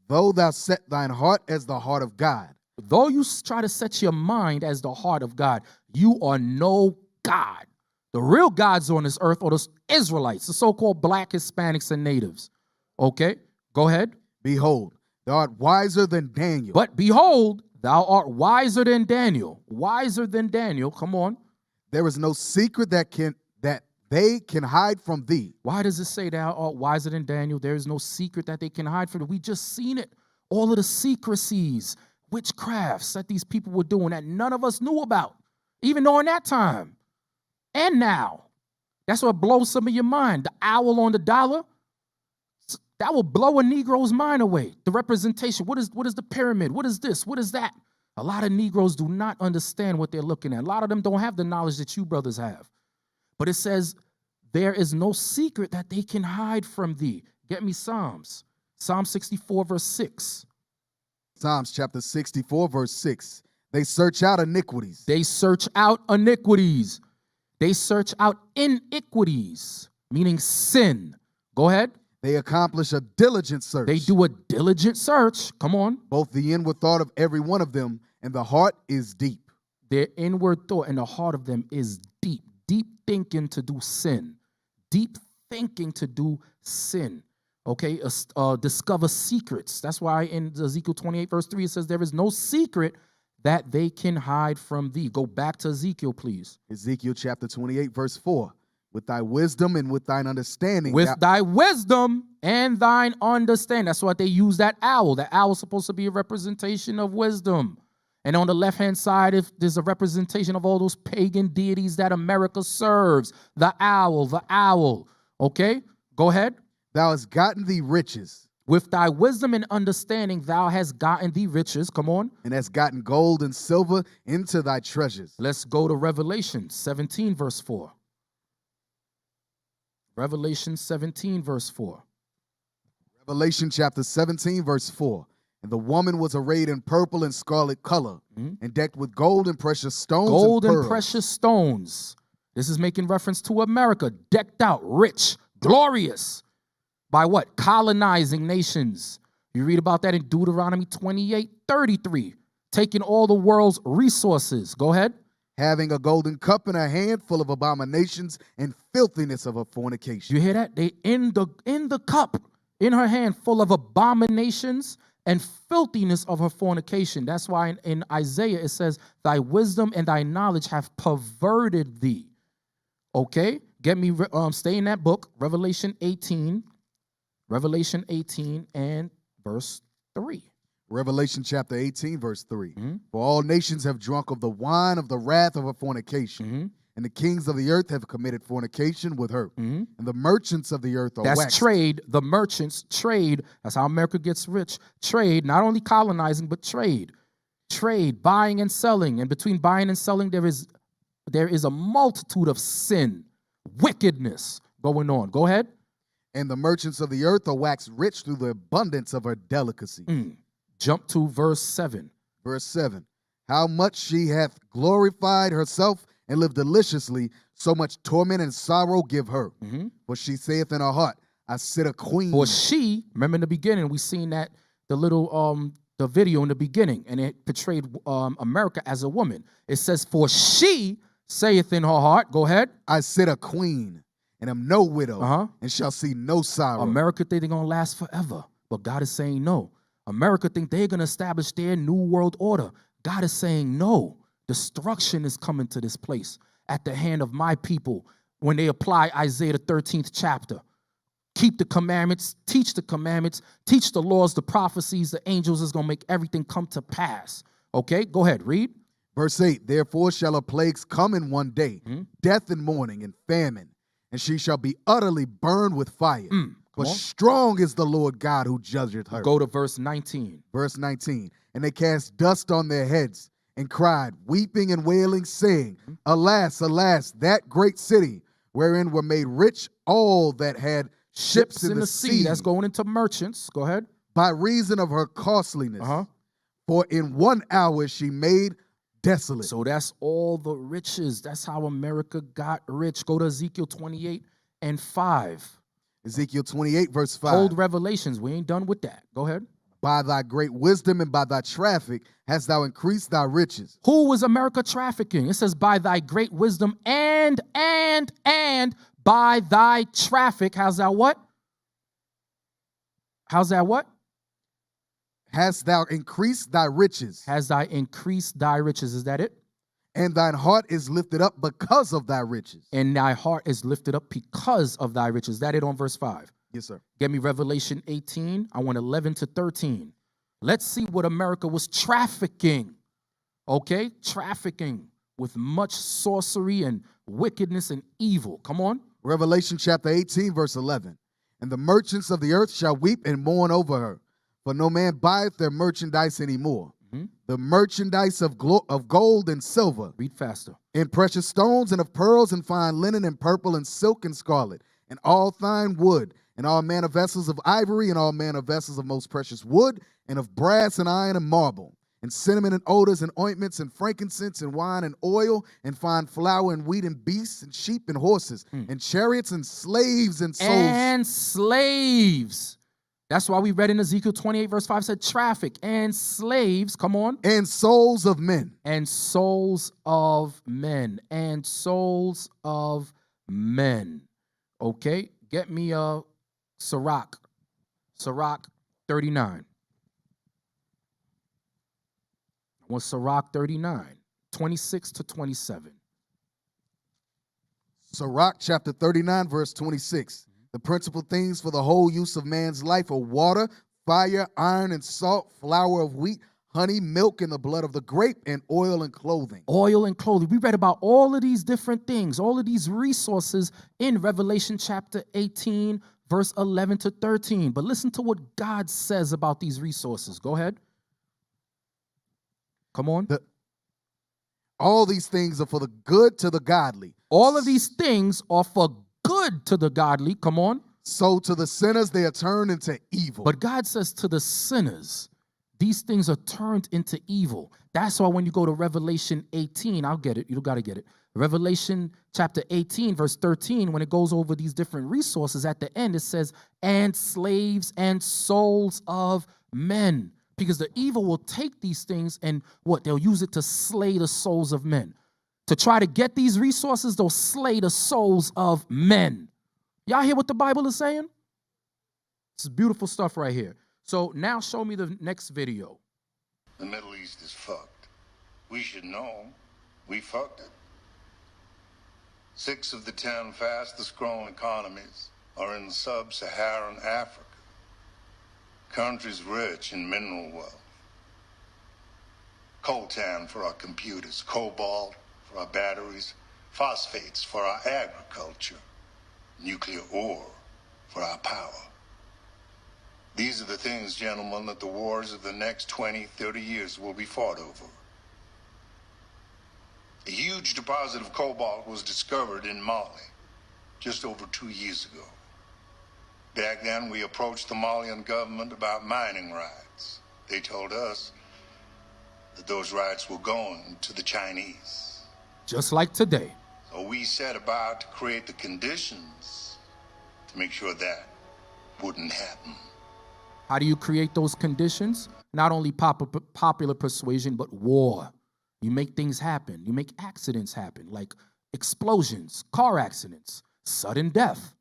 Though thou set thine heart as the heart of God. Though you try to set your mind as the heart of God, you are no God. The real gods on this earth are the Israelites, the so-called black Hispanics and natives. Okay, go ahead. Behold, thou art wiser than Daniel. But behold, thou art wiser than Daniel. Wiser than Daniel. Come on. There is no secret that they can hide from thee. Why does it say thou art wiser than Daniel? There is no secret that they can hide from thee. We just seen it. All of the secrecies, witchcrafts that these people were doing that none of us knew about, even during that time. And now. That's what blows some of your mind. The owl on the dollar, that will blow a Negro's mind away. The representation. What is the pyramid? What is this? What is that? A lot of Negroes do not understand what they're looking at. A lot of them don't have the knowledge that you brothers have. But it says, there is no secret that they can hide from thee. Get me Psalms. Psalm 64, verse 6. Psalms chapter 64, verse 6. They search out iniquities. They search out iniquities. They search out iniquities, meaning sin. Go ahead. They accomplish a diligent search. They do a diligent search. Come on. Both the inward thought of every one of them and the heart is deep. Their inward thought and the heart of them is deep. Deep thinking to do sin. Deep thinking to do sin. Okay, discover secrets. That's why in Ezekiel 28, verse 3, it says, there is no secret that they can hide from thee. Go back to Ezekiel, please. Ezekiel chapter 28, verse 4. With thy wisdom and with thine understanding. With thy wisdom and thine understanding. That's why they use that owl. The owl is supposed to be a representation of wisdom. And on the left-hand side, if there's a representation of all those pagan deities that America serves. The owl. Okay, go ahead. Thou hast gotten thee riches. With thy wisdom and understanding, thou hast gotten thee riches. Come on. And hast gotten gold and silver into thy treasures. Let's go to Revelation 17, verse 4. Revelation 17, verse 4. Revelation chapter 17, verse 4. And the woman was arrayed in purple and scarlet color, and decked with gold and precious stones. Gold and precious stones. This is making reference to America, decked out, rich, glorious. By what? Colonizing nations. You read about that in Deuteronomy 28:33. Taking all the world's resources. Go ahead. Having a golden cup in her hand full of abominations and filthiness of her fornication. You hear that? They in the cup in her hand full of abominations and filthiness of her fornication. That's why in Isaiah it says, thy wisdom and thy knowledge have perverted thee. Okay? Stay in that book, Revelation 18 and verse 3. Revelation chapter 18, verse 3. For all nations have drunk of the wine of the wrath of her fornication, and the kings of the earth have committed fornication with her, and the merchants of the earth are That's waxed. trade. The merchants trade. That's how America gets rich. Trade, not only colonizing, but trade. Trade, buying and selling. And between buying and selling, there is a multitude of sin, wickedness going on. Go ahead. And the merchants of the earth are waxed rich through the abundance of her delicacy. Jump to verse 7. Verse 7. How much she hath glorified herself and lived deliciously, so much torment and sorrow give her. For she saith in her heart, I sit a queen. For she, remember in the beginning, we seen that the video in the beginning, and it portrayed America as a woman. It says, for she saith in her heart, go ahead. I sit a queen and am no widow, and shall see no sorrow. America think they're going to last forever, but God is saying no. America think they're going to establish their new world order. God is saying no. Destruction is coming to this place at the hand of my people when they apply Isaiah the 13th chapter. Keep the commandments, teach the laws, the prophecies, the angels is going to make everything come to pass. Okay, go ahead, read. Verse 8, therefore shall her plagues come in one day, death and mourning and famine, and she shall be utterly burned with fire. For strong is the Lord God who judgeth her. Go to verse 19. Verse 19, and they cast dust on their heads and cried, weeping and wailing, saying, alas, alas, that great city, wherein were made rich all that had ships in the sea. That's going into merchants. Go ahead. By reason of her costliness. For in 1 hour she made desolate. So that's all the riches. That's how America got rich. Go to Ezekiel 28 and 5. Ezekiel 28, verse 5. Old Revelations. We ain't done with that. Go ahead. By thy great wisdom and by thy traffic hast thou increased thy riches. Who was America trafficking? It says by thy great wisdom and by thy traffic. How's that what? How's that what? Hast thou increased thy riches. Has thou increased thy riches. Is that it? And thine heart is lifted up because of thy riches. And thy heart is lifted up because of thy riches. Is that it on verse 5? Yes, sir. Get me Revelation 18. I want 11 to 13. Let's see what America was trafficking. Okay? Trafficking with much sorcery and wickedness and evil. Come on. Revelation chapter 18, verse 11. And the merchants of the earth shall weep and mourn over her, for no man buyeth their merchandise anymore. The merchandise of gold and silver. Read faster. And precious stones and of pearls and fine linen and purple and silk and scarlet and all fine wood and all manner vessels of ivory and all manner vessels of most precious wood and of brass and iron and marble and cinnamon and odors and ointments and frankincense and wine and oil and fine flour and wheat and beasts and sheep and horses and chariots and slaves and souls. And slaves. That's why we read in Ezekiel 28 verse 5 said traffic and slaves. Come on. And souls of men. And souls of men. And souls of men. Okay. Get me Sirach 39. I want Sirach 39, 26 to 27. Sirach chapter 39, verse 26. The principal things for the whole use of man's life are water, fire, iron, and salt, flour of wheat, honey, milk, and the blood of the grape, and oil and clothing. Oil and clothing. We read about all of these different things, all of these resources in Revelation chapter 18, verse 11 to 13. But listen to what God says about these resources. Go ahead. Come on. All these things are for the good to the godly. All of these things are for good to the godly. Come on. So to the sinners they are turned into evil. But God says to the sinners, these things are turned into evil. That's why when you go to Revelation 18, I'll get it. You got to get it. Revelation chapter 18, verse 13, when it goes over these different resources, at the end it says, and slaves and souls of men. Because the evil will take these things and what? They'll use it to slay the souls of men. To try to get these resources, they'll slay the souls of men. Y'all hear what the Bible is saying? This is beautiful stuff right here. So now show me the next video. The Middle East is fucked. We should know we fucked it. 6 of the 10 fastest growing economies are in sub-Saharan Africa. Countries rich in mineral wealth. Coltan for our computers, cobalt for our batteries, phosphates for our agriculture, nuclear ore for our power. These are the things, gentlemen, that the wars of the next 20, 30 years will be fought over. A huge deposit of cobalt was discovered in Mali just over 2 years ago. Back then, we approached the Malian government about mining rights. They told us that those rights were going to the Chinese. Just like today. So we set about to create the conditions to make sure that wouldn't happen. How do you create those conditions? Not only popular persuasion, but war. You make things happen. You make accidents happen, like explosions, car accidents, sudden death,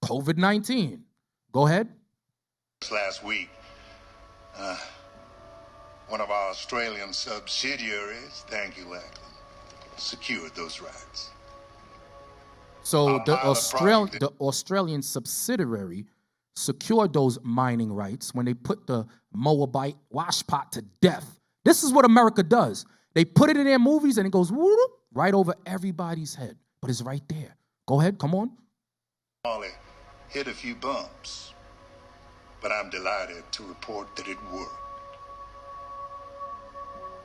COVID-19. Go ahead. Last week, one of our Australian subsidiaries, thank you, Lackland, secured those rights. So Our pilot the Australian subsidiary secured those mining rights when they put the Moabite washpot to death. This is what America does. They put it in their movies and it goes whoop, right over everybody's head. But it's right there. Go ahead, come on. Molly hit a few bumps, but I'm delighted to report that it worked.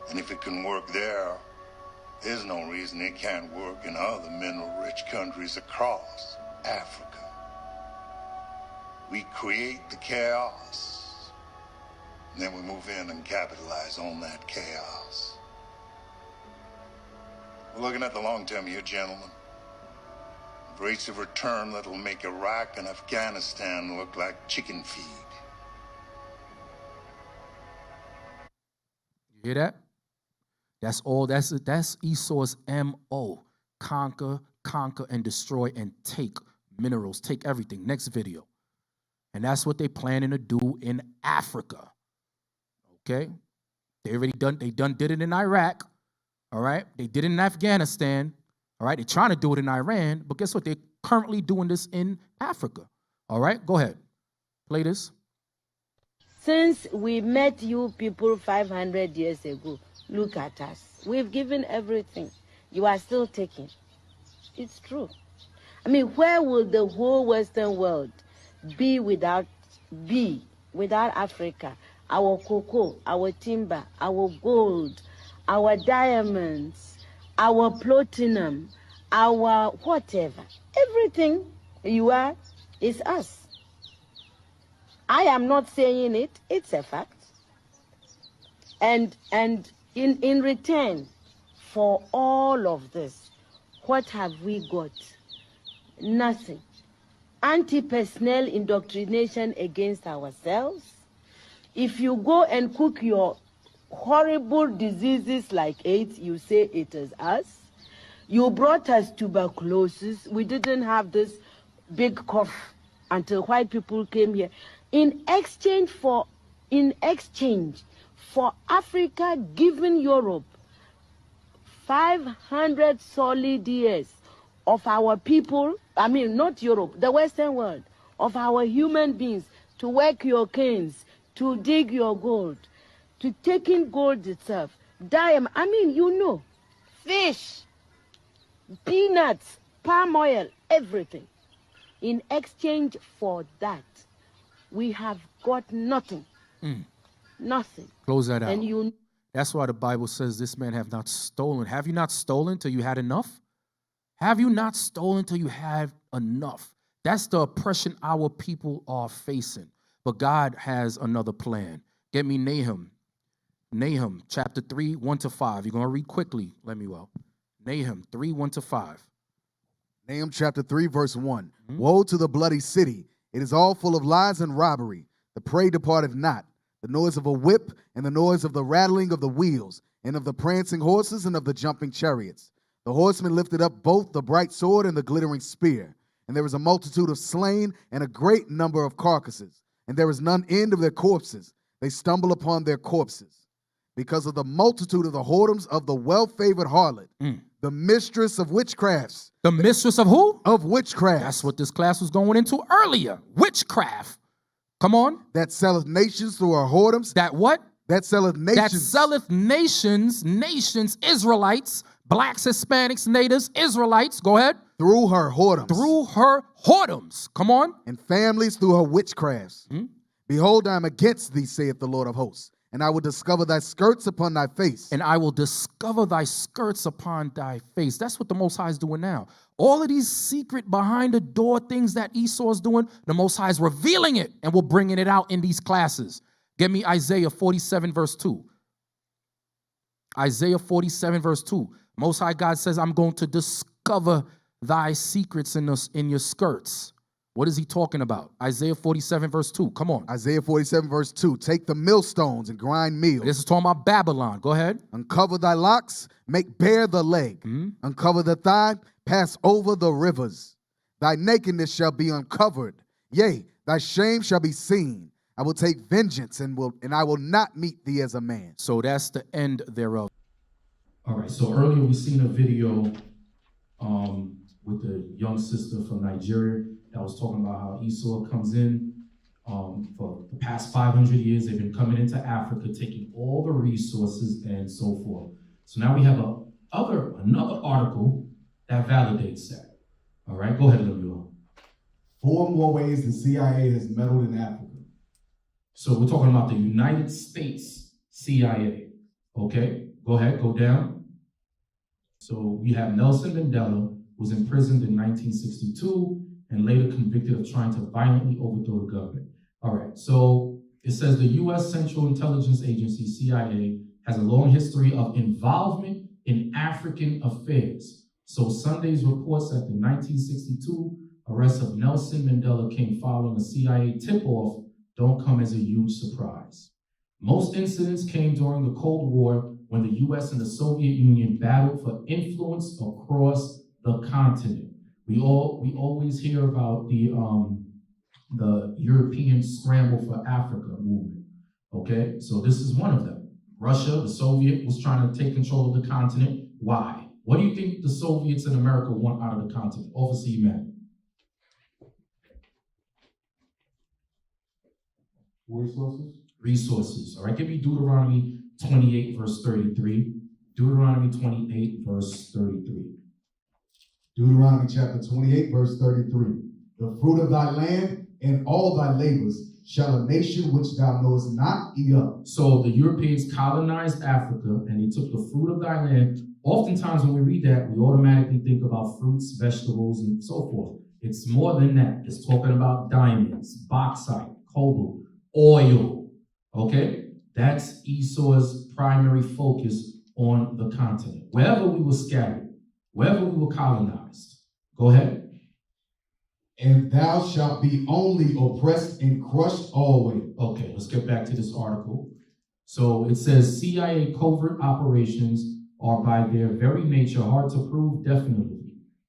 And if it can work there, there's no reason it can't work in other mineral-rich countries across Africa. We create the chaos, and then we move in and capitalize on that chaos. We're looking at the long term here, gentlemen. Rates of return that'll make Iraq and Afghanistan look like chicken feed. You hear that? That's all. That's Esau's MO. Conquer, and destroy, and take minerals, take everything. Next video. And that's what they planning to do in Africa. Okay? They did it in Iraq. All right? They did it in Afghanistan. All right? They're trying to do it in Iran, but guess what? They're currently doing this in Africa. All right? Go ahead. Play this. Since we met you people 500 years ago, look at us. We've given everything. You are still taking. It's true. I mean, where will the whole Western world be without Africa? Our cocoa, our timber, our gold, our diamonds, our platinum, our whatever. Everything you are is us. I am not saying it, it's a fact. And in return for all of this, what have we got? Nothing. Anti-personnel indoctrination against ourselves. If you go and cook your horrible diseases like AIDS, you say it is us. You brought us tuberculosis. We didn't have this big cough until white people came here. In exchange for Africa giving Europe 500 solid years of our people, I mean not Europe, the Western world, of our human beings to work your canes, to dig your gold, to take in gold itself, diamond, I mean, you know, fish, peanuts, palm oil, everything. In exchange for that, we have got nothing. Nothing. Close that out. And that's why the Bible says this man have not stolen. Have you not stolen till you had enough? Have you not stolen till you have enough? That's the oppression our people are facing. But God has another plan. Get me Nahum. Nahum chapter 3, 1-5. You're going to read quickly. Let me well. Nahum 3, 1-5. Nahum chapter 3, verse 1. Woe to the bloody city. It is all full of lies and robbery. The prey departeth not. The noise of a whip and the noise of the rattling of the wheels and of the prancing horses and of the jumping chariots. The horsemen lifted up both the bright sword and the glittering spear. And there was a multitude of slain and a great number of carcasses. And there is none end of their corpses. They stumble upon their corpses. Because of the multitude of the whoredoms of the well-favored harlot, the mistress of witchcrafts. The mistress of who? Of witchcraft. That's what this class was going into earlier. Witchcraft. Come on. That selleth nations through her whoredoms. That what? That selleth nations. That selleth nations, Israelites, blacks, Hispanics, natives, Israelites. Go ahead. Through her whoredoms. Through her whoredoms. Come on. And families through her witchcrafts. Behold, I am against thee, saith the Lord of hosts. And I will discover thy skirts upon thy face. And I will discover thy skirts upon thy face. That's what the Most High is doing now. All of these secret behind the door things that Esau is doing, the Most High is revealing it and we're bringing it out in these classes. Give me Isaiah 47 verse 2. Isaiah 47 verse 2. Most High God says, I'm going to discover thy secrets in your skirts. What is he talking about? Isaiah 47 verse 2. Come on. Isaiah 47 verse 2. Take the millstones and grind meal. This is talking about Babylon. Go ahead. Uncover thy locks, make bare the leg. Uncover the thigh, pass over the rivers. Thy nakedness shall be uncovered. Yea, thy shame shall be seen. I will take vengeance and I will not meet thee as a man. So that's the end thereof. All right, so earlier we seen a video with the young sister from Nigeria that was talking about how Esau comes in. For the past 500 years, they've been coming into Africa, taking all the resources and so forth. So now we have another article that validates that. All right, go ahead, Lemuel. 4 more ways the CIA has meddled in Africa. So we're talking about the United States CIA. Okay, go ahead, go down. So we have Nelson Mandela, who was imprisoned in 1962 and later convicted of trying to violently overthrow the government. All right, so it says the U.S. Central Intelligence Agency, CIA, has a long history of involvement in African affairs. So Sunday's reports that the 1962 arrest of Nelson Mandela came following a CIA tip-off don't come as a huge surprise. Most incidents came during the Cold War when the US and the Soviet Union battled for influence across the continent. We always hear about the European scramble for Africa movement. Okay, so this is one of them. Russia, the Soviet, was trying to take control of the continent. Why? What do you think the Soviets and America want out of the continent? Overseas man. Resources. All right, give me Deuteronomy 28, verse 33. Deuteronomy 28, verse 33. Deuteronomy chapter 28, verse 33. The fruit of thy land and all thy labors shall a nation which thou knowest not eat up. So the Europeans colonized Africa and they took the fruit of thy land. Oftentimes when we read that, we automatically think about fruits, vegetables, and so forth. It's more than that. It's talking about diamonds, bauxite, cobalt, oil. Okay? That's Esau's primary focus on the continent. Wherever we were scattered, wherever we were colonized. Go ahead. And thou shalt be only oppressed and crushed always. Okay, let's get back to this article. So it says CIA covert operations are by their very nature hard to prove definitely,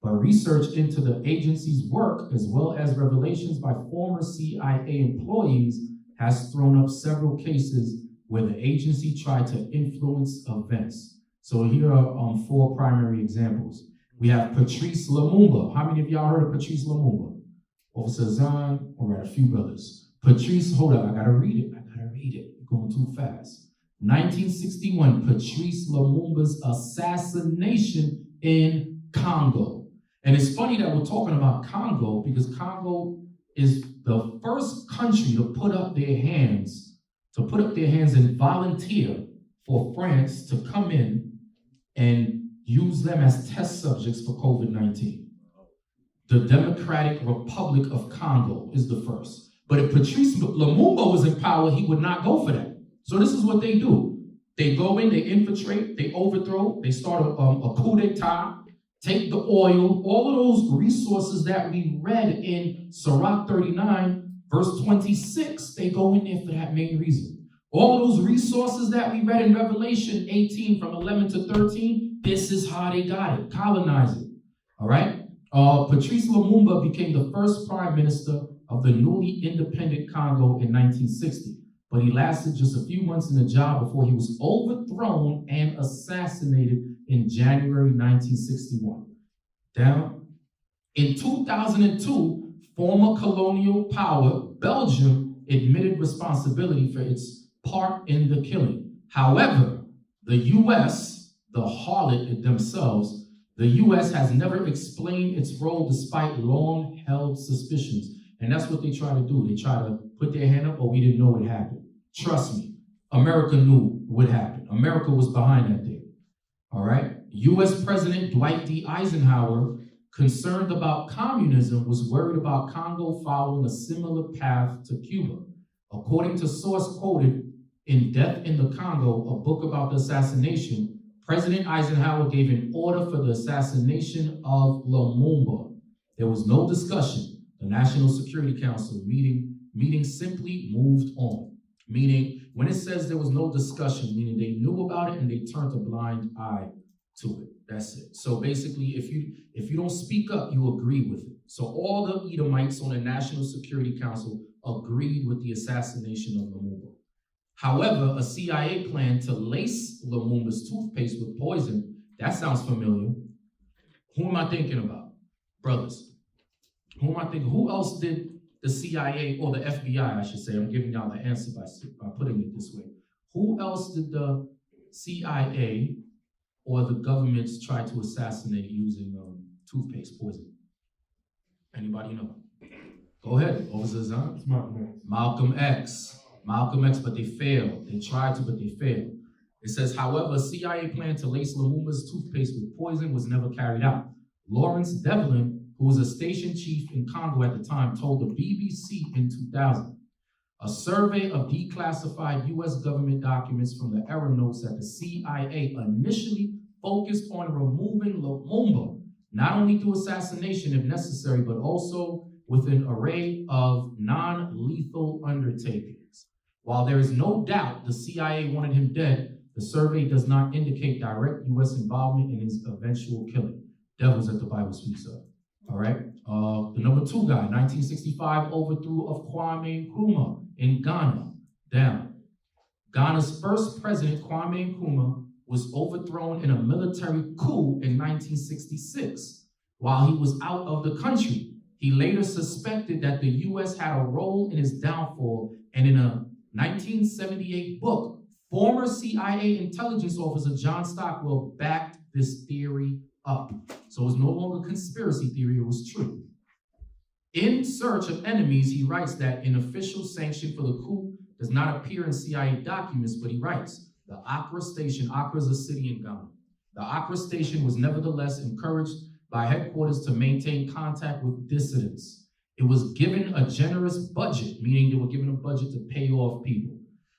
but research into the agency's work as well as revelations by former CIA employees has thrown up several cases where the agency tried to influence events. So here are 4 primary examples. We have Patrice Lumumba. How many of y'all heard of Patrice Lumumba? Officer Zahn, all right, a few brothers. Patrice, hold up, I gotta read it. You're going too fast. 1961, Patrice Lumumba's assassination in Congo. And it's funny that we're talking about Congo because Congo is the first country to put up their hands and volunteer for France to come in and use them as test subjects for COVID-19. The Democratic Republic of Congo is the first. But if Patrice Lumumba was in power, he would not go for that. So this is what they do. They go in, they infiltrate, they overthrow, they start a coup d'etat, take the oil, all of those resources that we read in Sirach 39, verse 26, they go in there for that main reason. All of those resources that we read in Revelation 18 from 11 to 13, this is how they got it, colonize it, all right? Patrice Lumumba became the first prime minister of the newly independent Congo in 1960, but he lasted just a few months in the job before he was overthrown and assassinated in January 1961. Down. In 2002, former colonial power Belgium admitted responsibility for its part in the killing. However, the U.S., the harlot themselves, the U.S. has never explained its role despite long-held suspicions. And that's what they try to do. They try to put their hand up, oh, we didn't know it happened. Trust me, America knew what happened. America was behind that thing. All right? U.S. President Dwight D. Eisenhower, concerned about communism, was worried about Congo following a similar path to Cuba. According to source quoted in Death in the Congo, a book about the assassination, President Eisenhower gave an order for the assassination of Lumumba. There was no discussion. The National Security Council meeting simply moved on. Meaning, when it says there was no discussion, meaning they knew about it and they turned a blind eye to it. That's it. So basically, if you don't speak up, you agree with it. So all the Edomites on the National Security Council agreed with the assassination of Lumumba. However, a CIA plan to lace Lumumba's toothpaste with poison, that sounds familiar. Who am I thinking about? Brothers. Who am I thinking? Who else did the CIA, or the FBI, I should say? I'm giving y'all the answer by putting it this way. Who else did the CIA or the governments try to assassinate using toothpaste poison? Anybody know? Go ahead, Officer Zahn. Malcolm X. Malcolm X, but they failed. They tried to, but they failed. It says, however, a CIA plan to lace Lumumba's toothpaste with poison was never carried out. Lawrence Devlin, who was a station chief in Congo at the time, told the BBC in 2000, a survey of declassified U.S. government documents from the era notes that the CIA initially focused on removing Lumumba, not only through assassination if necessary, but also with an array of non-lethal undertakings. While there is no doubt the CIA wanted him dead, the survey does not indicate direct U.S. involvement in his eventual killing. Devils at the Bible speaks of. All right. The number 2 guy, 1965 overthrow of Kwame Nkrumah in Ghana. Down. Ghana's first president, Kwame Nkrumah, was overthrown in a military coup in 1966 while he was out of the country. He later suspected that the U.S. had a role in his downfall, and in a 1978 book, former CIA intelligence officer John Stockwell backed this theory up. So it was no longer conspiracy theory, it was true. In Search of Enemies, he writes that an official sanction for the coup does not appear in CIA documents, but he writes, the Accra station, Accra is a city in Ghana. The Accra station was nevertheless encouraged by headquarters to maintain contact with dissidents. It was given a generous budget, meaning they were given a budget to pay off people.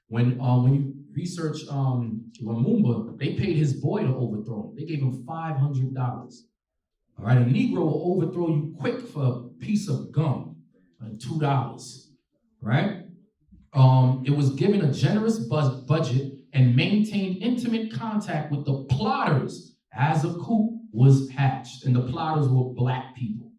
When you research Lumumba, they paid his boy to overthrow him. They gave him $500. All right, a Negro will overthrow you quick for a piece of gum, $2, right? It was given a generous budget and maintained intimate contact with the plotters as a coup was hatched, and the plotters were black people,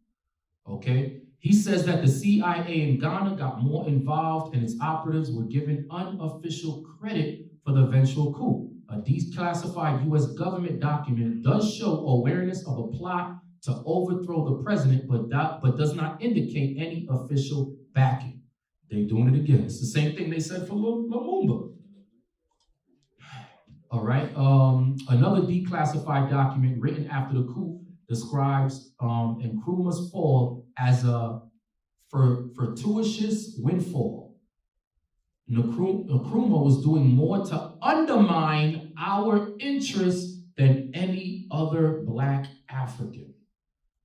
okay? He says that the CIA in Ghana got more involved and its operatives were given unofficial credit for the eventual coup. A declassified U.S. government document does show awareness of a plot to overthrow the president, but does not indicate any official backing. They're doing it again. It's the same thing they said for Lumumba. All right. Another declassified document written after the coup describes Nkrumah's fall as a fortuitous windfall. Nkrumah was doing more to undermine our interests than any other black African.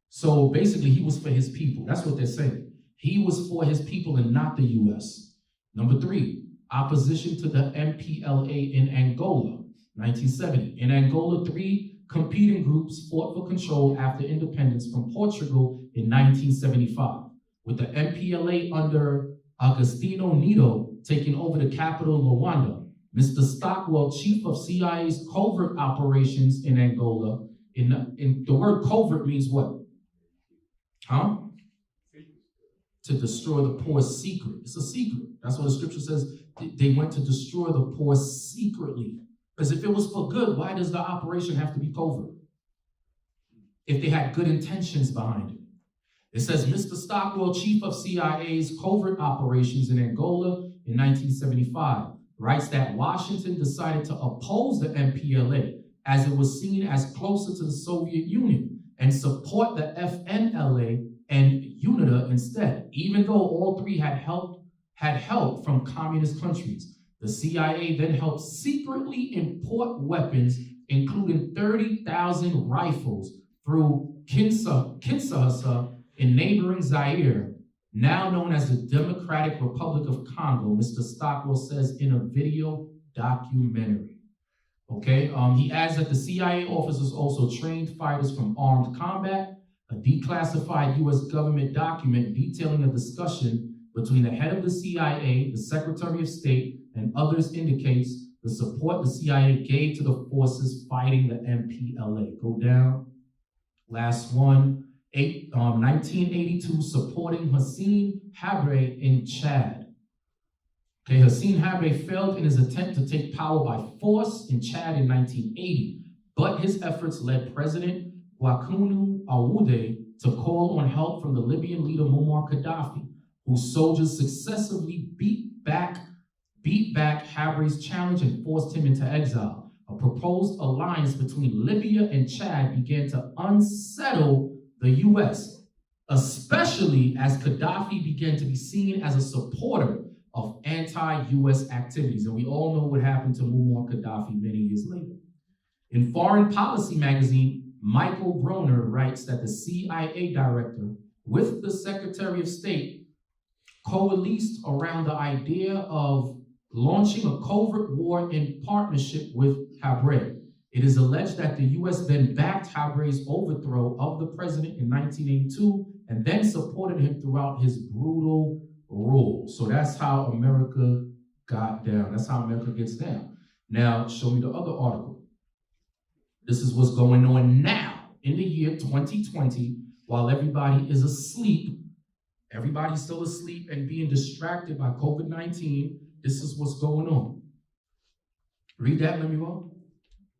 So basically, he was for his people. That's what they're saying. He was for his people and not the U.S. Number 3, opposition to the MPLA in Angola, 1970. In Angola, 3 competing groups fought for control after independence from Portugal in 1975, with the MPLA under Agostinho Neto taking over the capital, Luanda. Mr. Stockwell, chief of CIA's covert operations in Angola, in the word covert means what? Huh? To destroy the poor secret. It's a secret. That's what the scripture says. They went to destroy the poor secretly. Because if it was for good, why does the operation have to be covert? If they had good intentions behind it. It says, Mr. Stockwell, chief of CIA's covert operations in Angola in 1975, writes that Washington decided to oppose the MPLA as it was seen as closer to the Soviet Union and support the FNLA and UNITA instead, even though all 3 had help from communist countries. The CIA then helped secretly import weapons, including 30,000 rifles, through Kinshasa in neighboring Zaire, now known as the Democratic Republic of Congo, Mr. Stockwell says in a video documentary. Okay, he adds that the CIA officers also trained fighters from armed combat. A declassified U.S. government document detailing a discussion between the head of the CIA, the Secretary of State, and others indicates the support the CIA gave to the forces fighting the MPLA. Go down. Last one. 1982, supporting Hissène Habré in Chad. Okay, Hissène Habré failed in his attempt to take power by force in Chad in 1980, but his efforts led President Goukounou Awoude to call on help from the Libyan leader Muammar Gaddafi, whose soldiers successively beat back Habre's challenge and forced him into exile. A proposed alliance between Libya and Chad began to unsettle the U.S., especially as Gaddafi began to be seen as a supporter of anti-U.S. activities. And we all know what happened to Muammar Gaddafi many years later. In Foreign Policy magazine, Michael Broner writes that the CIA director with the Secretary of State coalesced around the idea of launching a covert war in partnership with Habré. It is alleged that the U.S. then backed Habre's overthrow of the president in 1982 and then supported him throughout his brutal rule. So that's how America got down. That's how America gets down. Now, show me the other article. This is what's going on now in the year 2020 while everybody is asleep. Everybody's still asleep and being distracted by COVID-19. This is what's going on. Read that, let me go.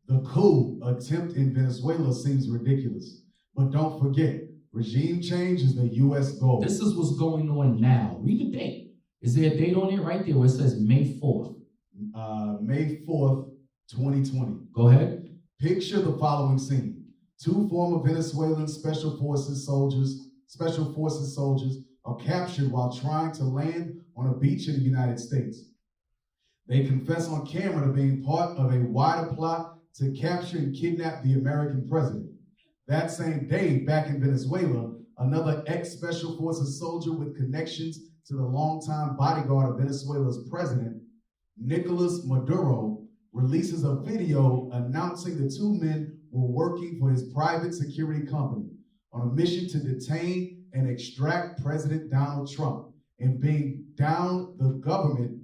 The coup attempt in Venezuela seems ridiculous, but don't forget, regime change is the U.S. goal. This is what's going on now. Read the date. Is there a date on it right there where it says May 4th? May 4th, 2020. Go ahead. Picture the following scene. Two former Venezuelan special forces soldiers are captured while trying to land on a beach in the United States. They confess on camera to being part of a wider plot to capture and kidnap the American president. That same day, back in Venezuela, another ex-Special Forces soldier with connections to the longtime bodyguard of Venezuela's president, Nicolas Maduro, releases a video announcing the two men were working for his private security company on a mission to detain and extract President Donald Trump and bring down the government,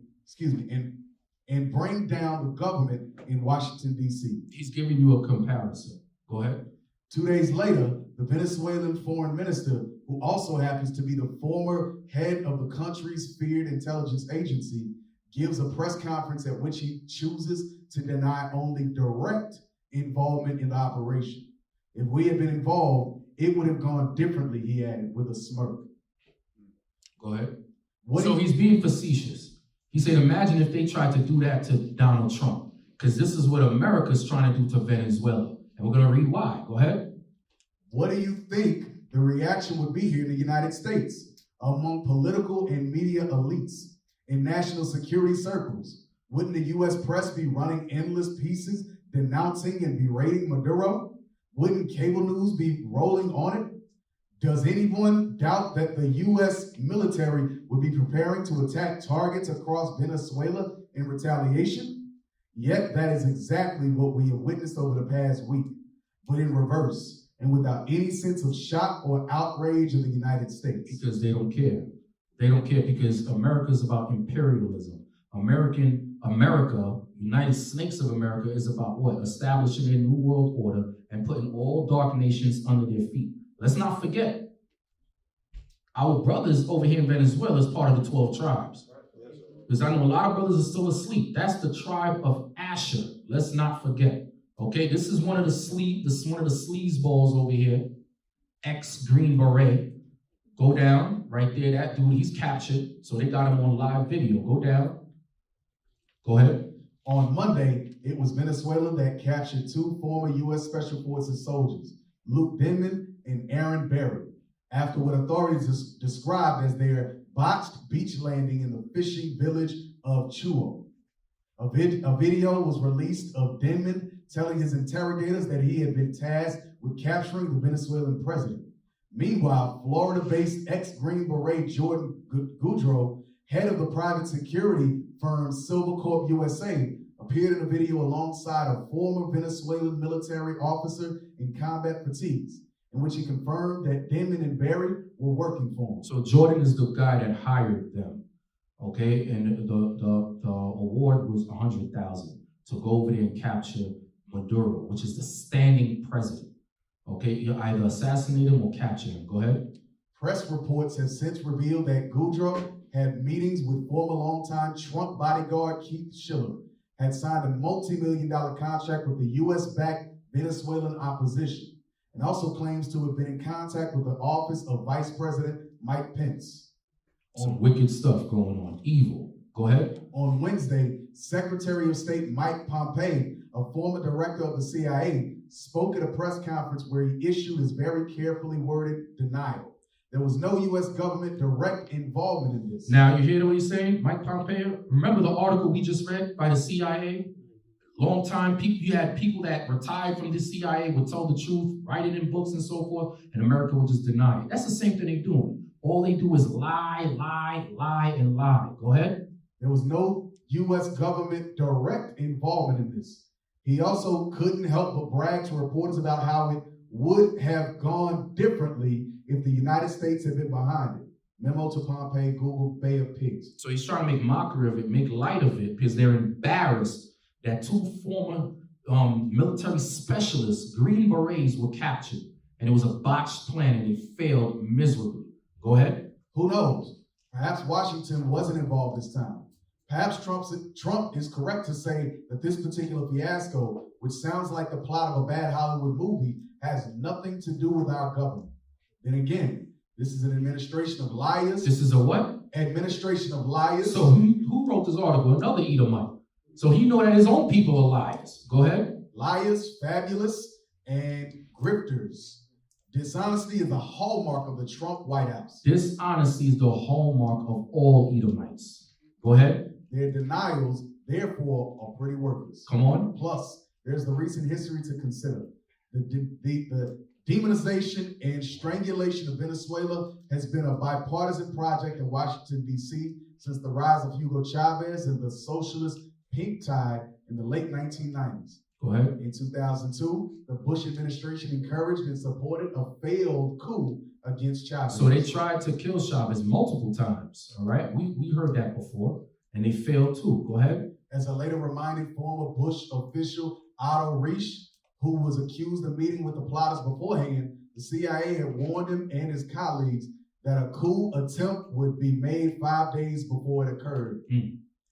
and bring down the government in Washington, D.C. He's giving you a comparison. Go ahead. 2 days later, the Venezuelan foreign minister, who also happens to be the former head of the country's feared intelligence agency, gives a press conference at which he chooses to deny only direct involvement in the operation. If we had been involved, it would have gone differently, he added with a smirk. Go ahead. So he's being facetious. He said, imagine if they tried to do that to Donald Trump, because this is what America's trying to do to Venezuela. And we're going to read why. Go ahead. What do you think the reaction would be here in the United States among political and media elites in national security circles? Wouldn't the U.S. press be running endless pieces denouncing and berating Maduro? Wouldn't cable news be rolling on it? Does anyone doubt that the U.S. military would be preparing to attack targets across Venezuela in retaliation? Yet that is exactly what we have witnessed over the past week, but in reverse and without any sense of shock or outrage of the United States. Because they don't care. They don't care because America is about imperialism. America, United Snakes of America, is about what? Establishing a new world order and putting all dark nations under their feet. Let's not forget, our brothers over here in Venezuela is part of the 12 tribes. Because I know a lot of brothers are still asleep. That's the tribe of Asher. Let's not forget. Okay, this is one of the sleazeballs over here, ex-Green Beret. Go down, right there, that dude, he's captured. So they got him on live video. Go down. Go ahead. On Monday, it was Venezuela that captured two former U.S. Special Forces soldiers, Luke Denman and Aaron Berry, after what authorities described as their botched beach landing in the fishing village of Chuo. A video was released of Denman telling his interrogators that he had been tasked with capturing the Venezuelan president. Meanwhile, Florida-based ex-Green Beret Jordan Goudreau, head of the private security firm Silvercorp USA, appeared in a video alongside a former Venezuelan military officer in combat fatigues, in which he confirmed that Denman and Berry were working for him. So Jordan is the guy that hired them, okay? And the award was $100,000 to go over there and capture Maduro, which is the standing president, Okay, you either assassinate him or capture him. Go ahead. Press reports have since revealed that Goudreau had meetings with former longtime Trump bodyguard Keith Schiller, had signed a multi-million-dollar contract with the U.S.-backed Venezuelan opposition, and also claims to have been in contact with the office of Vice President Mike Pence. Some wicked stuff going on. Evil. Go ahead. On Wednesday, Secretary of State Mike Pompeo, a former director of the CIA, spoke at a press conference where he issued his very carefully worded denial. There was no U.S. government direct involvement in this. Now, you hear what he's saying, Mike Pompeo? Remember the article we just read by the CIA? Long time people, you had people that retired from the CIA would tell the truth, write it in books and so forth, and America would just deny it. That's the same thing they're doing. All they do is lie, lie, lie, and lie. Go ahead. There was no U.S. government direct involvement in this. He also couldn't help but brag to reporters about how it would have gone differently if the United States had been behind it. Memo to Pompeo, Google Bay of Pigs. So he's trying to make mockery of it, make light of it, because they're embarrassed that two former military specialists, Green Berets, were captured. And it was a botched plan and it failed miserably. Go ahead. Who knows? Perhaps Washington wasn't involved this time. Perhaps Trump is correct to say that this particular fiasco, which sounds like the plot of a bad Hollywood movie, has nothing to do with our government. Then again, this is an administration of liars. This is a what? Administration of liars. So who wrote this article? Another Edomite. So he know that his own people are liars. Go ahead. Liars, fabulous, and grifters. Dishonesty is the hallmark of the Trump White House. Dishonesty is the hallmark of all Edomites. Go ahead. Their denials, therefore, are pretty worthless. Come on. Plus, there's the recent history to consider. The demonization and strangulation of Venezuela has been a bipartisan project in Washington, D.C. since the rise of Hugo Chavez and the socialist pink tide in the late 1990s. Go ahead. In 2002, the Bush administration encouraged and supported a failed coup against Chavez. So they tried to kill Chavez multiple times, all right? We heard that before, and they failed too. Go ahead. As a later reminded former Bush official, Otto Reich, who was accused of meeting with the plotters beforehand, the CIA had warned him and his colleagues that a coup attempt would be made 5 days before it occurred.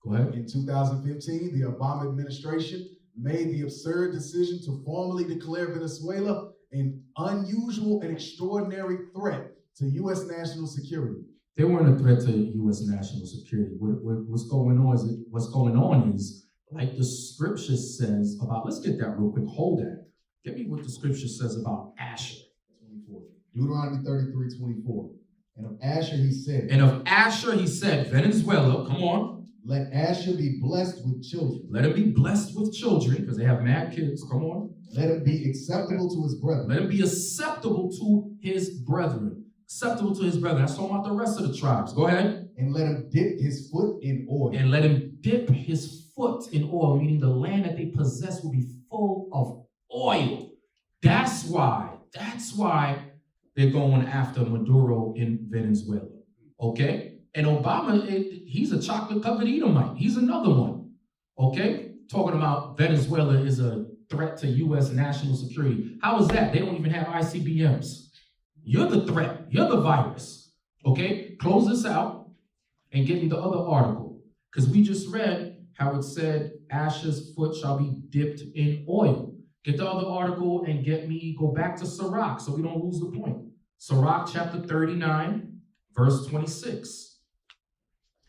Go ahead. In 2015, the Obama administration made the absurd decision to formally declare Venezuela an unusual and extraordinary threat to U.S. national security. They weren't a threat to U.S. national security. What's going on is, like the scripture says about, let's get that real quick, hold that. Get me what the scripture says about Asher. 24. Deuteronomy 33:24. And of Asher he said. And of Asher he said, Venezuela, come on. Let Asher be blessed with children. Let him be blessed with children, because they have mad kids, come on. Let him be acceptable to his brethren. Let him be acceptable to his brethren. Acceptable to his brethren. That's talking about the rest of the tribes. Go ahead. And let him dip his foot in oil. And let him dip his foot in oil, meaning the land that they possess will be full of oil. That's why they're going after Maduro in Venezuela. Okay? And Obama, he's a chocolate-covered Edomite. He's another one. Okay? Talking about Venezuela is a threat to U.S. national security. How is that? They don't even have ICBMs. You're the threat. You're the virus. Okay? Close this out and get me the other article. Because we just read how it said Asher's foot shall be dipped in oil. Get the other article and go back to Sirach so we don't lose the point. Sirach chapter 39, verse 26.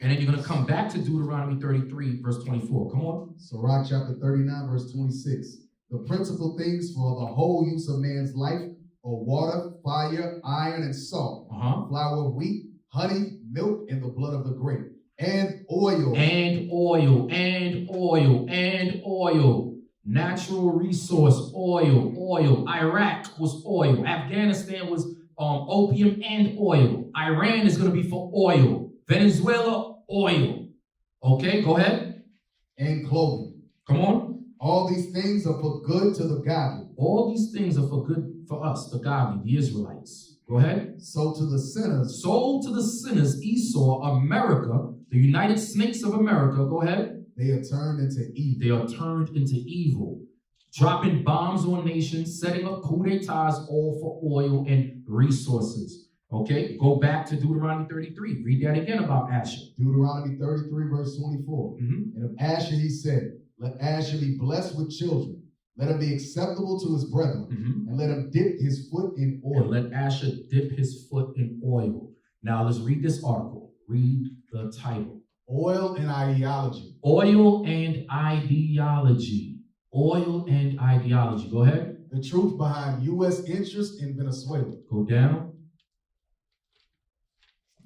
And then you're going to come back to Deuteronomy 33, verse 24. Come on. Sirach chapter 39, verse 26. The principal things for the whole use of man's life are water, fire, iron, and salt, flour of wheat, honey, milk, and the blood of the grape, and oil. And oil, and oil, and oil. Natural resource, oil. Iraq was oil. Afghanistan was opium and oil. Iran is going to be for oil. Venezuela, oil. Okay, go ahead. And clothing. Come on. All these things are for good to the godly. All these things are for good for us, the godly, the Israelites. Go ahead. So to the sinners. So to the sinners, Esau, America, the United Snakes of America. Go ahead. They are turned into evil. They are turned into evil. dropping bombs on nations, setting up coup d'etats, all for oil and resources. Okay, go back to Deuteronomy 33. Read that again about Asher. Deuteronomy 33, verse 24. And of Asher he said, let Asher be blessed with children. Let him be acceptable to his brethren, and let him dip his foot in oil. And let Asher dip his foot in oil. Now let's read this article. Read the title. Oil and ideology. Oil and ideology. Oil and ideology. Go ahead. The truth behind U.S. interest in Venezuela. Go down.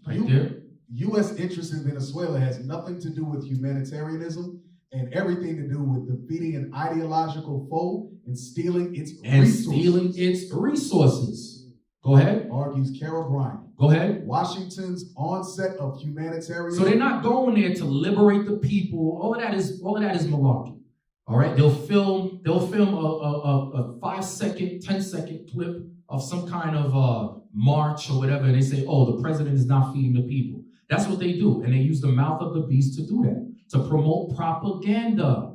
Right there. U.S. interest in Venezuela has nothing to do with humanitarianism and everything to do with defeating an ideological foe and stealing its resources. Go ahead. Argues Carol Bryant. Go ahead. Washington's onset of humanitarianism. So they're not going there to liberate the people. All of that is malarkey. All right. They'll film a 5-second, 10-second clip of some kind of march or whatever, and they say, oh, the president is not feeding the people. That's what they do. And they use the mouth of the beast to do that, to promote propaganda,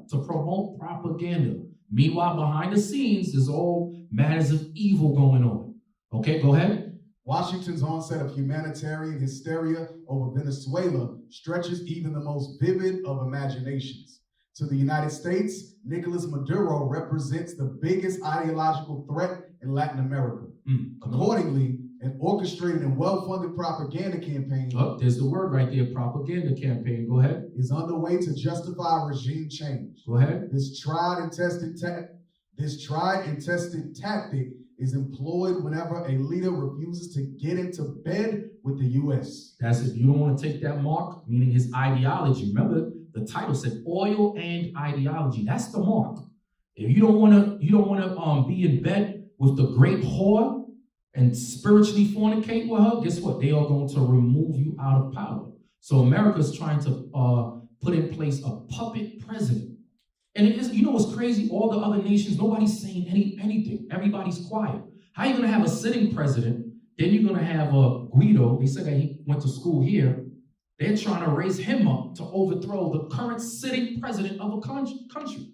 Meanwhile, behind the scenes, there's all matters of evil going on. Okay, go ahead. Washington's onset of humanitarian hysteria over Venezuela stretches even the most vivid of imaginations. To the United States, Nicolas Maduro represents the biggest ideological threat in Latin America. Accordingly, an orchestrated and well-funded propaganda campaign. Oh, there's the word right there, propaganda campaign. Go ahead. Is underway to justify regime change. Go ahead. This tried and tested tactic is employed whenever a leader refuses to get into bed with the U.S. That's if you don't want to take that mark, meaning his ideology. Remember, the title said oil and ideology. That's the mark. If you don't want to be in bed with the great whore and spiritually fornicate with her, guess what? They are going to remove you out of power. So America's trying to put in place a puppet president. And it is, you know what's crazy? All the other nations, nobody's saying anything. Everybody's quiet. How are you going to have a sitting president? Then you're going to have Guido. They said that he went to school here. They're trying to raise him up to overthrow the current sitting president of a country.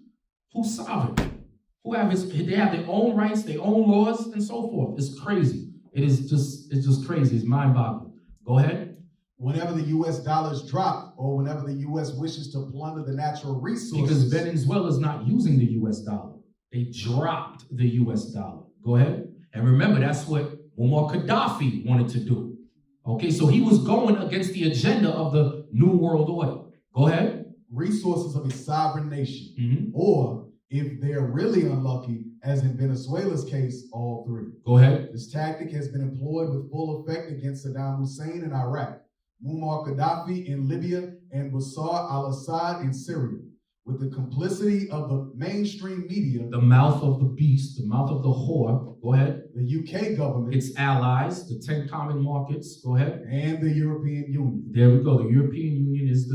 Who's sovereign? They have their own rights, their own laws, and so forth. It's crazy. It's just crazy. It's mind-boggling. Go ahead. Whenever the U.S. dollars drop, or whenever the U.S. wishes to plunder the natural resources. Because Venezuela's not using the U.S. dollar. They dropped the U.S. dollar. Go ahead. And remember, that's what Muammar Gaddafi wanted to do. Okay, so he was going against the agenda of the New World Order. Go ahead. Resources of a sovereign nation. Or, if they're really unlucky, as in Venezuela's case, all three. Go ahead. This tactic has been employed with full effect against Saddam Hussein in Iraq, Muammar Gaddafi in Libya, and Bashar al-Assad in Syria. With the complicity of the mainstream media, the mouth of the beast, the mouth of the whore, go ahead. The UK government, its allies, the 10 common markets, go ahead. And the European Union. There we go. The European Union is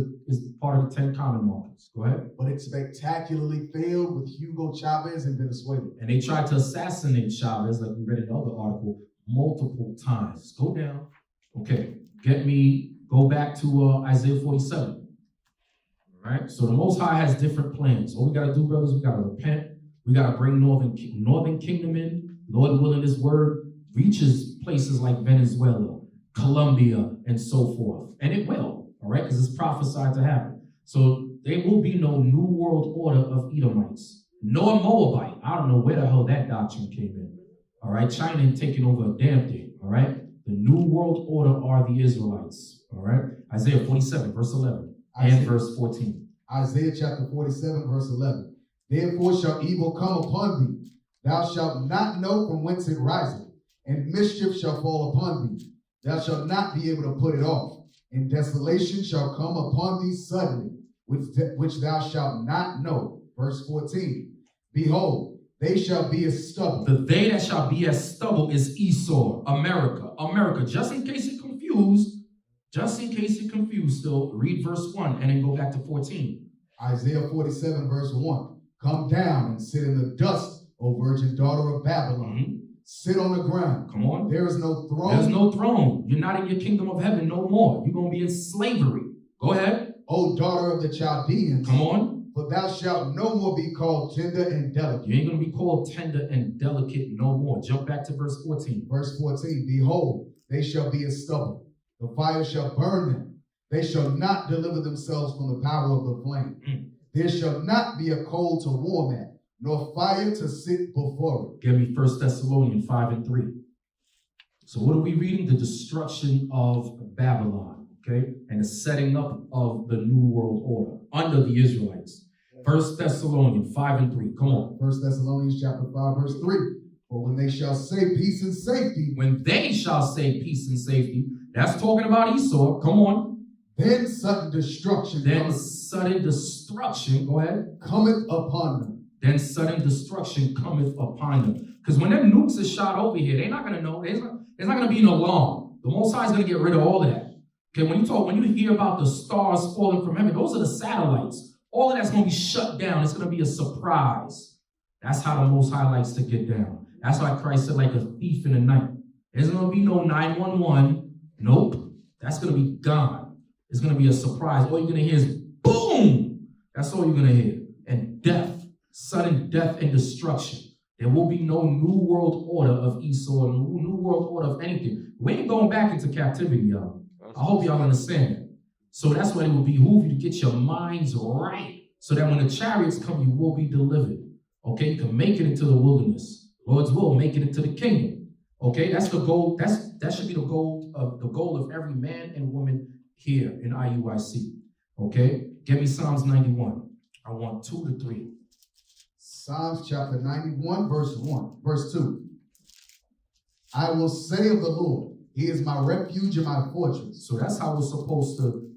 part of the 10 common markets. Go ahead. But it spectacularly failed with Hugo Chavez in Venezuela. And they tried to assassinate Chavez, like we read in another article, multiple times. Go down. Okay. Go back to Isaiah 47. All right, so the Most High has different plans. All we got to do, brothers, we got to repent. We got to bring Northern Kingdom in. Lord willing, this word reaches places like Venezuela, Colombia, and so forth. And it will, all right, because it's prophesied to happen. So there will be no new world order of Edomites, nor Moabite. I don't know where the hell that doctrine came in. All right, China ain't taking over a damn thing, all right? The new world order are the Israelites, all right? Isaiah 47, verse 11. And verse 14. Isaiah chapter 47, verse 11. Therefore shall evil come upon thee. Thou shalt not know from whence it riseth, and mischief shall fall upon thee. Thou shalt not be able to put it off. And desolation shall come upon thee suddenly, which thou shalt not know. Verse 14. Behold, they shall be as stubble. The they that shall be as stubble is Esau, America. Just in case you're confused, still, read verse 1 and then go back to 14. Isaiah 47, verse 1. Come down and sit in the dust, O virgin daughter of Babylon. Sit on the ground. Come on. There is no throne. There's no throne. You're not in your kingdom of heaven no more. You're going to be in slavery. Go ahead. O daughter of the Chaldeans. Come on. For thou shalt no more be called tender and delicate. You ain't going to be called tender and delicate no more. Jump back to verse 14. Verse 14, behold, they shall be as stubble. The fire shall burn them. They shall not deliver themselves from the power of the flame. There shall not be a coal to warm at, nor fire to sit before it. Give me 1 Thessalonians 5:3. So what are we reading? The destruction of Babylon, okay? And the setting up of the New World Order under the Israelites. 1 Thessalonians 5:3. Come on. 1 Thessalonians chapter 5, verse 3. For when they shall say peace and safety. When they shall say peace and safety, that's talking about Esau. Come on. Then sudden destruction. Sudden destruction. Go ahead. Cometh upon them. Then sudden destruction cometh upon them. Because when them nukes are shot over here, they're not going to know. There's not going to be an alarm. The Most High is going to get rid of all of that. Okay, when you hear about the stars falling from heaven, those are the satellites. All of that's going to be shut down. It's going to be a surprise. That's how the Most High likes to get down. That's why Christ said, like a thief in the night. There's going to be no 911. Nope. That's going to be gone. It's going to be a surprise. All you're going to hear is boom. That's all you're going to hear. And death, sudden death and destruction. There will be no new world order of Esau, new world order of anything. We ain't going back into captivity, y'all. I hope y'all understand that. So that's why it will behoove you to get your minds right, so that when the chariots come, you will be delivered. Okay, you can make it into the wilderness. Lord's will, make it into the kingdom. Okay, that's the goal. That should be the goal of every man and woman here in IUIC. Okay, give me Psalms 91. I want 2 to 3. Psalms chapter 91, verse 2. I will say of the Lord, he is my refuge and my fortress. So that's how we're supposed to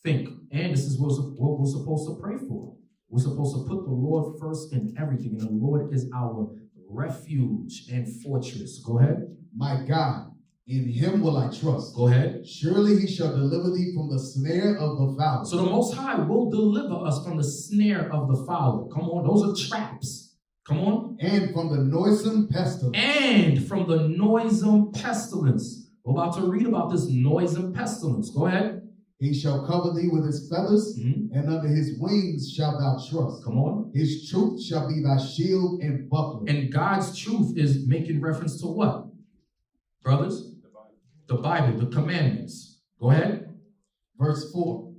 think. And this is what we're supposed to pray for. We're supposed to put the Lord first in everything. And the Lord is our refuge and fortress. Go ahead. My God, in him will I trust. Go ahead. Surely he shall deliver thee from the snare of the fowler. So the Most High will deliver us from the snare of the fowler. Come on, those are traps. Come on. And from the noisome pestilence. And from the noisome pestilence. We're about to read about this noisome pestilence. Go ahead. He shall cover thee with his feathers, and under his wings shalt thou trust. Come on. His truth shall be thy shield and buckler. And God's truth is making reference to what? Brothers? The Bible, the commandments. Go ahead. Verse 4.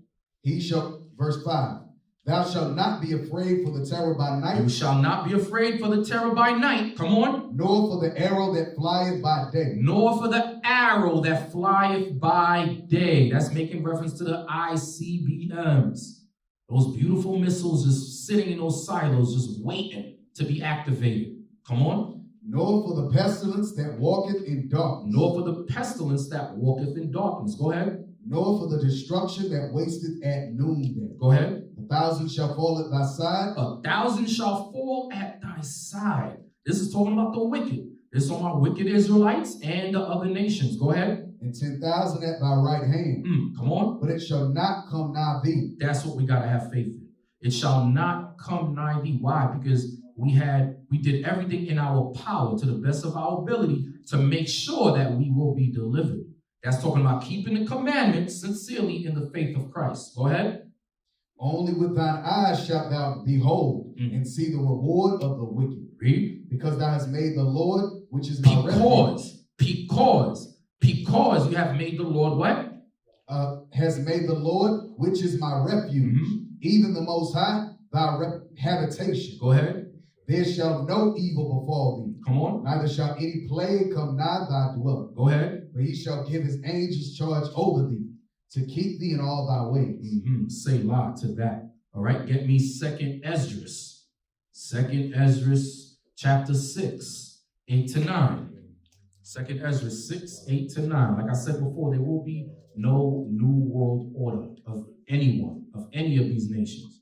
Verse 5. Thou shalt not be afraid for the terror by night. You shall not be afraid for the terror by night. Come on. Nor for the arrow that flieth by day. Nor for the arrow that flieth by day. That's making reference to the ICBMs. Those beautiful missiles just sitting in those silos, just waiting to be activated. Come on. Nor for the pestilence that walketh in darkness. Nor for the pestilence that walketh in darkness. Go ahead. Nor for the destruction that wasteth at noonday. Go ahead. 1,000 shall fall at thy side. 1,000 shall fall at thy side. This is talking about the wicked. This is talking about wicked Israelites and the other nations. Go ahead. And 10,000 at thy right hand. Come on. But it shall not come nigh thee. That's what we got to have faith in. It shall not come nigh thee. Why? Because we did everything in our power to the best of our ability to make sure that we will be delivered. That's talking about keeping the commandments sincerely in the faith of Christ. Go ahead. Only with thine eyes shalt thou behold and see the reward of the wicked. Read. Because thou hast made the Lord, which is my refuge. Because you have made the Lord what? Has made the Lord, which is my refuge, even the Most High, thy habitation. Go ahead. There shall no evil befall thee. Come on. Neither shall any plague come nigh thy dwelling. Go ahead. But he shall give his angels charge over thee, to keep thee in all thy ways. Say la to that. All right, get me 2nd Esdras. 2nd Esdras chapter 6, 8 to 9. 2nd Esdras 6, 8 to 9. Like I said before, there will be no new world order of anyone, of any of these nations,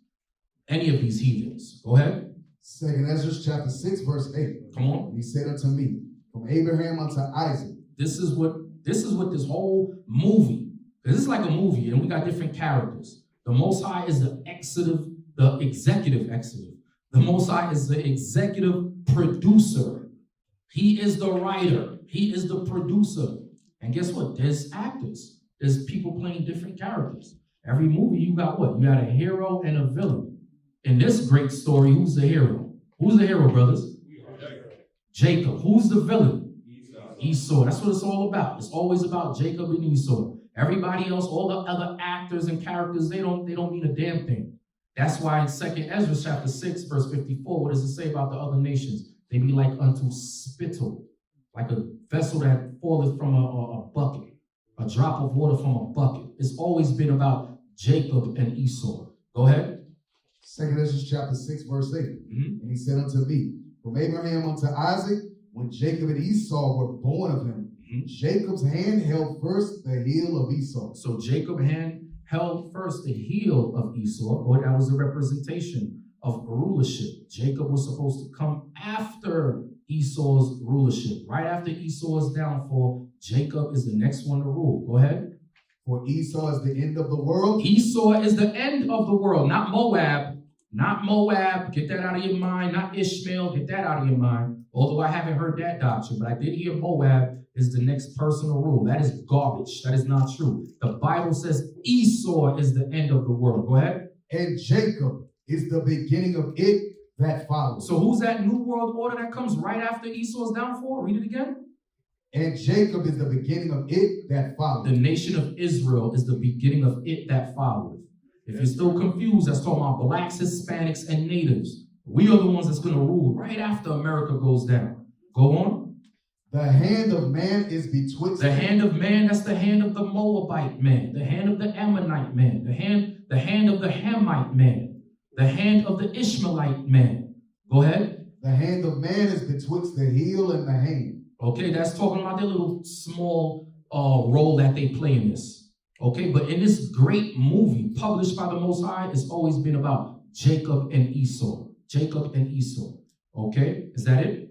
any of these heathens. Go ahead. 2nd Esdras chapter 6, verse 8. Come on. He said unto me, from Abraham unto Isaac. This is what this whole movie. This is like a movie, and we got different characters. The Most High is the executive executive. The Most High is the executive producer. He is the writer. He is the producer. And guess what? There's actors. There's people playing different characters. Every movie, you got what? You got a hero and a villain. In this great story, who's the hero? Who's the hero, brothers? Jacob. Who's the villain? Esau. That's what it's all about. It's always about Jacob and Esau. Everybody else, all the other actors and characters, they don't mean a damn thing. That's why in 2nd Ezra chapter 6, verse 54, what does it say about the other nations? They be like unto spittle, like a vessel that falleth from a bucket, a drop of water from a bucket. It's always been about Jacob and Esau. Go ahead. 2nd Ezra chapter 6, verse 8. And he said unto me, from Abraham unto Isaac, when Jacob and Esau were born of him, Jacob's hand held first the heel of Esau. So Jacob's hand held first the heel of Esau. Boy, that was a representation of rulership. Jacob was supposed to come after Esau's rulership. Right after Esau's downfall, Jacob is the next one to rule. Go ahead. For Esau is the end of the world. Esau is the end of the world, not Moab. Not Moab. Get that out of your mind. Not Ishmael. Get that out of your mind. Although I haven't heard that doctrine, but I did hear Moab is the next person to rule. That is garbage. That is not true. The Bible says Esau is the end of the world. Go ahead. And Jacob is the beginning of it that follows. So who's that new world order that comes right after Esau's downfall? Read it again. And Jacob is the beginning of it that follows. The nation of Israel is the beginning of it that follows. If you're still confused, that's talking about blacks, Hispanics, and natives. We are the ones that's going to rule right after America goes down. Go on. The hand of man is betwixt. The hand of man, that's the hand of the Moabite man, the hand of the Ammonite man, the hand of the Hamite man, the hand of the Ishmaelite man. Go ahead. The hand of man is betwixt the heel and the hand. Okay, that's talking about their little small role that they play in this. Okay, but in this great movie published by the Most High, it's always been about Jacob and Esau. Jacob and Esau. Okay, is that it?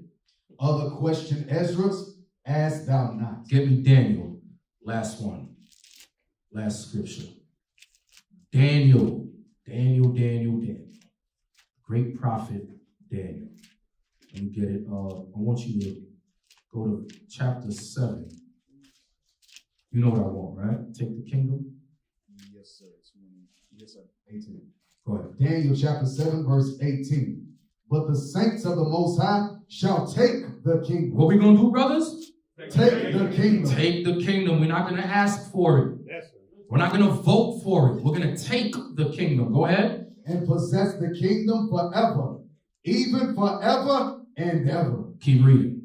Other question, Ezra's, ask thou not. Give me Daniel. Last one. Last scripture. Daniel. Great prophet Daniel. Let me get it. I want you to go to chapter 7. You know what I want, right? Take the kingdom. Yes, sir. Yes, sir. 18. Go ahead. Daniel chapter 7, verse 18. But the saints of the Most High shall take the kingdom. What we gonna do, brothers? Take the kingdom. Take the kingdom. We're not gonna ask for it. We're not gonna vote for it. We're gonna take the kingdom. Go ahead. And possess the kingdom forever, even forever and ever. Keep reading.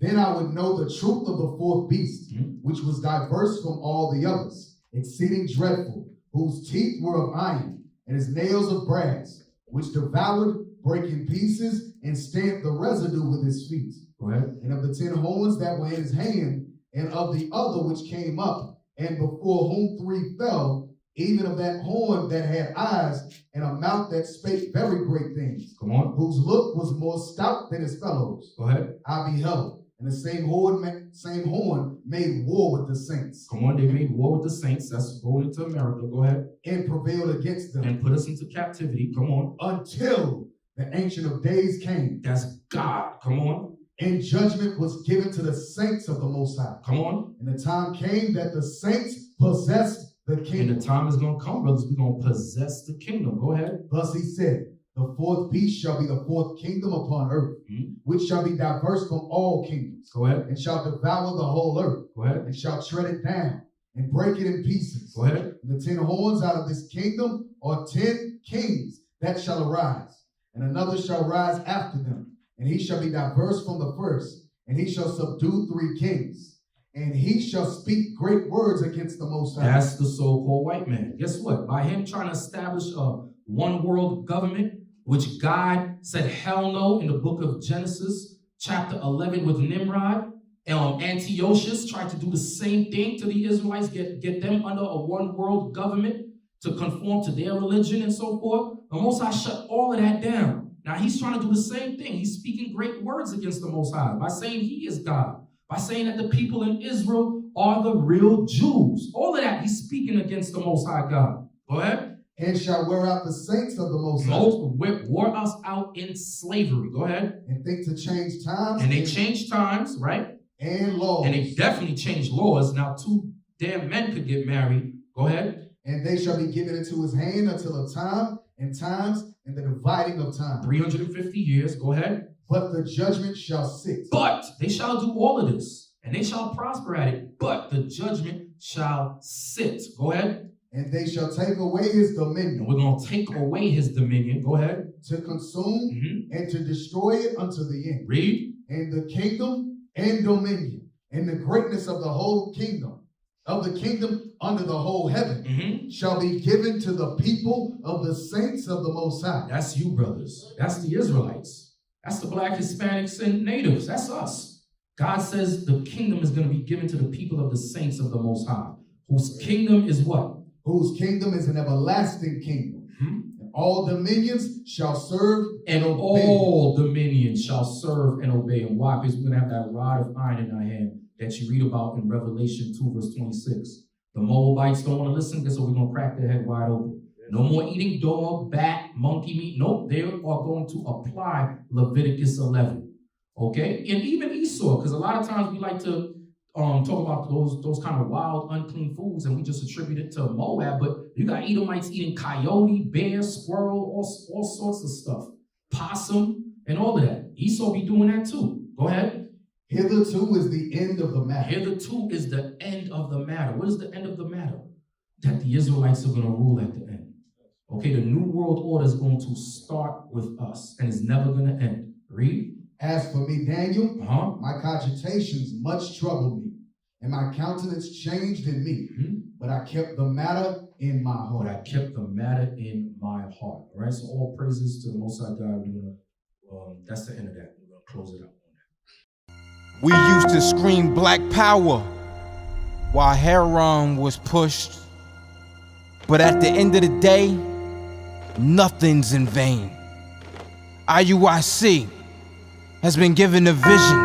Then I would know the truth of the fourth beast, which was diverse from all the others, exceeding dreadful, whose teeth were of iron, and his nails of brass, which devoured, break in pieces, and stamped the residue with his feet. Right. And of the 10 horns that were in his hand, and of the other which came up, and before whom 3 fell, even of that horn that had eyes, and a mouth that spake very great things. Come on. Whose look was more stout than his fellows. Go ahead. I beheld. And the same horn made war with the saints. Come on, they made war with the saints. That's going into America. Go ahead. And prevailed against them. And put us into captivity. Come on. Until the Ancient of Days came. That's God. Come on. And judgment was given to the saints of the Most High. Come on. And the time came that the saints possessed the kingdom. And the time is going to come, brothers. We're going to possess the kingdom. Go ahead. Thus he said, the fourth beast shall be the fourth kingdom upon earth, which shall be diverse from all kingdoms. Go ahead. And shall devour the whole earth. Go ahead. And shall tread it down and break it in pieces. Go ahead. And the 10 horns out of this kingdom are 10 kings that shall arise. And another shall rise after them. And he shall be diverse from the first. And he shall subdue 3 kings. And he shall speak great words against the Most High. That's the so-called white man. Guess what? By him trying to establish a one world government, which God said hell no in the book of Genesis, chapter 11 with Nimrod. Antiochus tried to do the same thing to the Israelites, get them under a one world government to conform to their religion and so forth. The Most High shut all of that down. Now he's trying to do the same thing. He's speaking great words against the Most High by saying he is God, by saying that the people in Israel are the real Jews. All of that, he's speaking against the Most High God. Go ahead. And shall wear out the saints of the Most High. Wore us out in slavery. Go ahead. And think to change times. And they changed times, right? And laws. And they definitely changed laws. Now 2 damn men could get married. Go ahead. And they shall be given into his hand until a time and times and the dividing of time. 350 years, go ahead. But the judgment shall sit. But they shall do all of this, and they shall prosper at it, but the judgment shall sit. Go ahead. And they shall take away his dominion. And we're going to take away his dominion. Go ahead. To consume and to destroy it unto the end. Read. And the kingdom and dominion and the greatness of the whole kingdom, of the kingdom under the whole heaven, shall be given to the people of the saints of the Most High. That's you, brothers. That's the Israelites. That's the Black, Hispanics, and natives. That's us. God says the kingdom is going to be given to the people of the saints of the Most High, whose kingdom is what? Whose kingdom is an everlasting kingdom. And all dominions shall serve and obey. All dominions shall serve and obey. And why? Because we're going to have that rod of iron in our hand that you read about in Revelation 2, verse 26. The Moabites don't want to listen, so we're going to crack their head wide open. No more eating dog, bat, monkey meat. Nope, they are going to apply Leviticus 11. Okay? And even Esau, because a lot of times we like to talk about those kind of wild, unclean foods, and we just attribute it to Moab, but you got Edomites eating coyote, bear, squirrel, all sorts of stuff. Possum, and all of that. Esau be doing that too. Go ahead. Hitherto is the end of the matter. Hitherto is the end of the matter. What is the end of the matter? That the Israelites are going to rule at the end. Okay, the New World Order is going to start with us, and it's never going to end. Read. As for me, Daniel, my cogitations much troubled me, and my countenance changed in me. But I kept the matter in my heart. But I kept the matter in my heart. All right, so all praises to the Most High God. That's the end of that. We're going to close it out. We used to scream Black Power while Heron was pushed. But at the end of the day, nothing's in vain. IUIC has been given a vision.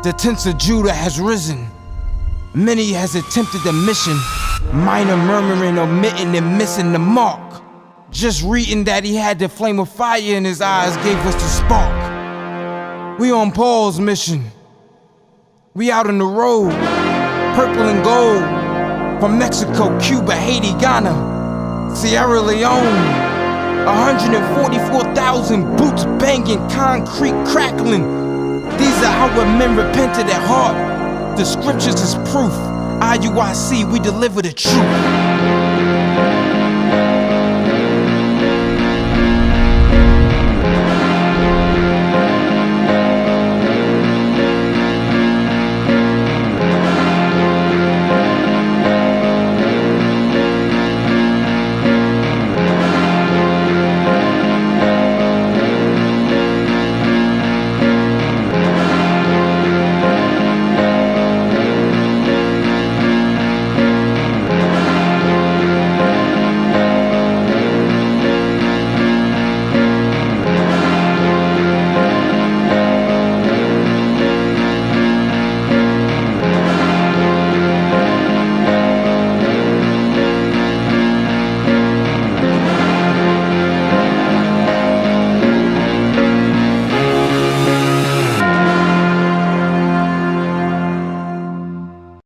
The tents of Judah has risen. Many has attempted the mission. Minor murmuring, omitting, and missing the mark. Just reading that he had the flame of fire in his eyes gave us the spark. We on Paul's mission. We out on the road, purple and gold. From Mexico, Cuba, Haiti, Ghana, Sierra Leone. 144,000 boots banging, concrete crackling. These are how men repented at heart. The scriptures is proof. IUIC, we deliver the truth.